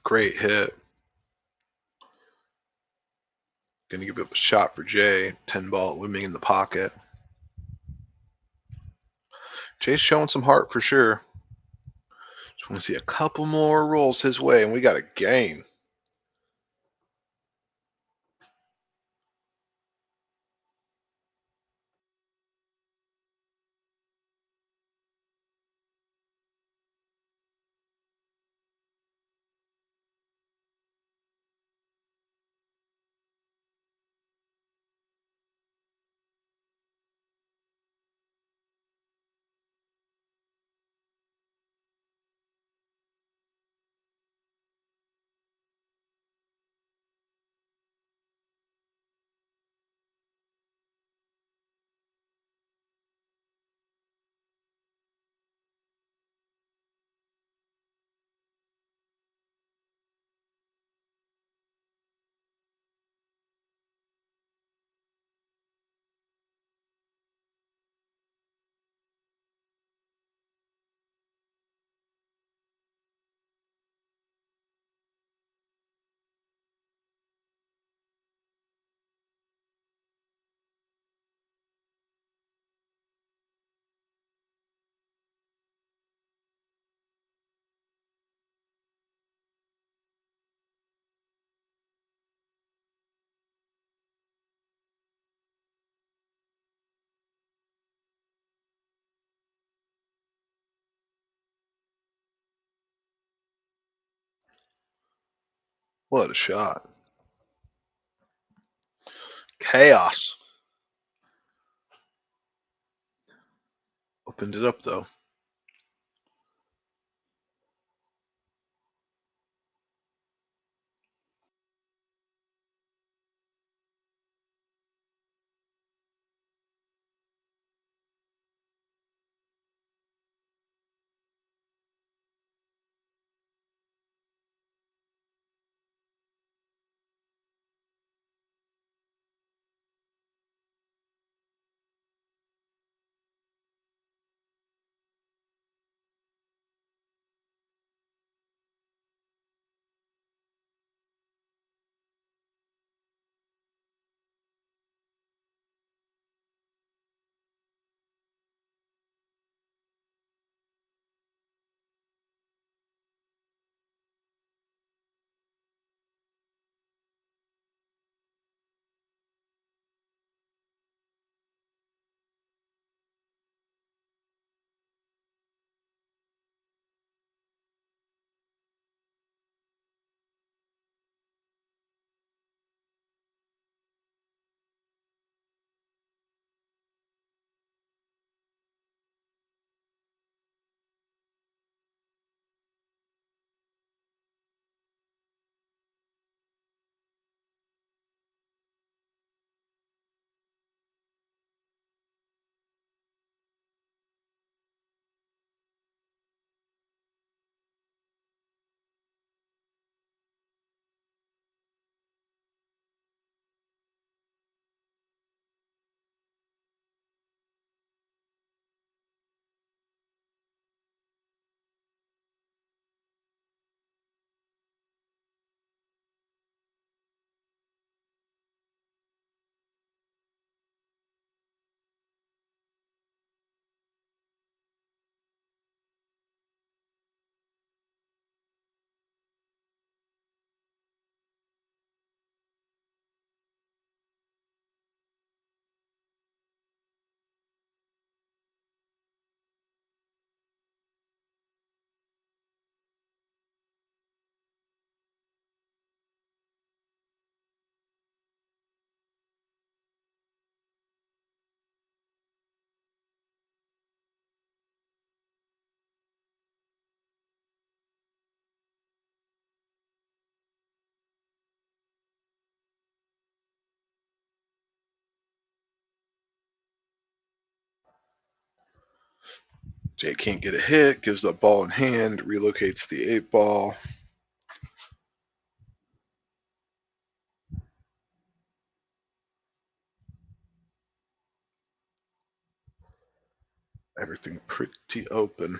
Great hit. Gonna give up a shot for Jay. 10 ball looming in the pocket. Jay's showing some heart for sure. Just want to see a couple more rolls his way, and we got a game. What a shot. Chaos. Opened it up though. Jay can't get a hit, gives up ball in hand, relocates the 8-ball. Everything pretty open.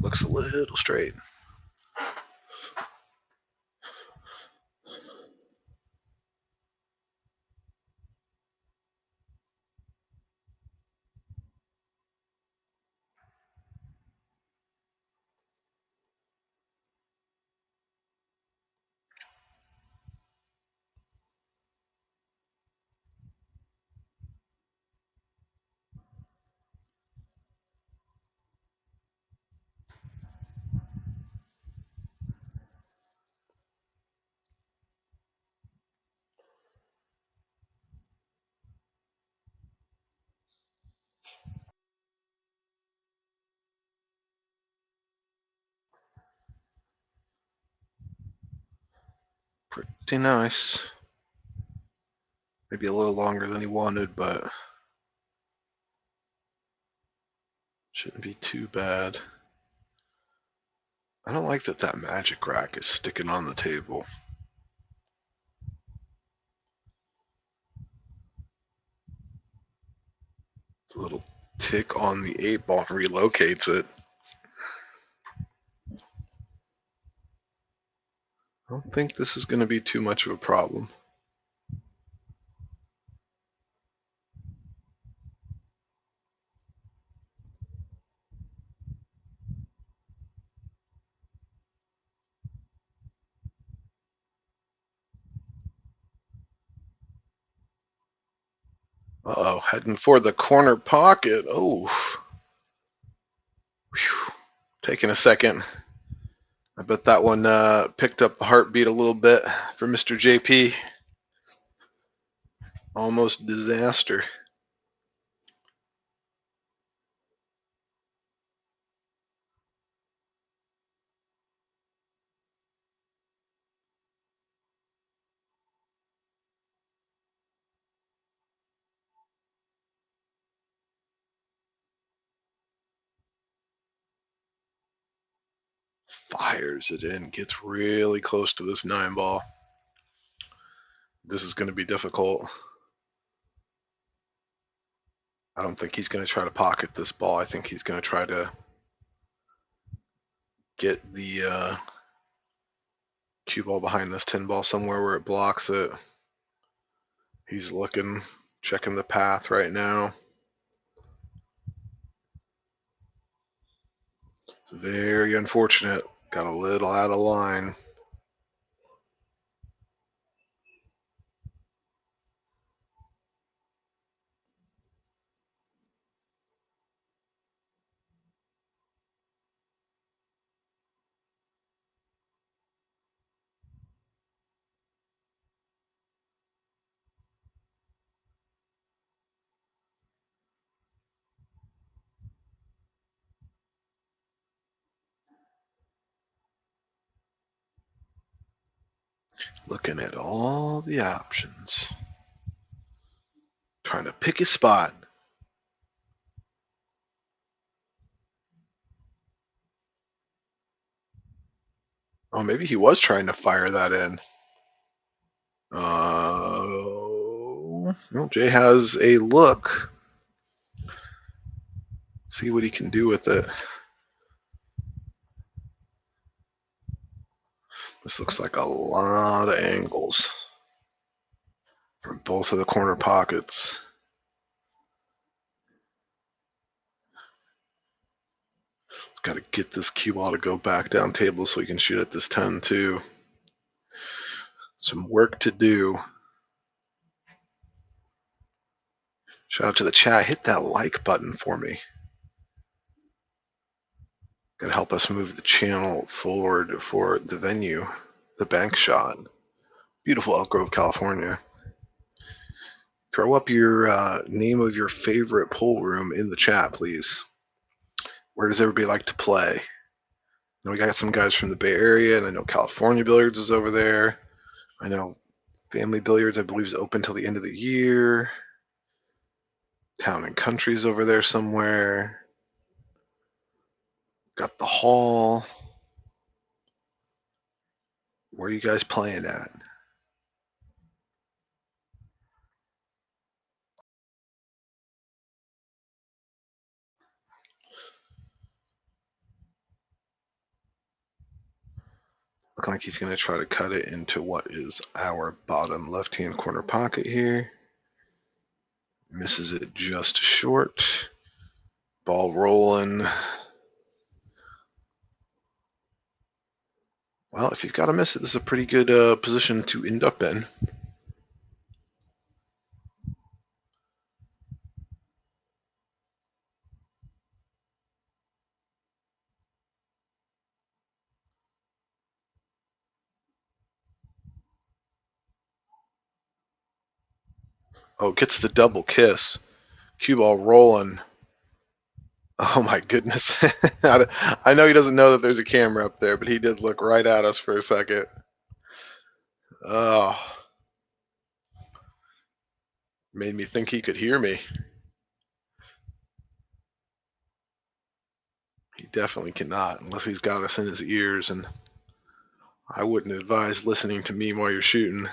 Looks a little straight. Pretty nice. Maybe a little longer than he wanted, but shouldn't be too bad. I don't like that that magic rack is sticking on the table. It's a little tick on the 8-ball and relocates it. I don't think this is going to be too much of a problem. Uh-oh, heading for the corner pocket. Oh, whew. Taking a second. I bet that one picked up the heartbeat a little bit for Mr. JP. Almost disaster. Fires it in, gets really close to this 9-ball. This is going to be difficult. I don't think he's going to try to pocket this ball. I think he's going to try to get the cue ball behind this 10-ball somewhere where it blocks it. He's looking, checking the path right now. Very unfortunate. Got a little out of line. Looking at all the options. Trying to pick his spot. Oh, maybe he was trying to fire that in. Well, Jay has a look. See what he can do with it. This looks like a lot of angles from both of the corner pockets. Got to get this cue ball to go back down table so he can shoot at this 10 too. Some work to do. Shout out to the chat. Hit that like button for me. Gonna help us move the channel forward for the venue, the bank shot. Beautiful Elk Grove, California. Throw up your name of your favorite pool room in the chat, please. Where does everybody like to play? Now we got some guys from the Bay Area, and I know California Billiards is over there. I know Family Billiards, I believe, is open till the end of the year. Town and Country's over there somewhere. Got the Hall. Where are you guys playing at? Looking like he's going to try to cut it into what is our bottom left-hand corner pocket here. Misses it just short. Ball rolling. Well, if you've got to miss it, this is a pretty good position to end up in. Oh, gets the double kiss. Cue ball rolling. Oh my goodness. I know he doesn't know that there's a camera up there, but he did look right at us for a second. Oh. Made me think he could hear me. He definitely cannot, unless he's got us in his ears, and I wouldn't advise listening to me while you're shooting.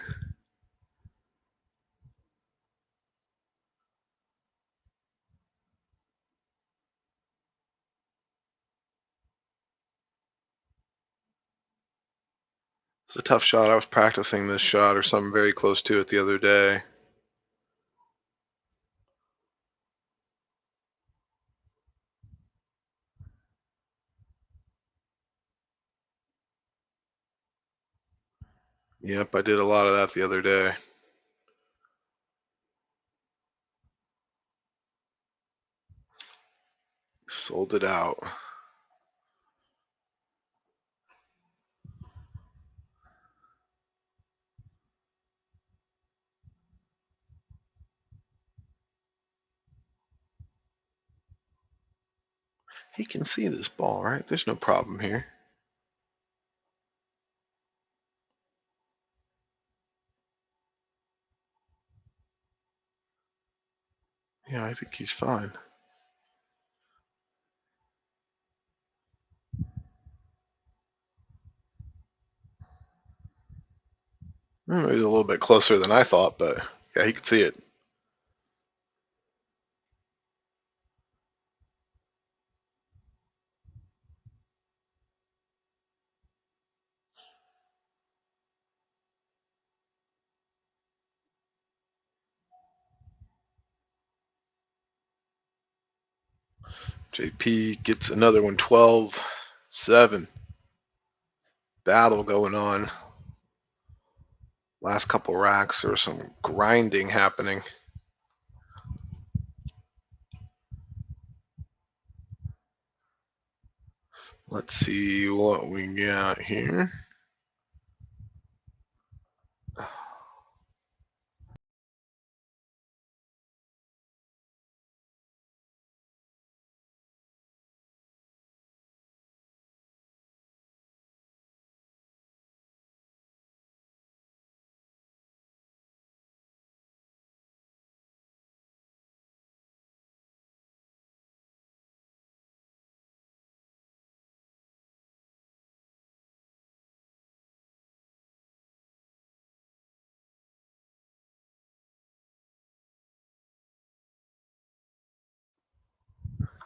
It's a tough shot. I was practicing this shot or something very close to it the other day. Yep, I did a lot of that the other day. Sold it out. He can see this ball, right? There's no problem here. Yeah, I think he's fine. He's a little bit closer than I thought, but yeah, he could see it. JP gets another one, 12-7. Battle going on. Last couple racks, there was some grinding happening. Let's see what we got here.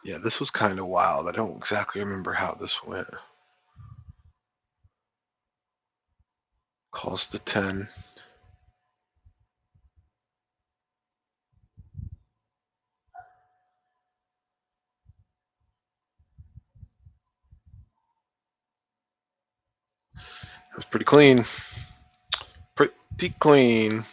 Yeah, this was kind of wild. I don't exactly remember how this went. Calls the 10. It was pretty clean. Pretty clean.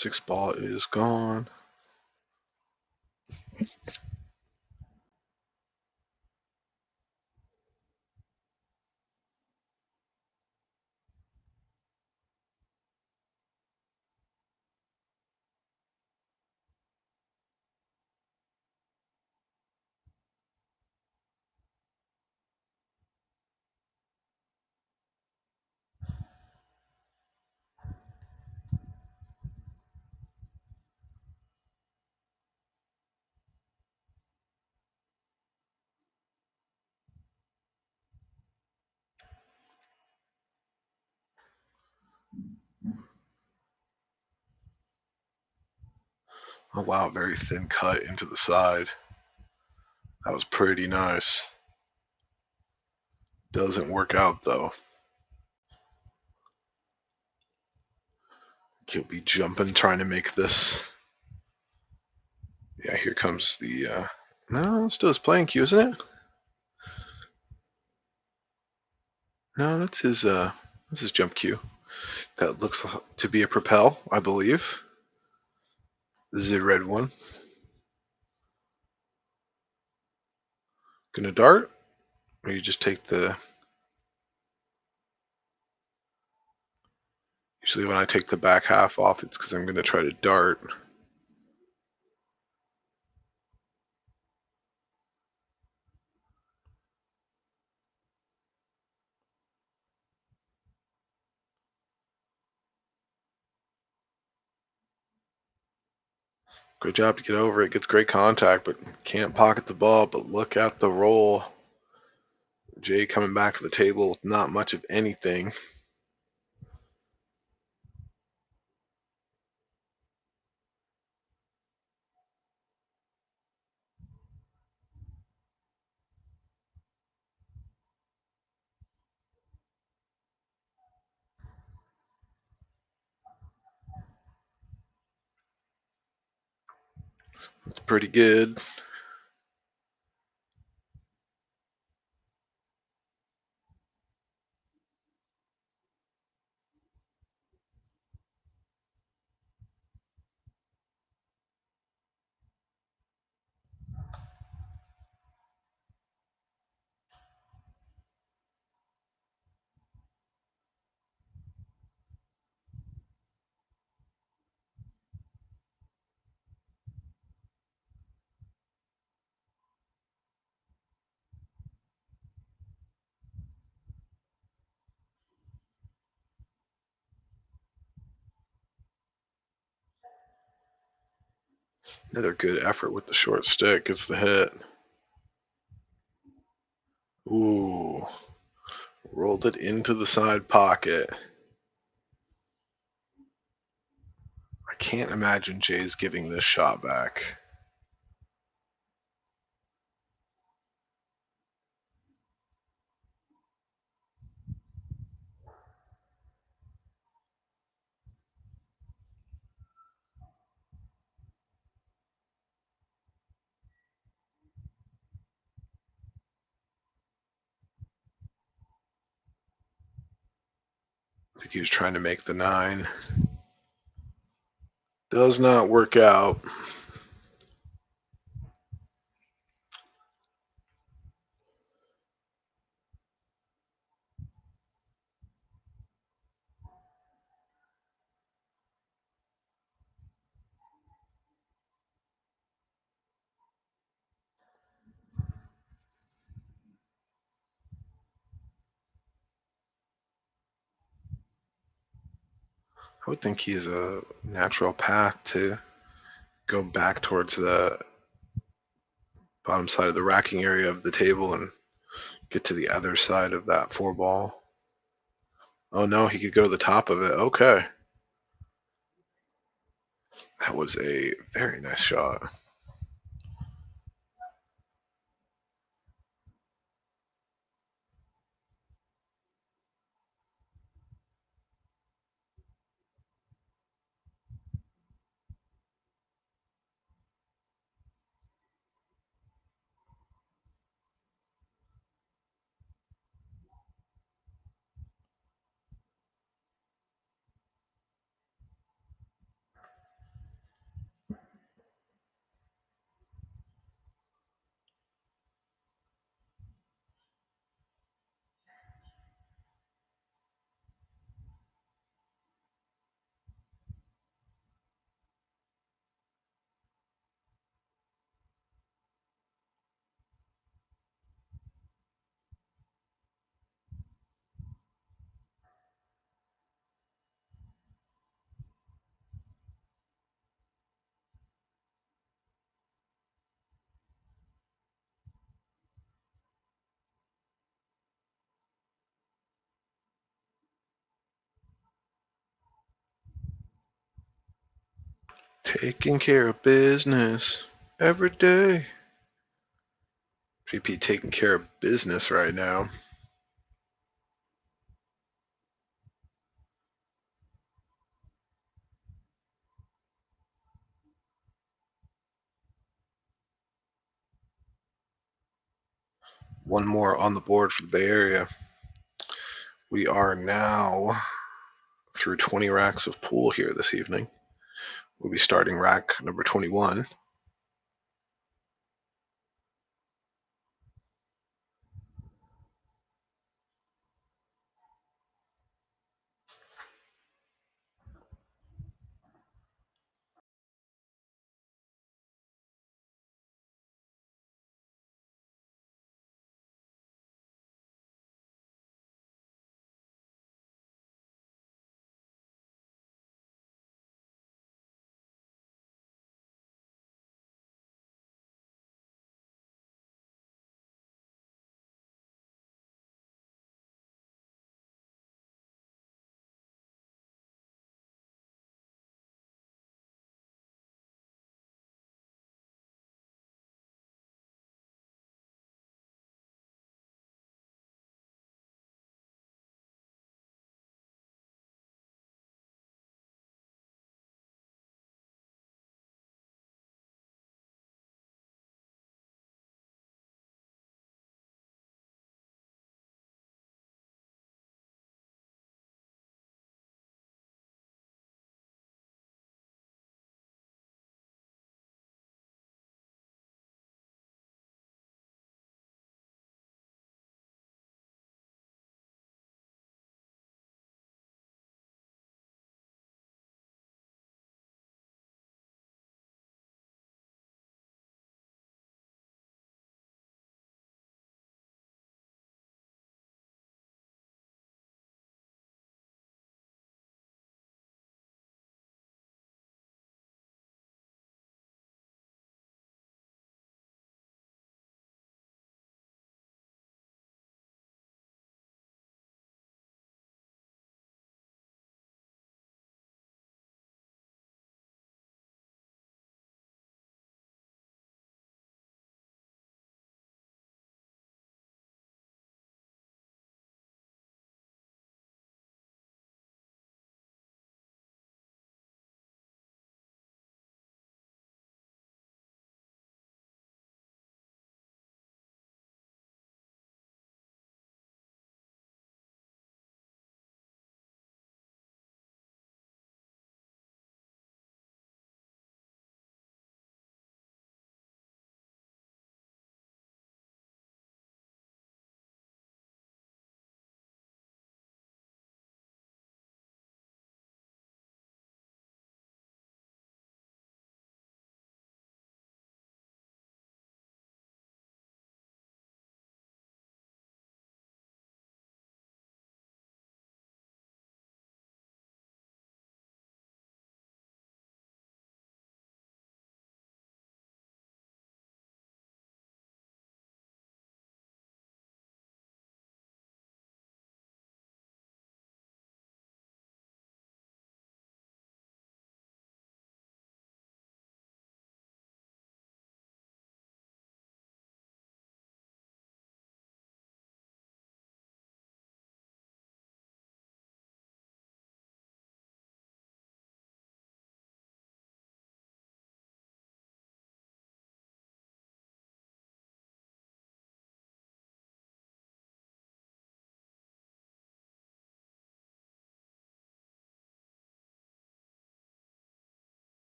Sixth ball is gone. Oh wow, very thin cut into the side. That was pretty nice. Doesn't work out though. He'll be jumping, trying to make this. Yeah, here comes the. No, still his playing cue, isn't it? No, that's his jump cue. That looks to be a propel, I believe. This is a red one. Gonna dart, or you just take the. Usually when I take the back half off, it's because I'm gonna try to dart. Good job to get over it. Gets great contact, but can't pocket the ball. But look at the roll. Jay coming back to the table with not much of anything. It's pretty good. Another good effort with the short stick. Gets the hit. Ooh. Rolled it into the side pocket. I can't imagine Jay's giving this shot back. I think he was trying to make the 9. Does not work out. I would think he's a natural path to go back towards the bottom side of the racking area of the table and get to the other side of that 4 ball. Oh no, he could go to the top of it. Okay. That was a very nice shot. Taking care of business every day. JP taking care of business right now. One more on the board for the Bay Area. We are now through 20 racks of pool here this evening. We'll be starting rack number 21.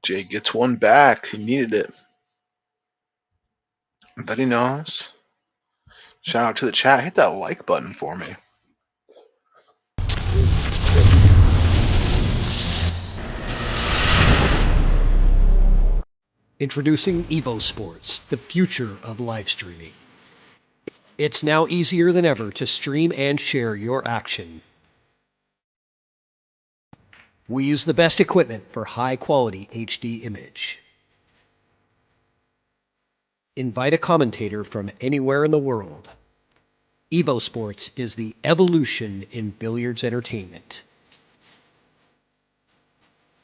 Jay gets one back. He needed it. But he knows. Shout out to the chat. Hit that like button for me. Introducing EvoSports, the future of live streaming. It's now easier than ever to stream and share your action. We use the best equipment for high-quality HD image. Invite a commentator from anywhere in the world. EvoSports is the evolution in billiards entertainment.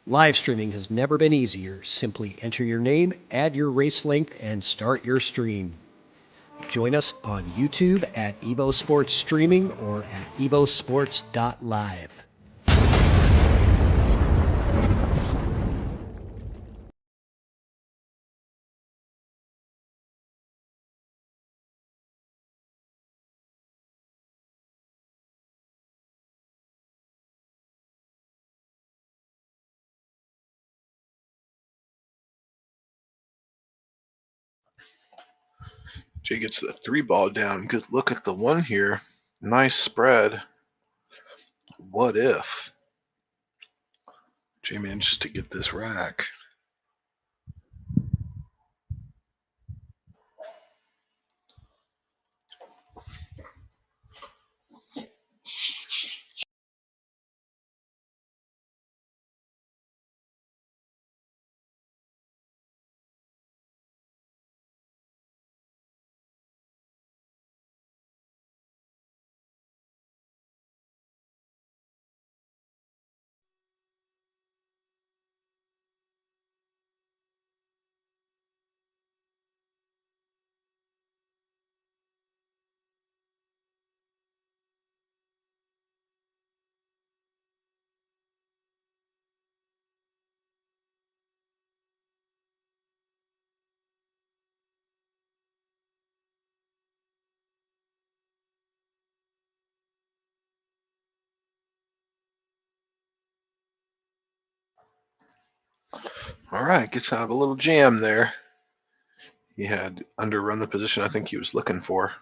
Live streaming has never been easier. Simply enter your name, add your race length, and start your stream. Join us on YouTube at EvoSports Streaming or at evosports.live. Jay gets the 3-ball down. Good look at the one here. Nice spread. What if? Jay manages to get this rack. All right, gets out of a little jam there. He had underrun the position I think he was looking for.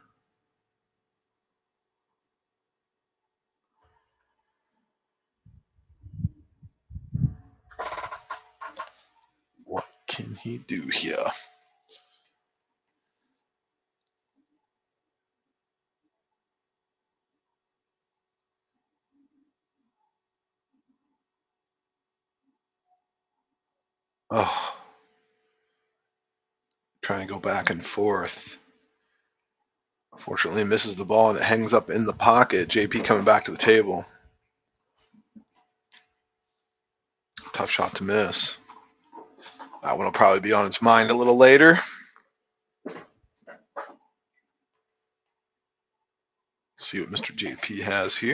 What can he do here? Oh, trying to go back and forth. Unfortunately, misses the ball and it hangs up in the pocket. JP coming back to the table. Tough shot to miss. That one will probably be on his mind a little later. See what Mr. JP has here.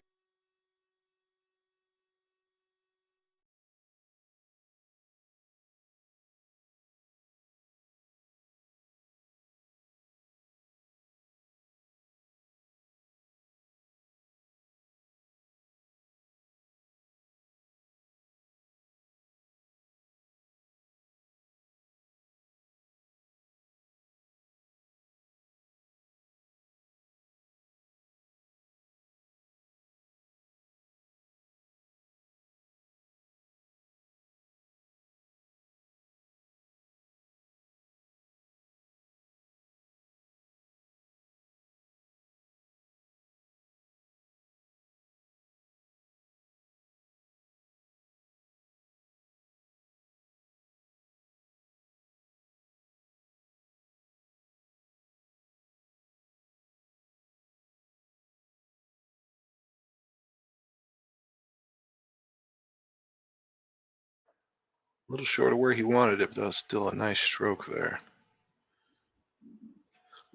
A little short of where he wanted it, but that was still a nice stroke there.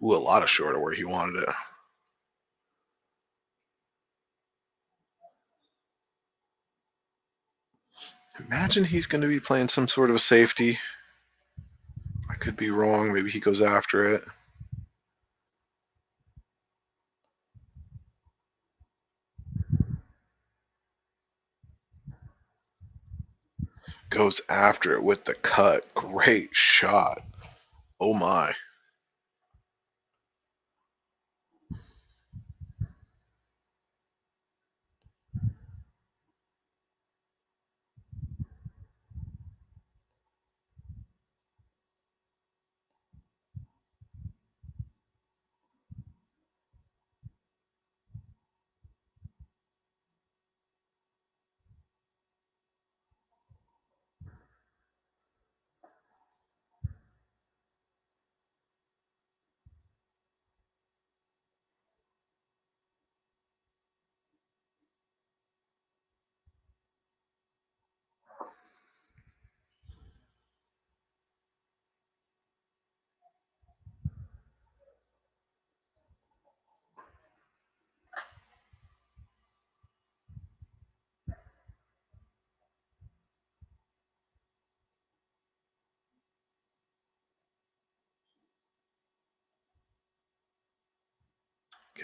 Ooh, a lot of short of where he wanted it. Imagine he's going to be playing some sort of a safety. I could be wrong. Maybe he goes after it. Goes after it with the cut. Great shot. Oh my.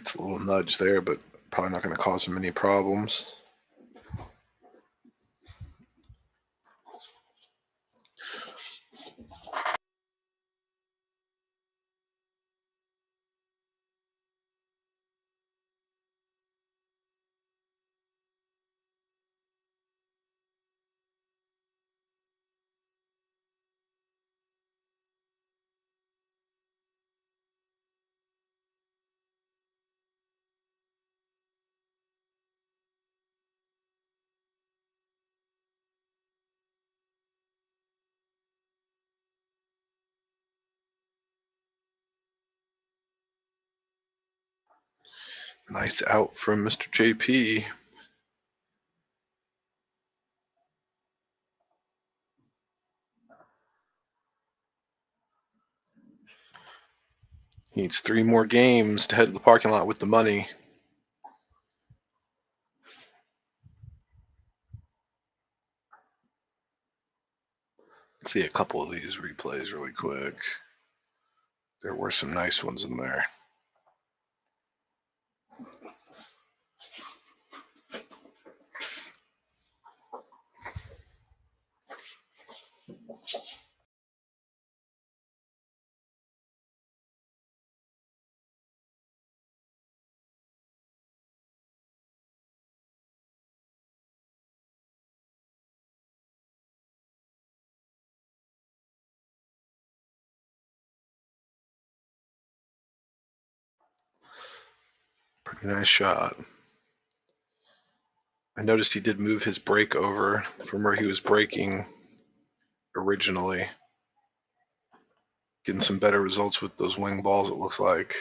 Gets a little nudge there, but probably not going to cause him any problems. Nice out from Mr. JP. He needs 3 more games to head to the parking lot with the money. Let's see a couple of these replays really quick. There were some nice ones in there. Pretty nice shot. I noticed he did move his break over from where he was breaking originally. Getting some better results with those wing balls, it looks like.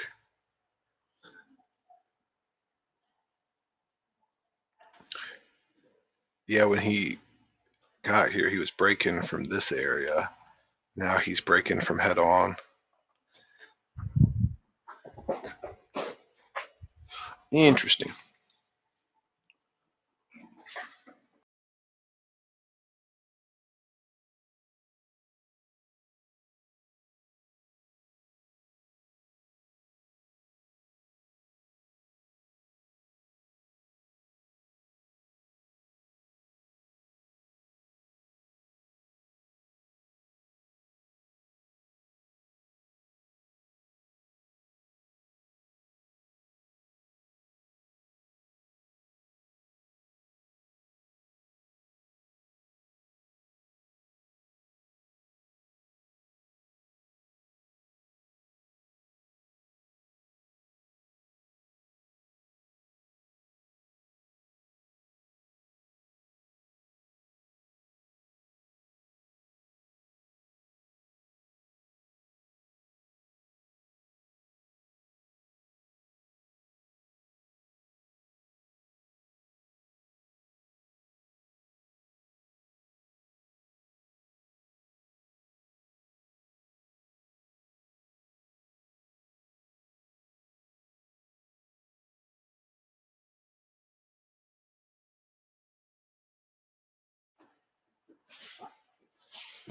Yeah, when he got here, he was breaking from this area. Now he's breaking from head on. Interesting.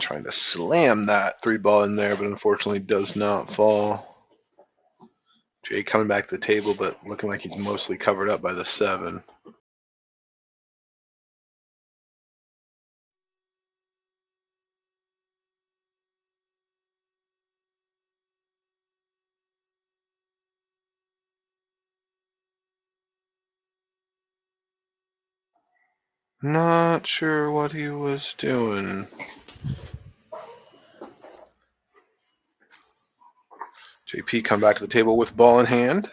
Trying to slam that 3-ball in there, but unfortunately does not fall. Jay coming back to the table, but looking like he's mostly covered up by the 7. Not sure what he was doing. JP come back to the table with ball in hand.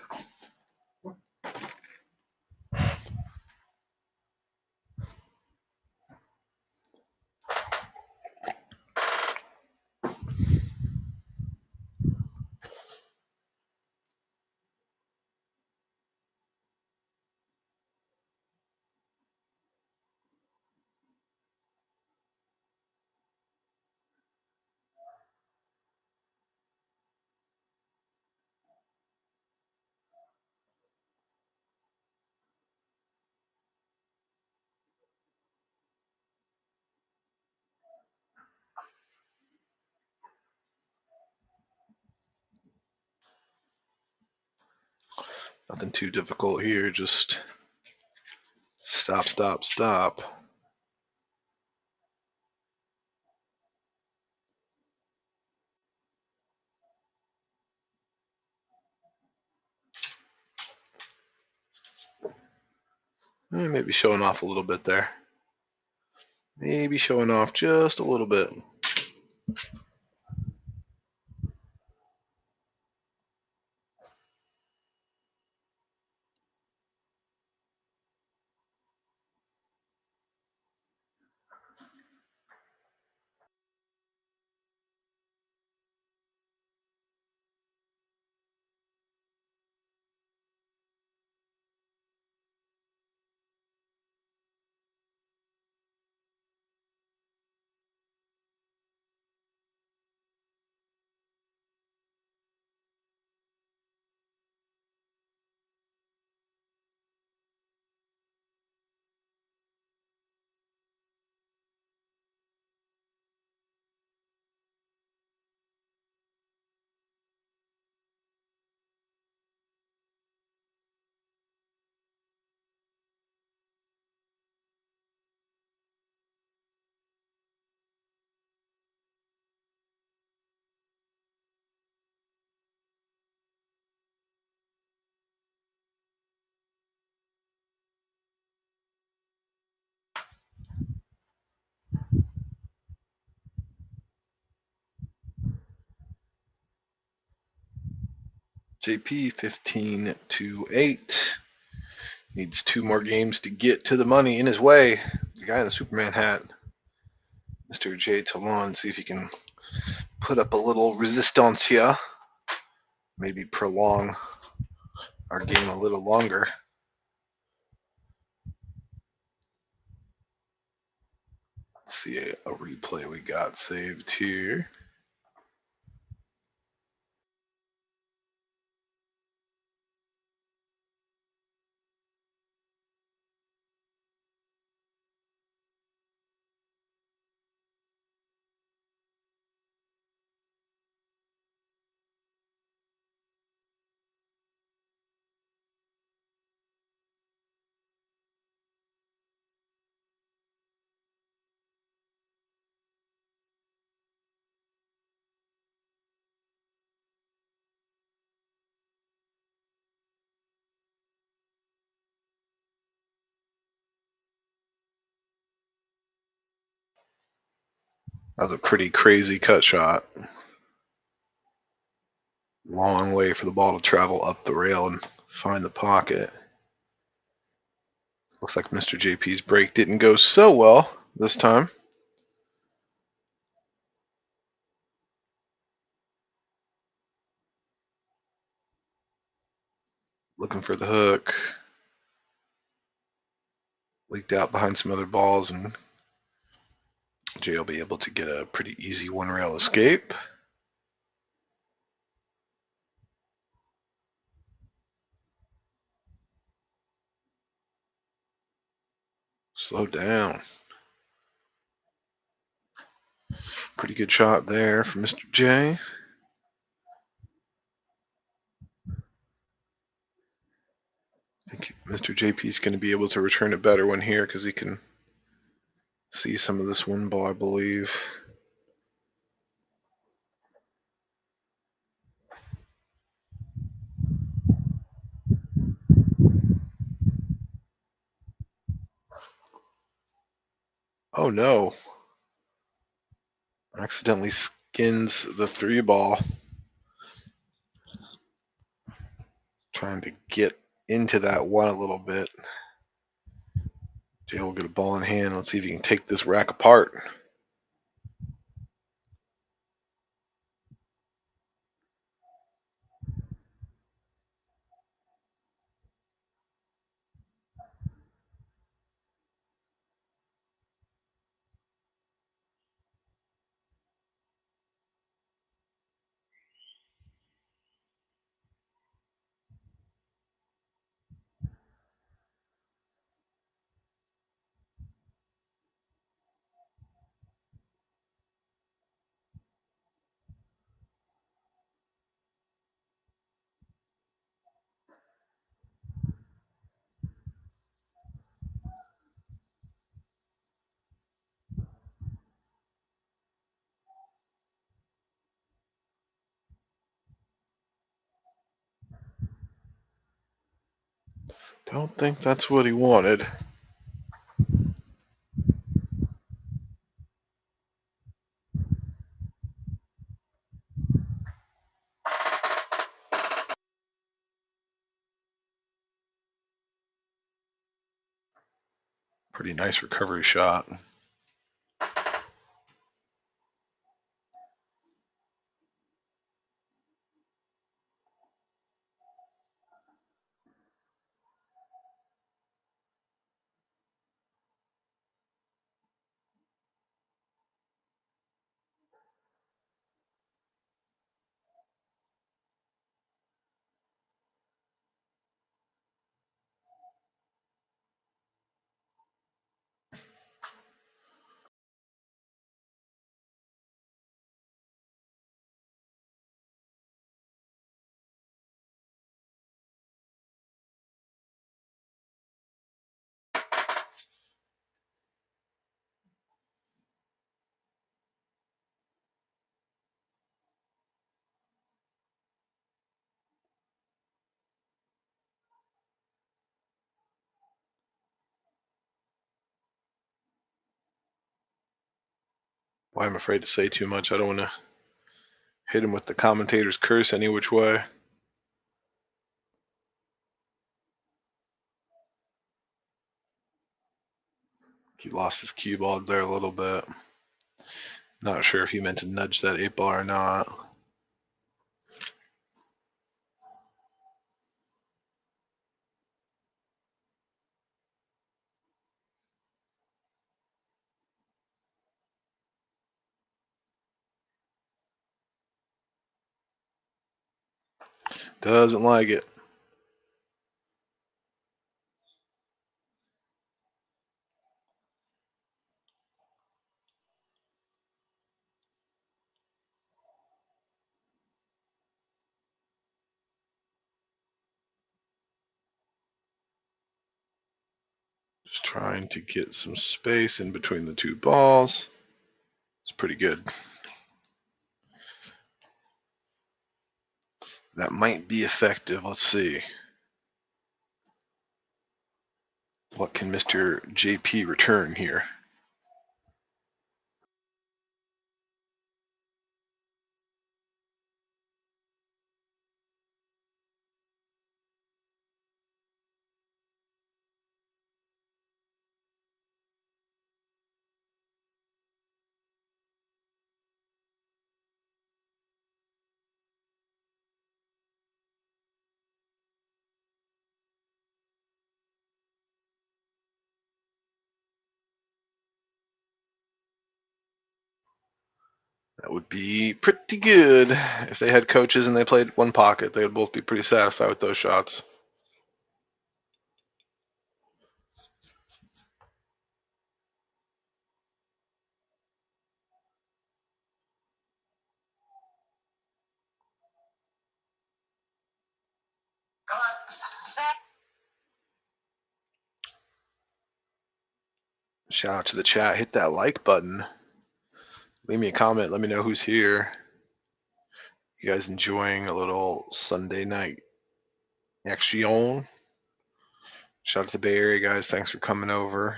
Nothing too difficult here, just stop, stop, stop. Maybe showing off a little bit there. Maybe showing off just a little bit. JP 15-8. Needs 2 more games to get to the money in his way. The guy in the Superman hat, Mr. J. Talon, see if he can put up a little resistance here. Maybe prolong our game a little longer. Let's see a replay we got saved here. That was a pretty crazy cut shot. Long way for the ball to travel up the rail and find the pocket. Looks like Mr. JP's break didn't go so well this time. Looking for the hook. Leaked out behind some other balls, and Jay will be able to get a pretty easy one rail escape. Slow down. Pretty good shot there from Mr. J. I think Mr. JP is going to be able to return a better one here because he can see some of this one ball, I believe. Oh no. Accidentally skins the 3 ball. Trying to get into that one a little bit. Jay will get a ball in hand. Let's see if he can take this rack apart. Don't think that's what he wanted. Pretty nice recovery shot. Boy, I'm afraid to say too much. I don't want to hit him with the commentator's curse any which way. He lost his cue ball there a little bit. Not sure if he meant to nudge that 8-ball or not. Doesn't like it. Just trying to get some space in between the two balls. It's pretty good. That might be effective. Let's see. What can Mr. JP return here? That would be pretty good. If they had coaches and they played one pocket, they would both be pretty satisfied with those shots. Shout out to the chat. Hit that like button. Leave me a comment. Let me know who's here. You guys enjoying a little Sunday night action? Shout out to the Bay Area guys. Thanks for coming over.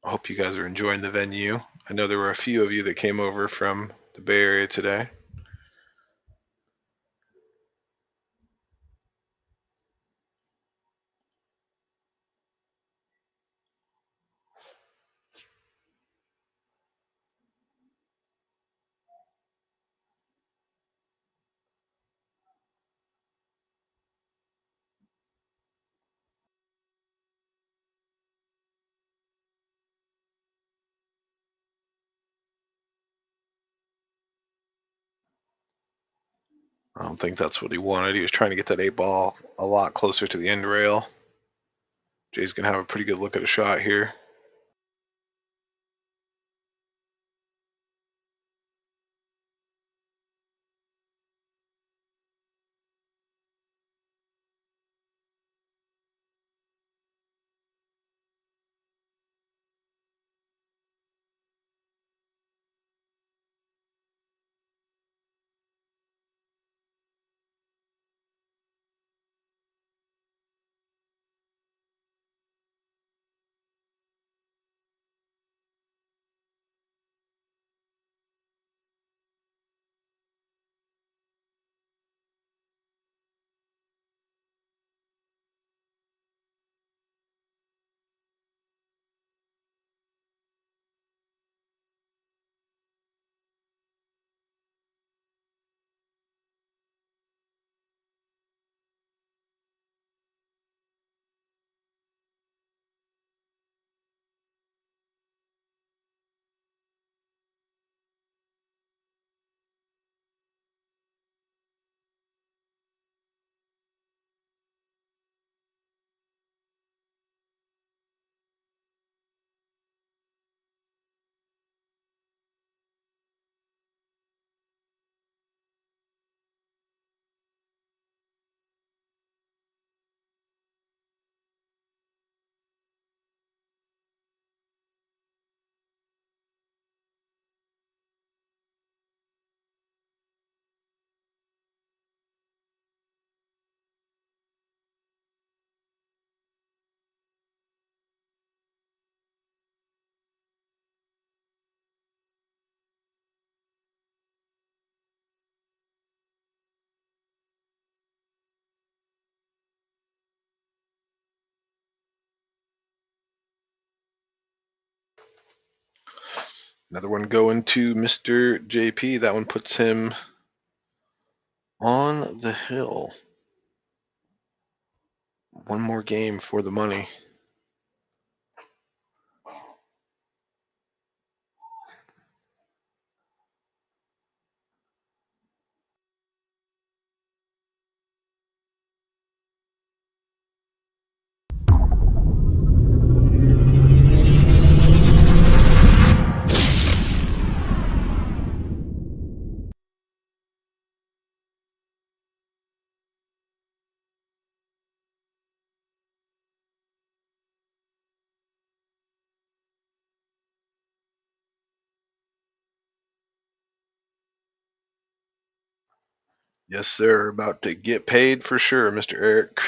I hope you guys are enjoying the venue. I know there were a few of you that came over from the Bay Area today. I don't think that's what he wanted. He was trying to get that 8-ball a lot closer to the end rail. Jay's going to have a pretty good look at a shot here. Another one going to Mr. JP. That one puts him on the hill. One more game for the money. Yes, sir. About to get paid for sure, Mr. Eric.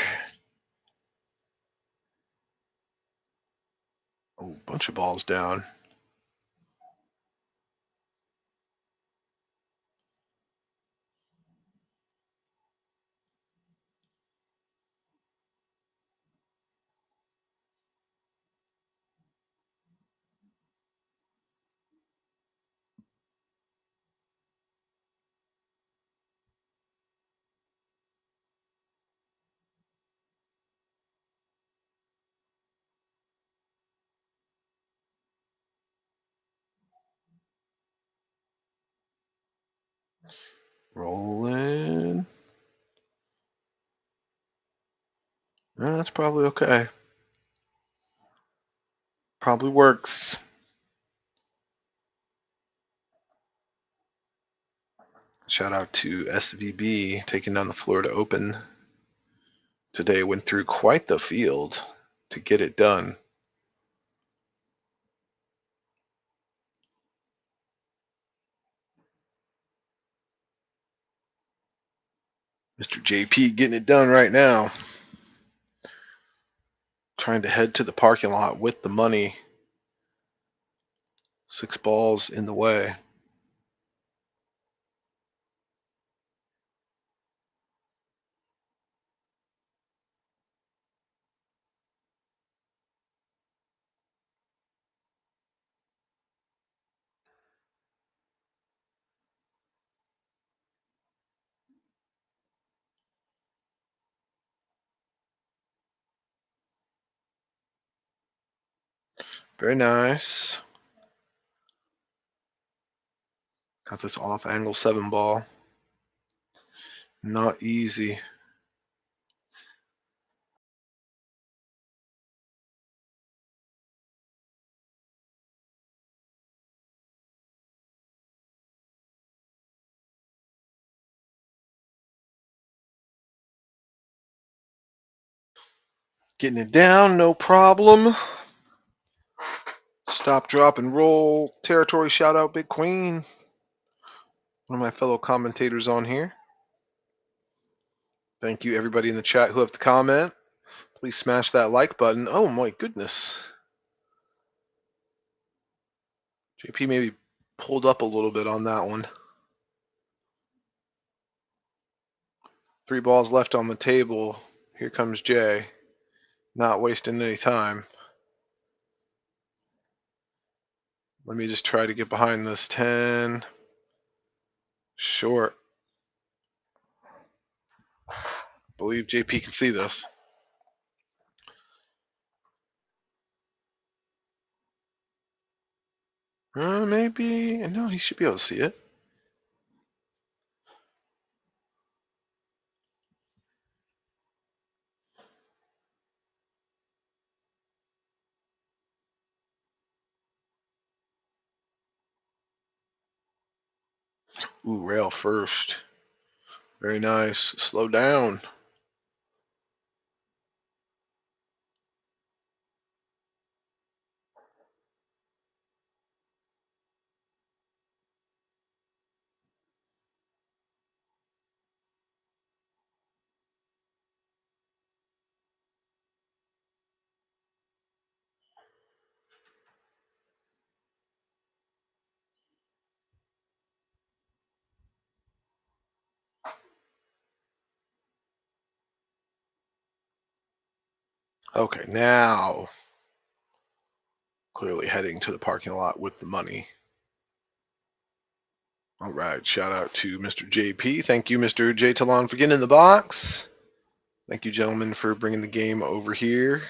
Oh, bunch of balls down. Rolling. That's probably okay. Probably works. Shout out to SVB taking down the Florida Open today. Went through quite the field to get it done. Mr. JP getting it done right now. Trying to head to the parking lot with the money. 6 balls in the way. Very nice. Got this off angle 7 ball. Not easy. Getting it down, no problem. Stop, drop, and roll. Territory shout out, Big Queen. One of my fellow commentators on here. Thank you, everybody in the chat who left a comment. Please smash that like button. Oh my goodness. JP maybe pulled up a little bit on that one. 3 balls left on the table. Here comes Jay. Not wasting any time. Let me just try to get behind this 10. Short. Believe JP can see this. Maybe. No, he should be able to see it. Ooh, rail first. Very nice. Slow down. Okay, now clearly heading to the parking lot with the money. All right, shout out to Mr. JP. Thank you, Mr. J Talon, for getting in the box. Thank you, gentlemen, for bringing the game over here.